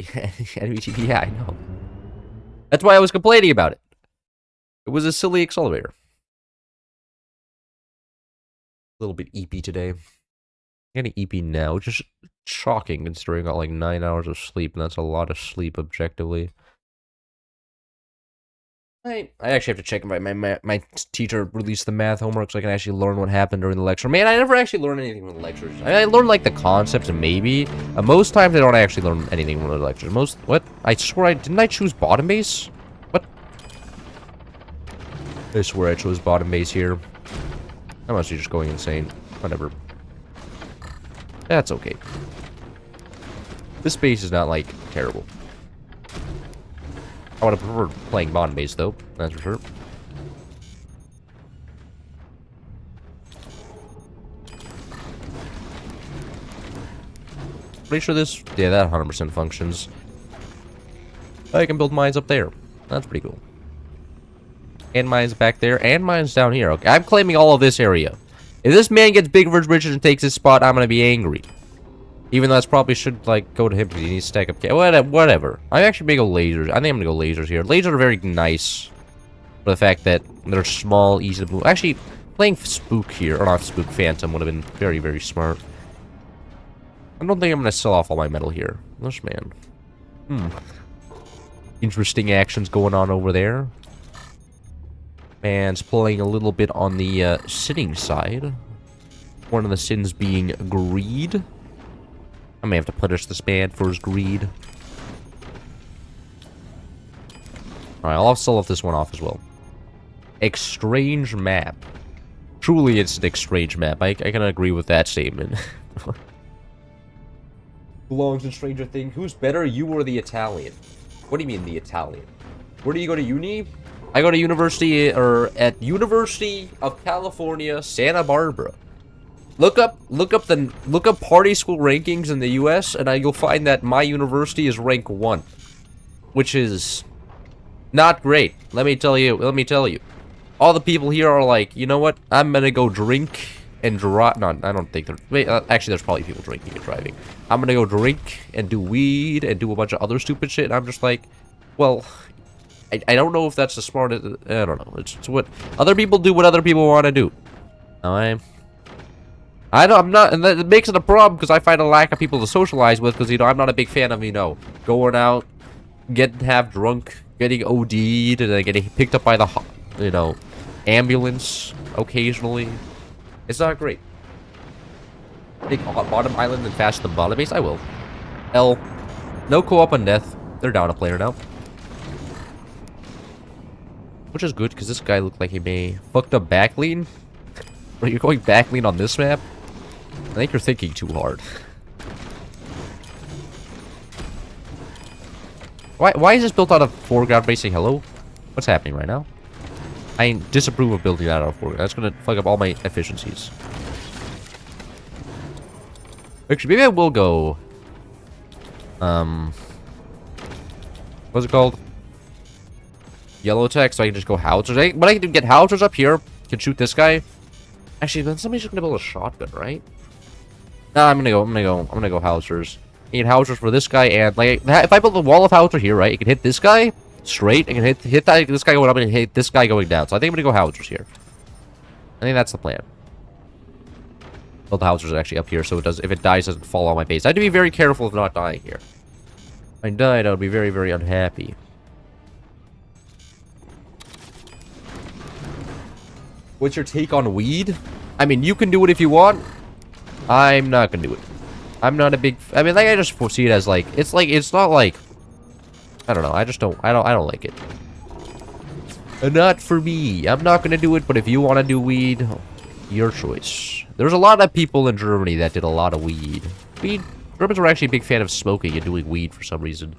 enemy team. Yeah, I know. That's why I was complaining about it. It was a silly accelerator. A little bit EP today. I'm getting EP now, which is shocking considering I got like 9 hours of sleep, and that's a lot of sleep objectively. I actually have to check if my teacher released the math homework so I can actually learn what happened during the lecture. Man, I never actually learned anything from the lectures. I learned like the concepts and maybe. Most times I don't actually learn anything from the lectures. What? I swear didn't I choose bottom base? What? I swear I chose bottom base here. I must be just going insane. Whatever. That's okay. This base is not like terrible. I would have preferred playing bottom base, though. That's for sure. Pretty sure this... Yeah, that 100% functions. I can build mines up there. That's pretty cool. And mines back there, and mines down here. Okay, I'm claiming all of this area. If this man gets big versus Richard and takes his spot, I'm gonna be angry. Even though that's probably should, like, go to him because he needs to stack up... Whatever. I'm actually gonna go lasers. I think I'm gonna go lasers here. Lasers are very nice. For the fact that they're small, easy to move. Actually, playing Spook here, or not Spook, Phantom would have been very, very smart. I don't think I'm gonna sell off all my metal here. This man. Interesting actions going on over there. Man's playing a little bit on the sitting side. One of the sins being greed. I may have to punish this man for his greed. Alright, I'll sell off this one off as well. Exchange map. Truly, it's an exchange map. I can agree with that statement. Belongs in Stranger Things. Who's better, you or the Italian? What do you mean, the Italian? Where do you go to uni? I go to university, or at University of California, Santa Barbara. Look up party school rankings in the US, and you'll find that my university is rank 1. Which is not great. Let me tell you. All the people here are like, you know what? I'm gonna go drink and drive. No, I don't think wait, actually, there's probably people drinking and driving. I'm gonna go drink and do weed and do a bunch of other stupid shit, and I'm just like, well, I don't know if that's the smartest. I don't know. It's what other people do. What other people want to do. I'm not, and that makes it a problem because I find a lack of people to socialize with because, you know, I'm not a big fan of, you know, going out, getting half drunk, getting OD'd, and then getting picked up by the, you know, ambulance occasionally. It's not great. Take bottom island and fast the bottom base? I will. L. No co-op on death. They're down a player now. Which is good because this guy looked like he may fucked up back lean. Are you going back lean on this map? I think you're thinking too hard. Why is this built out of foreground basing? Hello? What's happening right now? I disapprove of building that out of foreground. That's gonna fuck up all my efficiencies. Actually, maybe I will go... What's it called? yellow tech, so I can just go howitzers. But I can get howitzers up here. Can shoot this guy. Actually, then somebody's just gonna build a shotgun, right? Nah, I'm gonna go howitzers. I need howitzers for this guy, and like if I build a wall of howitzer here, right, it can hit this guy straight. It can hit this guy going up and hit this guy going down. So I think I'm gonna go howitzers here. I think that's the plan. Build the howitzers actually up here, so it does. If it dies, it doesn't fall on my base. I have to be very careful of not dying here. If I died, I would be very, very unhappy. What's your take on weed? I mean, you can do it if you want. I'm not gonna do it. I'm not a big. I mean, like I just foresee it as like it's not like. I don't know. I don't like it. Not for me. I'm not gonna do it. But if you want to do weed, your choice. There's a lot of people in Germany that did a lot of weed. Germans were actually a big fan of smoking and doing weed for some reason.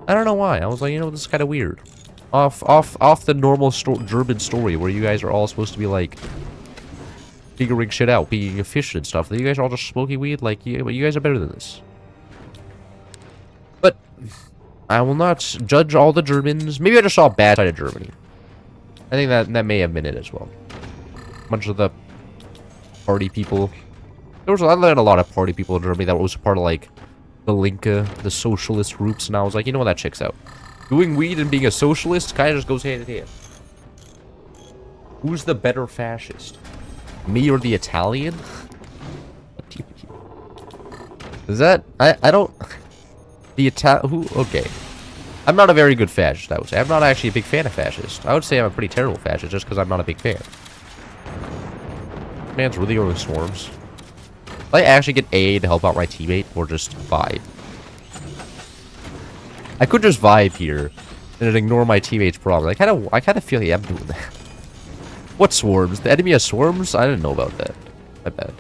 I don't know why. I was like, you know, this is kind of weird. Off the normal German story where you guys are all supposed to be like figuring shit out, being efficient and stuff. You guys are all just smoking weed. Like, you guys are better than this. But I will not judge all the Germans. Maybe I just saw a bad side of Germany. I think that may have been it as well. A bunch of the party people. I learned a lot of party people in Germany that was part of like the Linke, the socialist groups, and I was like, you know what, that checks out. Doing weed and being a socialist kind of just goes hand in hand. Who's the better fascist? Me or the Italian? What do you mean? Is that... I don't... The who? Okay. I'm not a very good fascist, I would say. I'm not actually a big fan of fascists. I would say I'm a pretty terrible fascist just because I'm not a big fan. Man's really going to swarms. Will I actually get A to help out my teammate or just vibe? I could just vibe here and ignore my teammate's problem. I kind of feel like I'm doing that. What swarms? The enemy has swarms? I didn't know about that. My bad.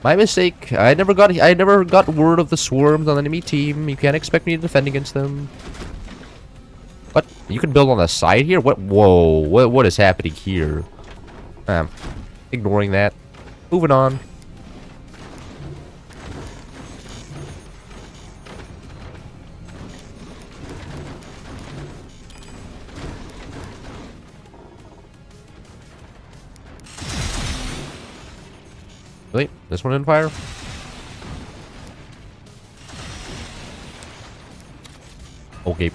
My mistake. I never got word of the swarms on the enemy team. You can't expect me to defend against them. What? You can build on the side here? What? Whoa. What is happening here? Ignoring that. Moving on. Wait, this one didn't fire? Okay.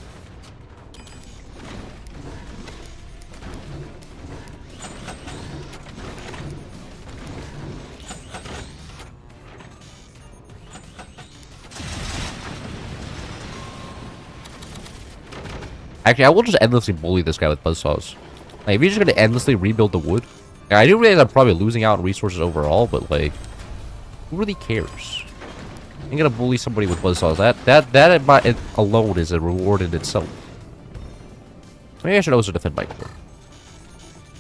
Actually, I will just endlessly bully this guy with buzzsaws. Like, if he's just gonna endlessly rebuild the wood. I do realize I'm probably losing out on resources overall, but like, who really cares? I'm gonna bully somebody with buzzsaws. That alone is a reward in itself. Maybe I should also defend my core.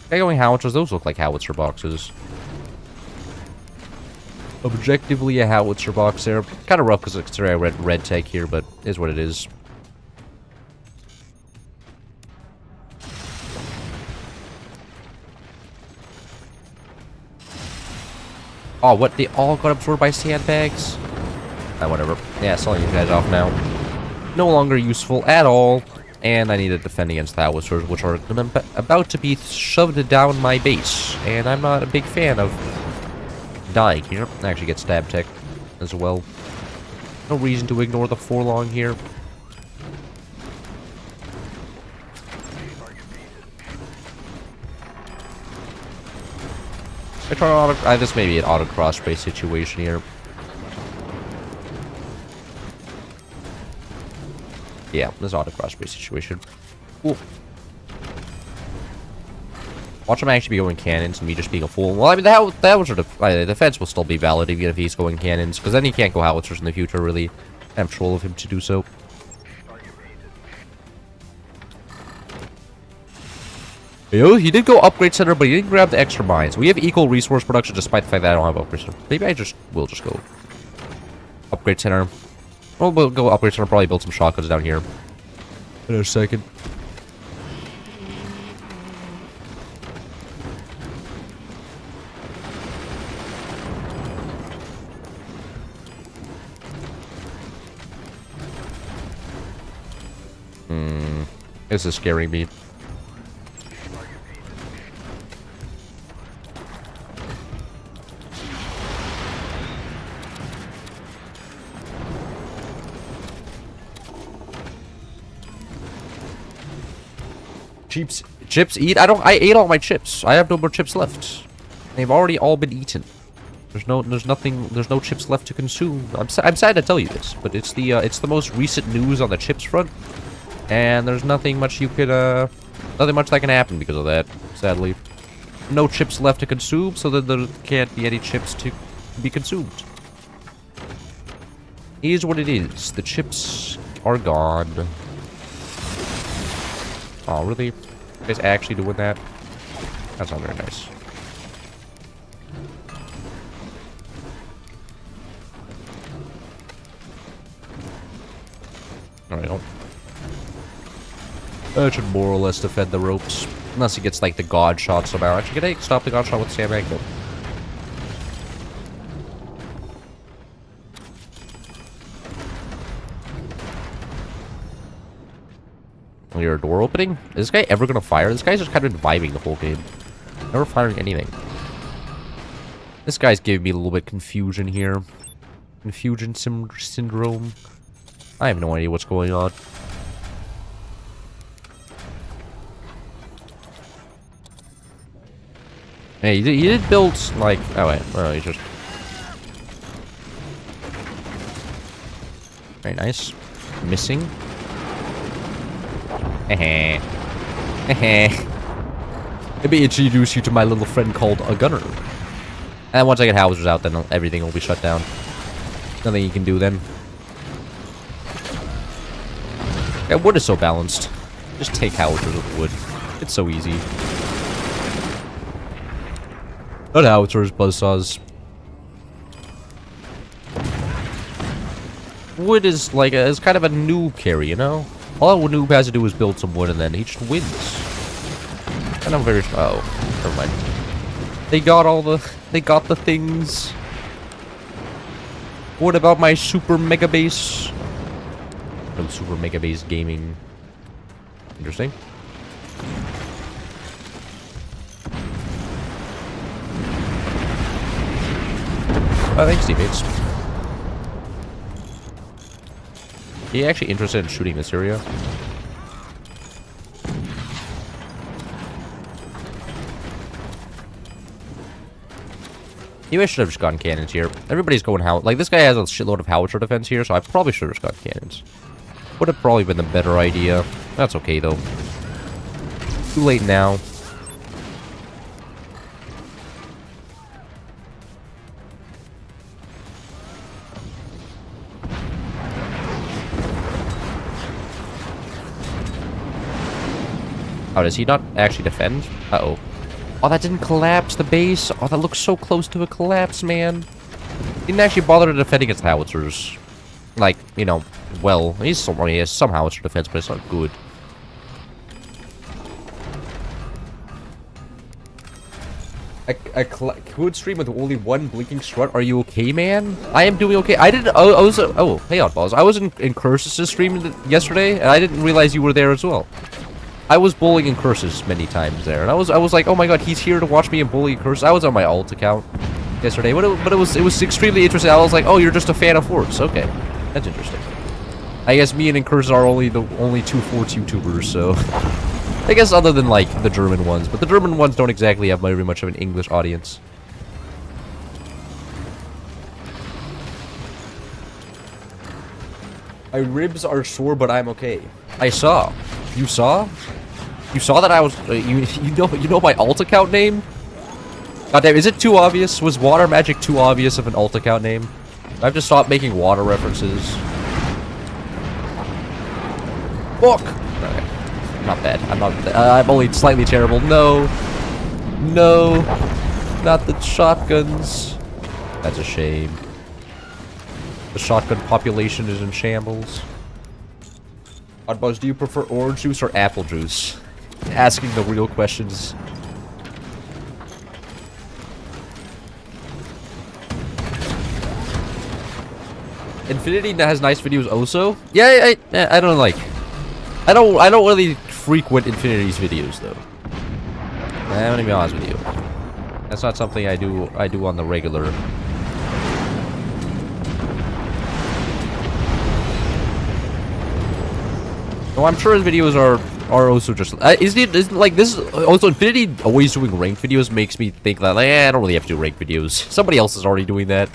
Okay, going howitzers. Those look like howitzer boxes. Objectively, a howitzer box there. Kind of rough because it's a red tag here, but is what it is. Oh, what? They all got absorbed by sandbags? Whatever. Yeah, selling these guys off now. No longer useful at all. And I need to defend against the howitzers, which are about to be shoved down my base. And I'm not a big fan of dying here. I actually get stab tech as well. No reason to ignore the forlong here. I try auto. This may be an auto cross spray situation here. Yeah, this auto cross spray situation. Cool. Watch him actually be going cannons and me just being a fool. Well, I mean, that was sort of the defense will still be valid even if he's going cannons, because then he can't go howitzers in the future. Really, I have control of him to do so. Yo, he did go upgrade center, but he didn't grab the extra mines. We have equal resource production despite the fact that I don't have upgrade center. Maybe I will just go upgrade center. Well, we'll go upgrade center, probably build some shotguns down here in a second. This is scaring me. Chips eat? I ate all my chips. I have no more chips left. They've already all been eaten. There's no chips left to consume. I'm sad to tell you this, but it's the most recent news on the chips front. And there's nothing much nothing much that can happen because of that, sadly. No chips left to consume, so that there can't be any chips to be consumed. Here's what it is. The chips are gone. Oh, really? You guys actually doing that? That's not very nice. Alright, that should more or less defend the ropes. Unless he gets, like, the god shot somehow. Actually, can I stop the god shot with Sam Angle? Your door opening? Is this guy ever gonna fire? This guy's just kind of been vibing the whole game. Never firing anything. This guy's giving me a little bit confusion here. Confusion syndrome. I have no idea what's going on. Hey, he did build, like... Oh, wait. Oh, he just... Very nice. Missing. Let me introduce you to my little friend called a gunner. And once I get howiters out, then everything will be shut down. Nothing you can do then. Yeah, wood is so balanced. Just take howiters with wood. It's so easy. Not howiters, buzzsaws. Wood is like is kind of a noob carry, you know? All a noob has to do is build some wood and then he just wins. And I'm very... Oh, never mind. They got the things. What about my super mega base? No super mega base gaming. Interesting. Oh, thanks, teammates. Are you actually interested in shooting this area? Maybe I should have just gotten cannons here. Everybody's going like this guy has a shitload of howitzer defense here, so I probably should have just gotten cannons. Would have probably been the better idea. That's okay though. Too late now. Oh, does he not actually defend? Uh-oh. Oh, that didn't collapse the base. Oh, that looks so close to a collapse, man. He didn't actually bother to defend against howitzers. Like, you know, well, he has some howitzer defense, but it's not good. A code stream with only one blinking strut. Are you okay, man? I am doing okay. I didn't. I was. Oh, hey, oddballs. I was in Cursus' stream yesterday, and I didn't realize you were there as well. I was bullying in Cursus many times there, and I was like, oh my god, he's here to watch me and bully in Cursus. I was on my alt account yesterday, but it was extremely interesting. I was like, oh, you're just a fan of Forts. Okay, that's interesting. I guess me and Incursus are the only two Forts YouTubers, so I guess other than like the German ones, but the German ones don't exactly have very much of an English audience. My ribs are sore, but I'm okay. I saw. You saw? You saw that I was... you know my alt account name? Goddamn, is it too obvious? Was Water Magic too obvious of an alt account name? I have to stop making water references. Fuck! Okay. Not bad. I'm only slightly terrible. No. No. Not the shotguns. That's a shame. The shotgun population is in shambles. Oddbuzz, do you prefer orange juice or apple juice? Asking the real questions. Infinity has nice videos also. Yeah, I don't like. I don't really frequent Infinity's videos, though. I'm gonna be honest with you. That's not something I do on the regular. No, I'm sure his videos are also just... isn't like this... Also, Infinity always doing ranked videos makes me think that, like, I don't really have to do ranked videos. Somebody else is already doing that.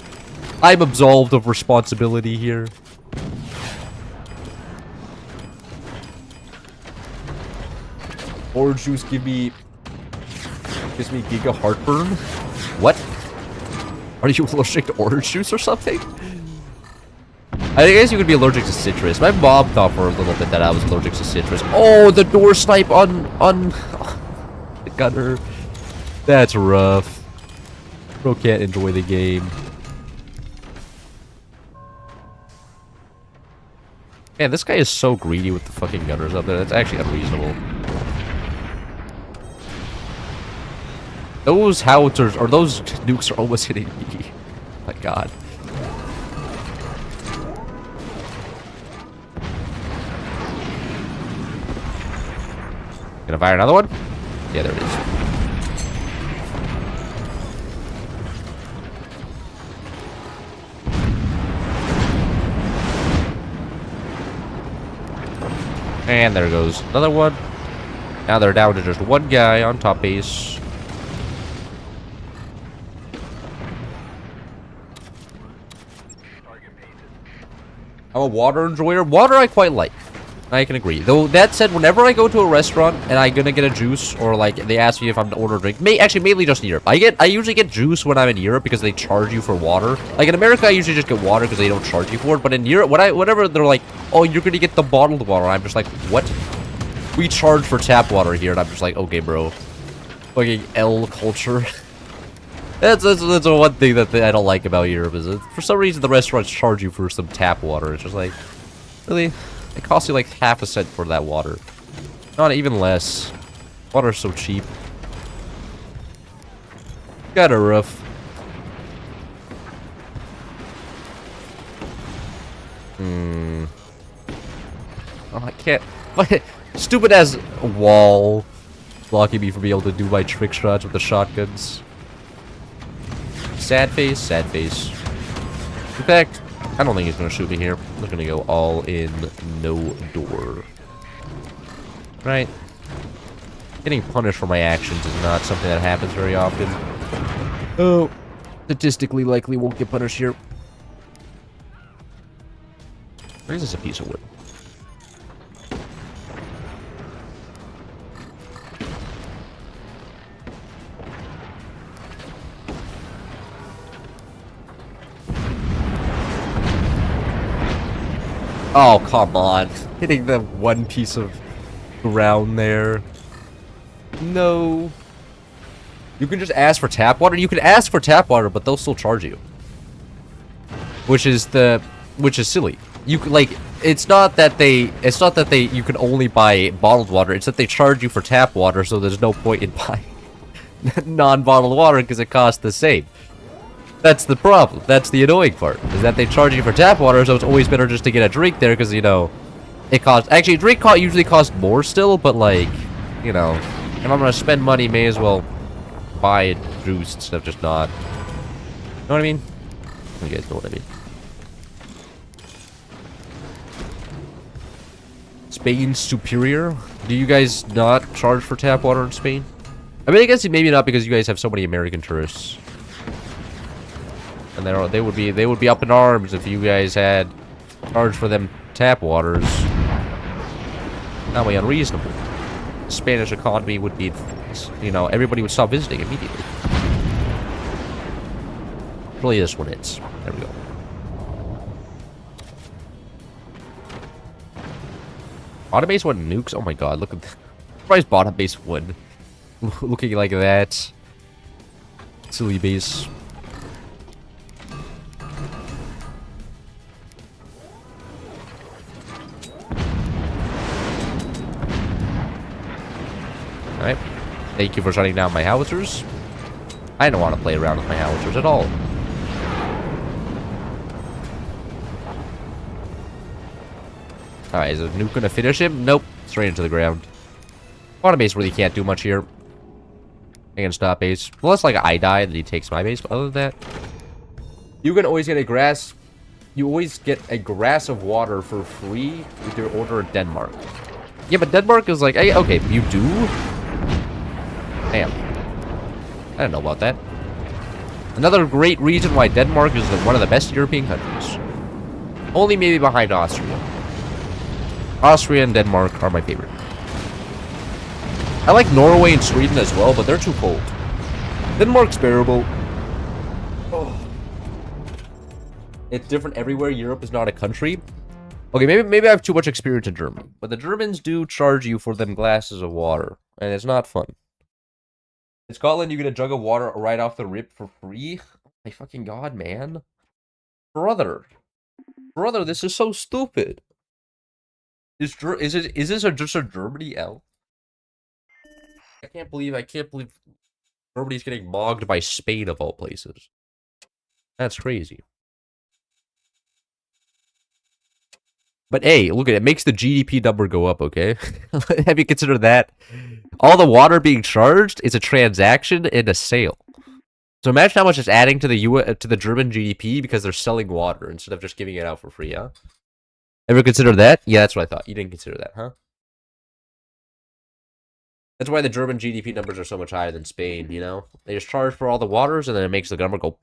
I'm absolved of responsibility here. Orange juice gives me giga heartburn. What? Are you allergic to orange juice or something? I guess you could be allergic to citrus. My mom thought for a little bit that I was allergic to citrus. Oh, the door snipe on the gunner. That's rough. Bro can't enjoy the game. Man, this guy is so greedy with the fucking gunners up there. That's actually unreasonable. Those howitzers, or those nukes are almost hitting me. Oh my god. Gonna fire another one? Yeah, there it is. And there goes another one. Now they're down to just one guy on top base. I'm a water enjoyer. Water I quite like. I can agree. Though, that said, whenever I go to a restaurant and I'm gonna get a juice, or, like, they ask me if I'm to order a drink, actually, mainly just in Europe. I usually get juice when I'm in Europe because they charge you for water. Like, in America, I usually just get water because they don't charge you for it. But in Europe, whenever they're like, oh, you're gonna get the bottled water, I'm just like, what? We charge for tap water here, and I'm just like, okay, bro. Fucking L culture. That's one thing that I don't like about Europe, is that for some reason the restaurants charge you for some tap water. It's just like, really? It costs you like half a cent for that water. Not even less. Water's so cheap. Got a roof. Oh, I can't. Stupid as wall blocking me from being able to do my trick shots with the shotguns. Sad face, sad face. In fact, I don't think he's gonna shoot me here. I'm just gonna go all in, no door. Right? Getting punished for my actions is not something that happens very often. Oh, statistically likely won't get punished here. Where is this a piece of wood? Oh, come on. Hitting the one piece of ground there. No. You can just ask for tap water. You can ask for tap water, but they'll still charge you. Which is silly. You can, like, it's not that you can only buy bottled water. It's that they charge you for tap water, so there's no point in buying non-bottled water because it costs the same. That's the problem. That's the annoying part, is that they charge you for tap water, so it's always better just to get a drink there, because, you know, it costs... Actually, drink usually costs more still, but, like, you know, if I'm gonna spend money, may as well buy a juice instead of just not. You know what I mean? You guys know what I mean. Spain's superior? Do you guys not charge for tap water in Spain? I mean, I guess maybe not, because you guys have so many American tourists. And they would be up in arms if you guys had charged for them tap waters. That way unreasonable. The Spanish economy would be, you know, everybody would stop visiting immediately. Really, this one hits. There we go. Bottom base one nukes. Oh my god! Look at that. Surprised bottom base one. Looking like that. Silly base. Alright. Thank you for shutting down my howitzers. I don't want to play around with my howitzers at all. Alright, is the nuke gonna finish him? Nope. Straight into the ground. On a base really can't do much here against that base. Unless like I die and he takes my base, but other than that, you can always get a grass. You always get a grass of water for free with your order in Denmark. Yeah, but Denmark is like, hey, okay, you do? Damn. I didn't know about that. Another great reason why Denmark is one of the best European countries. Only maybe behind Austria. Austria and Denmark are my favorite. I like Norway and Sweden as well, but they're too cold. Denmark's bearable. Oh. It's different everywhere. Europe is not a country. Okay, maybe I have too much experience in Germany. But the Germans do charge you for them glasses of water. And it's not fun. In Scotland, you get a jug of water right off the rip for free. Oh my fucking god, man. Brother, this is so stupid. Is this just a Germany L? I can't believe Germany's getting mogged by Spain of all places. That's crazy. But hey, look at it. It makes the GDP number go up, okay? Have you considered that? All the water being charged is a transaction and a sale. So imagine how much it's adding to the German GDP because they're selling water instead of just giving it out for free, huh? Ever consider that? Yeah, that's what I thought. You didn't consider that, huh? That's why the German GDP numbers are so much higher than Spain, you know? They just charge for all the waters and then it makes the number go...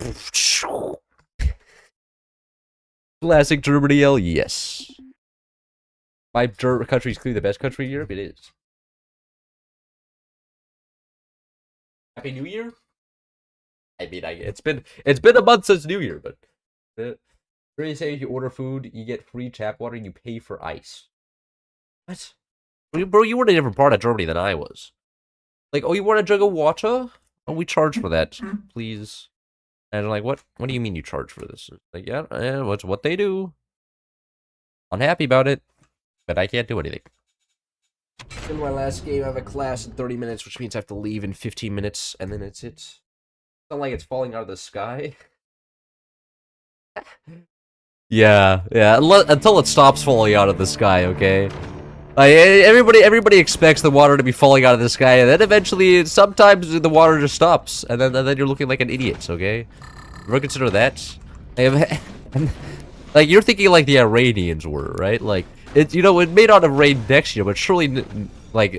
Classic Germany L, yes. My country is clearly the best country in Europe. It is. Happy New Year. I mean, it's been a month since New Year, but really say if you order food, you get free tap water and you pay for ice. What? Bro, you were in a different part of Germany than I was. Like, oh, you want a jug of water? Oh, we charge for that, please. And I'm like, what? What do you mean you charge for this? Like, yeah, what's what they do. Unhappy about it. But I can't do anything. In my last game, I have a class in 30 minutes, which means I have to leave in 15 minutes, and then it's It's not like it's falling out of the sky. yeah, until it stops falling out of the sky, okay? Everybody expects the water to be falling out of the sky, and then eventually, sometimes the water just stops, and then you're looking like an idiot, okay? Ever consider that? Like, you're thinking like the Iranians were, right? Like, it may not have rained next year, but surely,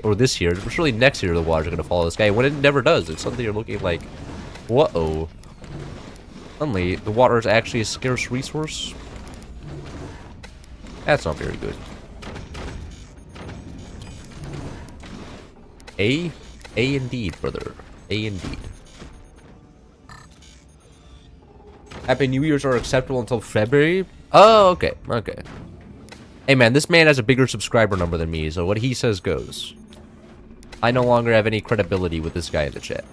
or this year, but surely next year the water's gonna fall out of the sky. When it never does, it's something you're looking like, whoa. Suddenly, the water is actually a scarce resource. That's not very good. A indeed, brother. A indeed. Happy New Year's are acceptable until February? Oh, okay. Hey man, this man has a bigger subscriber number than me, so what he says goes. I no longer have any credibility with this guy in the chat.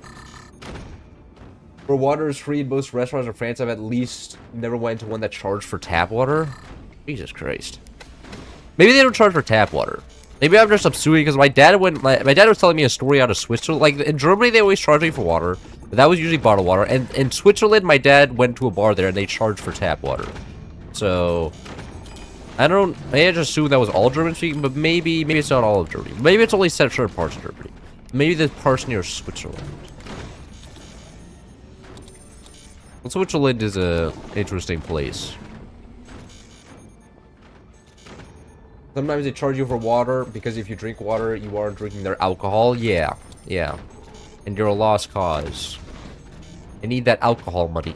Where water is free in most restaurants in France, I've at least never went to one that charged for tap water. Jesus Christ. Maybe they don't charge for tap water. Maybe I'm just assuming because my dad was telling me a story out of Switzerland. Like in Germany, they always charge me for water. But that was usually bottled water. And in Switzerland, my dad went to a bar there and they charged for tap water. So I just assume that was all German speaking, but maybe it's not all of Germany. Maybe it's only certain parts of Germany. Maybe the parts near Switzerland. Well, Switzerland is a interesting place. Sometimes they charge you for water because if you drink water, you aren't drinking their alcohol. Yeah. And you're a lost cause. I need that alcohol money.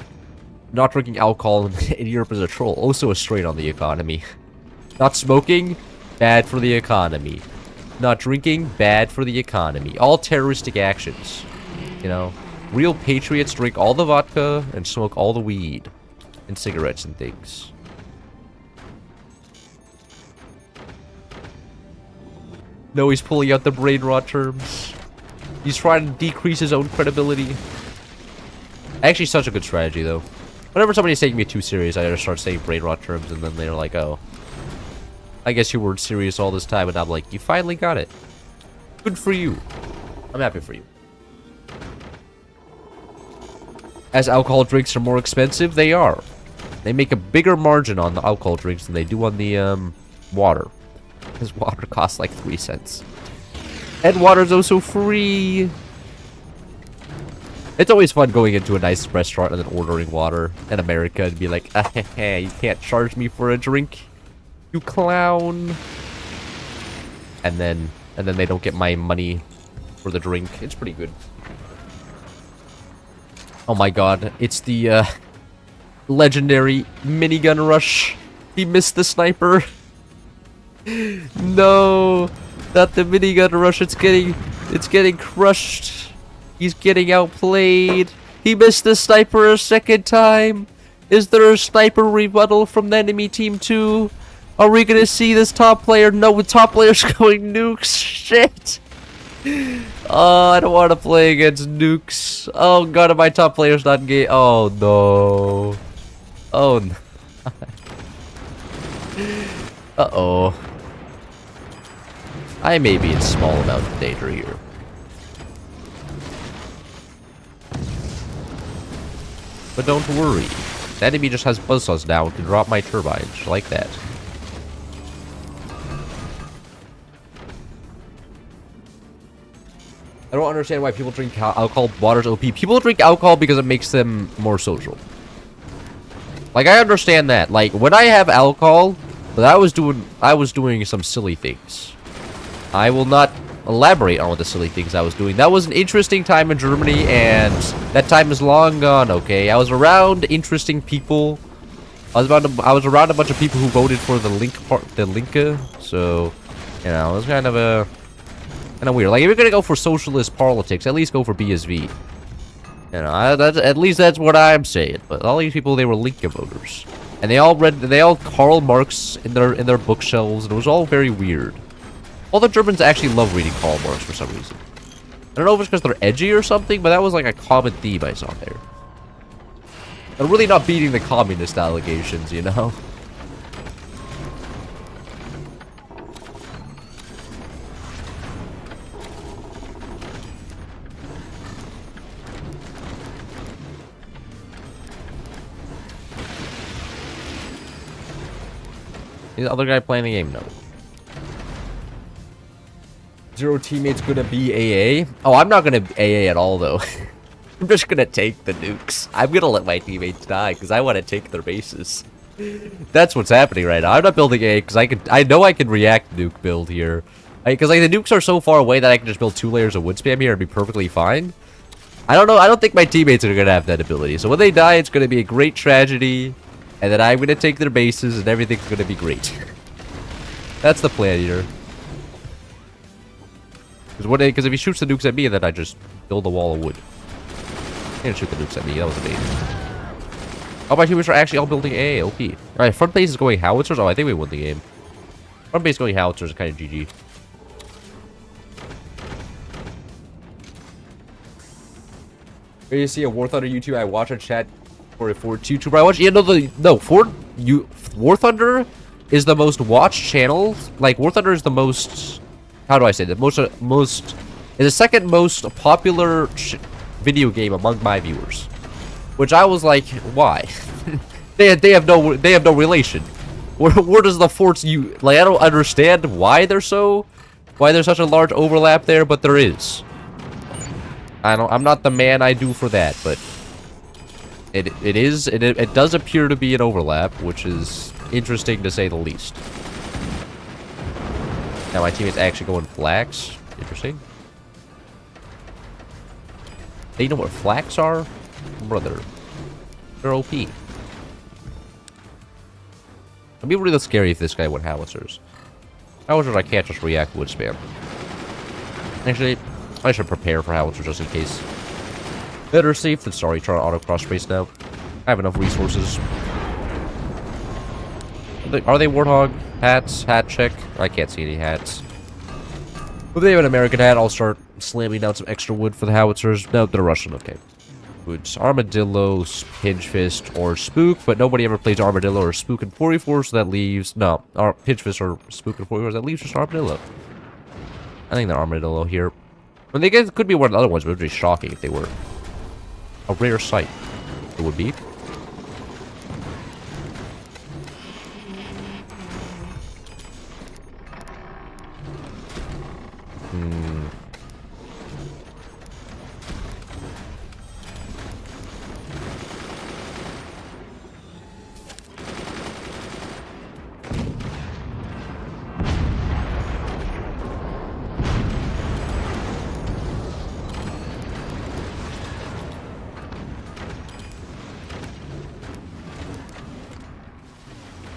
Not drinking alcohol in Europe is a troll. Also a strain on the economy. Not smoking, bad for the economy. Not drinking, bad for the economy. All terroristic actions. You know? Real patriots drink all the vodka and smoke all the weed. And cigarettes and things. No, he's pulling out the brain rot terms. He's trying to decrease his own credibility. Actually, such a good strategy, though. Whenever somebody's taking me too serious, I just start saying brain rot terms, and then they're like, oh. I guess you weren't serious all this time, and I'm like, you finally got it. Good for you. I'm happy for you. As alcohol drinks are more expensive, they are. They make a bigger margin on the alcohol drinks than they do on the, water. Because water costs like 3 cents. And water's also free. It's always fun going into a nice restaurant and then ordering water in America and be like, hey, you can't charge me for a drink, you clown. And then they don't get my money for the drink. It's pretty good. Oh my god, it's the legendary minigun rush. He missed the sniper. No, not the minigun rush. It's getting crushed. He's getting outplayed. He missed the sniper a second time. Is there a sniper rebuttal from the enemy team too? Are we gonna see this top player? No, the top player's going nukes. Shit. Oh, I don't want to play against nukes. Oh god, my top player's not gay. Oh no. Oh no. Uh-oh. I may be in small amount of danger here. But don't worry. The enemy just has buzzsaws now and can drop my turbines like that. I don't understand why people drink alcohol. Water's OP. People drink alcohol because it makes them more social. Like, I understand that. Like, when I have alcohol, but I was doing some silly things. I will not elaborate on what the silly things I was doing. That was an interesting time in Germany, and that time is long gone, okay? I was around interesting people. I was around a bunch of people who voted for the Linke, so, you know, it was kind of weird. Like, if you're gonna go for socialist politics, at least go for BSV. You know, at least that's what I'm saying. But all these people, they were Linke voters, and they all Karl Marx in their bookshelves, and it was all very weird. All the Germans actually love reading Karl Marx for some reason. I don't know if it's because they're edgy or something, but that was like a common theme I saw there. I'm really not beating the communist allegations, you know? Is the other guy playing the game? No. Zero teammates gonna be AA? Oh, I'm not gonna AA at all, though. I'm just gonna take the nukes. I'm gonna let my teammates die, because I want to take their bases. That's what's happening right now. I'm not building AA, because I know I can react nuke build here. Because, like, the nukes are so far away that I can just build 2 layers of wood spam here and be perfectly fine. I don't know. I don't think my teammates are gonna have that ability. So when they die, it's gonna be a great tragedy. And then I'm gonna take their bases, and everything's gonna be great. That's the plan here. Because if he shoots the nukes at me, then I just build a wall of wood. He didn't shoot the nukes at me. That was amazing. Oh, my teammates are actually all building AA. OP. Alright, front base is going howitzers. Oh, I think we won the game. Front base going howitzers is kind of GG. When you see a War Thunder YouTube, I watch a chat for a Ford YouTuber. I watch. Yeah, War Thunder is the most watched channel. Like, War Thunder is the most. How do I say that? Is the second most popular video game among my viewers. Which I was like, why? they have no relation. Where does the forts like, I don't understand why there's such a large overlap there, but there is. I'm not the man I do for that, but it does appear to be an overlap, which is interesting to say the least. Now my teammate's actually going flax. Interesting. They know what flax are? Brother. They're OP. It'd be really scary if this guy went howitzers. Howitzers, I can't just react wood spam. Actually, I should prepare for howitzers just in case. Better safe than sorry, trying to auto-cross space now. I have enough resources. Are they Warthog? Hats? Hat check? I can't see any hats. If they have an American hat, I'll start slamming down some extra wood for the howitzers. No, they're Russian, okay. Woods, Armadillo, Pinch Fist, or Spook, but nobody ever plays Armadillo or Spook in 44, so that leaves... No, Pinch Fist or Spook in 44, that leaves just Armadillo. I think they're Armadillo here. I mean, they could be one of the other ones, but it would be shocking if they were. A rare sight. It would be.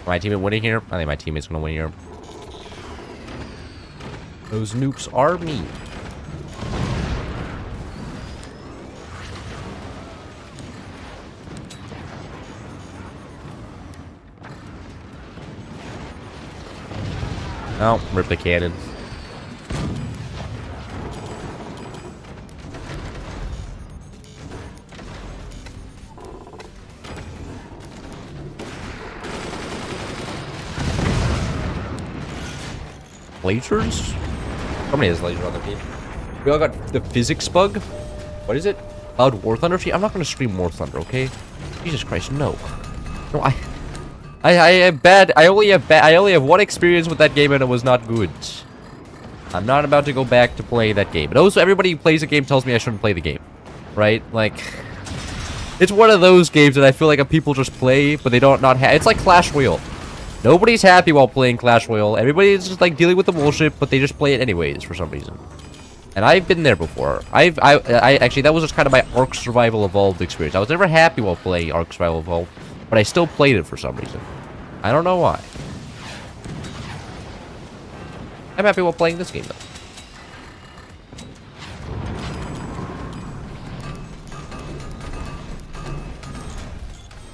My teammate winning here? I think my teammate's gonna win here. Those nukes are me. Oh, rip the cannon. Lasers? How many has laser on the team? We all got the physics bug. What is it? Loud War Thunder? I'm not gonna scream War Thunder, okay? Jesus Christ, no. No, I have bad. I only have one experience with that game, and it was not good. I'm not about to go back to play that game. And also, everybody who plays a game tells me I shouldn't play the game, right? Like, it's one of those games that I feel like people just play, but they don't not. It's like Clash Royale. Nobody's happy while playing Clash Royale. Everybody's just like dealing with the bullshit, but they just play it anyways for some reason. And I've been there before. I actually, that was just kind of my Ark Survival Evolved experience. I was never happy while playing Ark Survival Evolved, but I still played it for some reason. I don't know why. I'm happy while playing this game, though.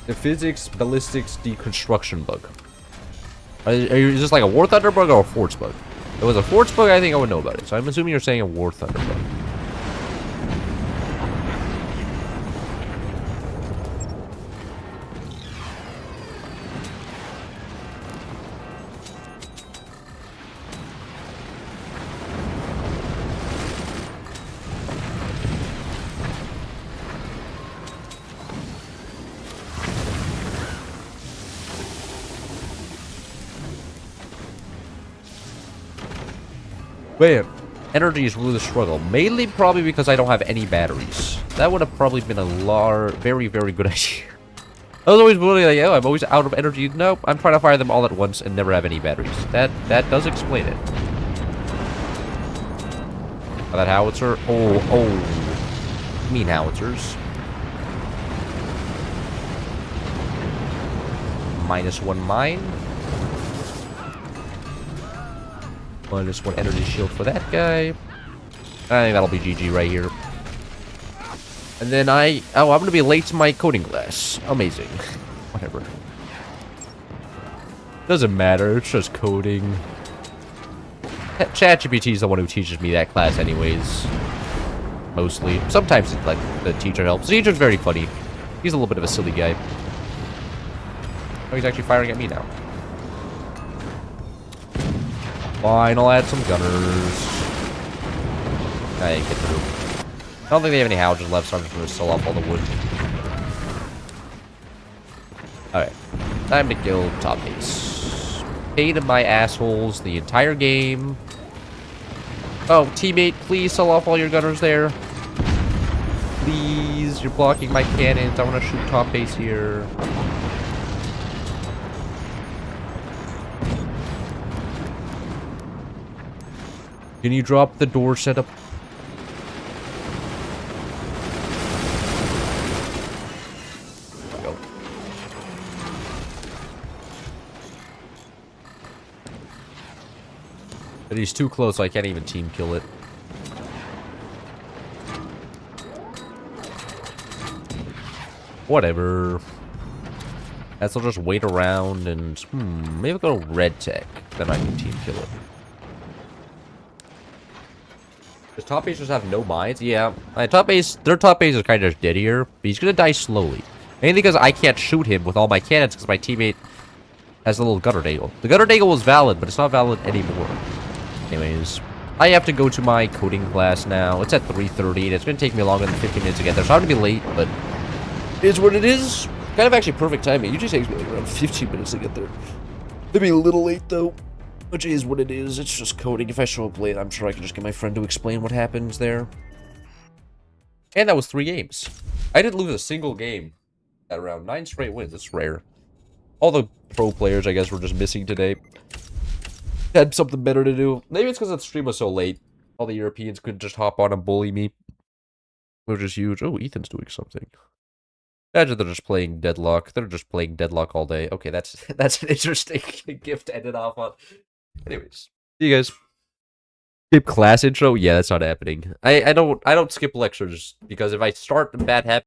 The physics ballistics deconstruction bug. Is this like a War Thunder bug or a Force bug? If it was a Force bug, I think I would know about it. So I'm assuming you're saying a War Thunder bug. Man, energy is really the struggle. Mainly probably because I don't have any batteries. That would have probably been a very, very good idea. I was always really like, oh, I'm always out of energy. Nope, I'm trying to fire them all at once and never have any batteries. That does explain it. Oh, that howitzer. Oh. Mean howitzers. -1 mine. -1 energy shield for that guy. I think that'll be GG right here. And then I'm gonna be late to my coding class. Amazing. Whatever. Doesn't matter, it's just coding. ChatGPT is the one who teaches me that class anyways. Mostly. Sometimes it's like the teacher helps. The teacher's very funny. He's a little bit of a silly guy. Oh, he's actually firing at me now. Fine, I'll add some gunners. I get through. I don't think they have any houses left, so I'm just going to sell off all the wood. Alright. Time to kill top base. Hated my assholes the entire game. Oh, teammate, please sell off all your gunners there. Please, you're blocking my cannons. I want to shoot top base here. Can you drop the door setup? Go. But he's too close, so I can't even team kill it. Whatever. Guess I'll just wait around and maybe I'll go red tech. Then I can team kill it. Does top base just have no mines? Yeah. Their top base is kind of dead here. But he's gonna die slowly. Mainly because I can't shoot him with all my cannons because my teammate has a little gunner dangle. The gunner dangle was valid, but it's not valid anymore. Anyways, I have to go to my coding class now. It's at 3:30 and it's gonna take me longer than 15 minutes to get there. So I'm gonna be late, but it is what it is. Kind of actually perfect timing. It usually takes me like around 15 minutes to get there. Maybe a little late though. Which is what it is. It's just coding. If I show up late, I'm sure I can just get my friend to explain what happens there. And that was 3 games. I didn't lose a single game at around 9 straight wins. It's rare. All the pro players, I guess, were just missing today. Had something better to do. Maybe it's because the stream was so late. All the Europeans could just hop on and bully me. Which is huge. Oh, Ethan's doing something. Imagine they're just playing Deadlock. They're just playing Deadlock all day. Okay, that's an interesting gift to end it off on. Anyways, see you guys. Skip class intro? Yeah, that's not happening. I don't skip lectures because if I start the bad habit.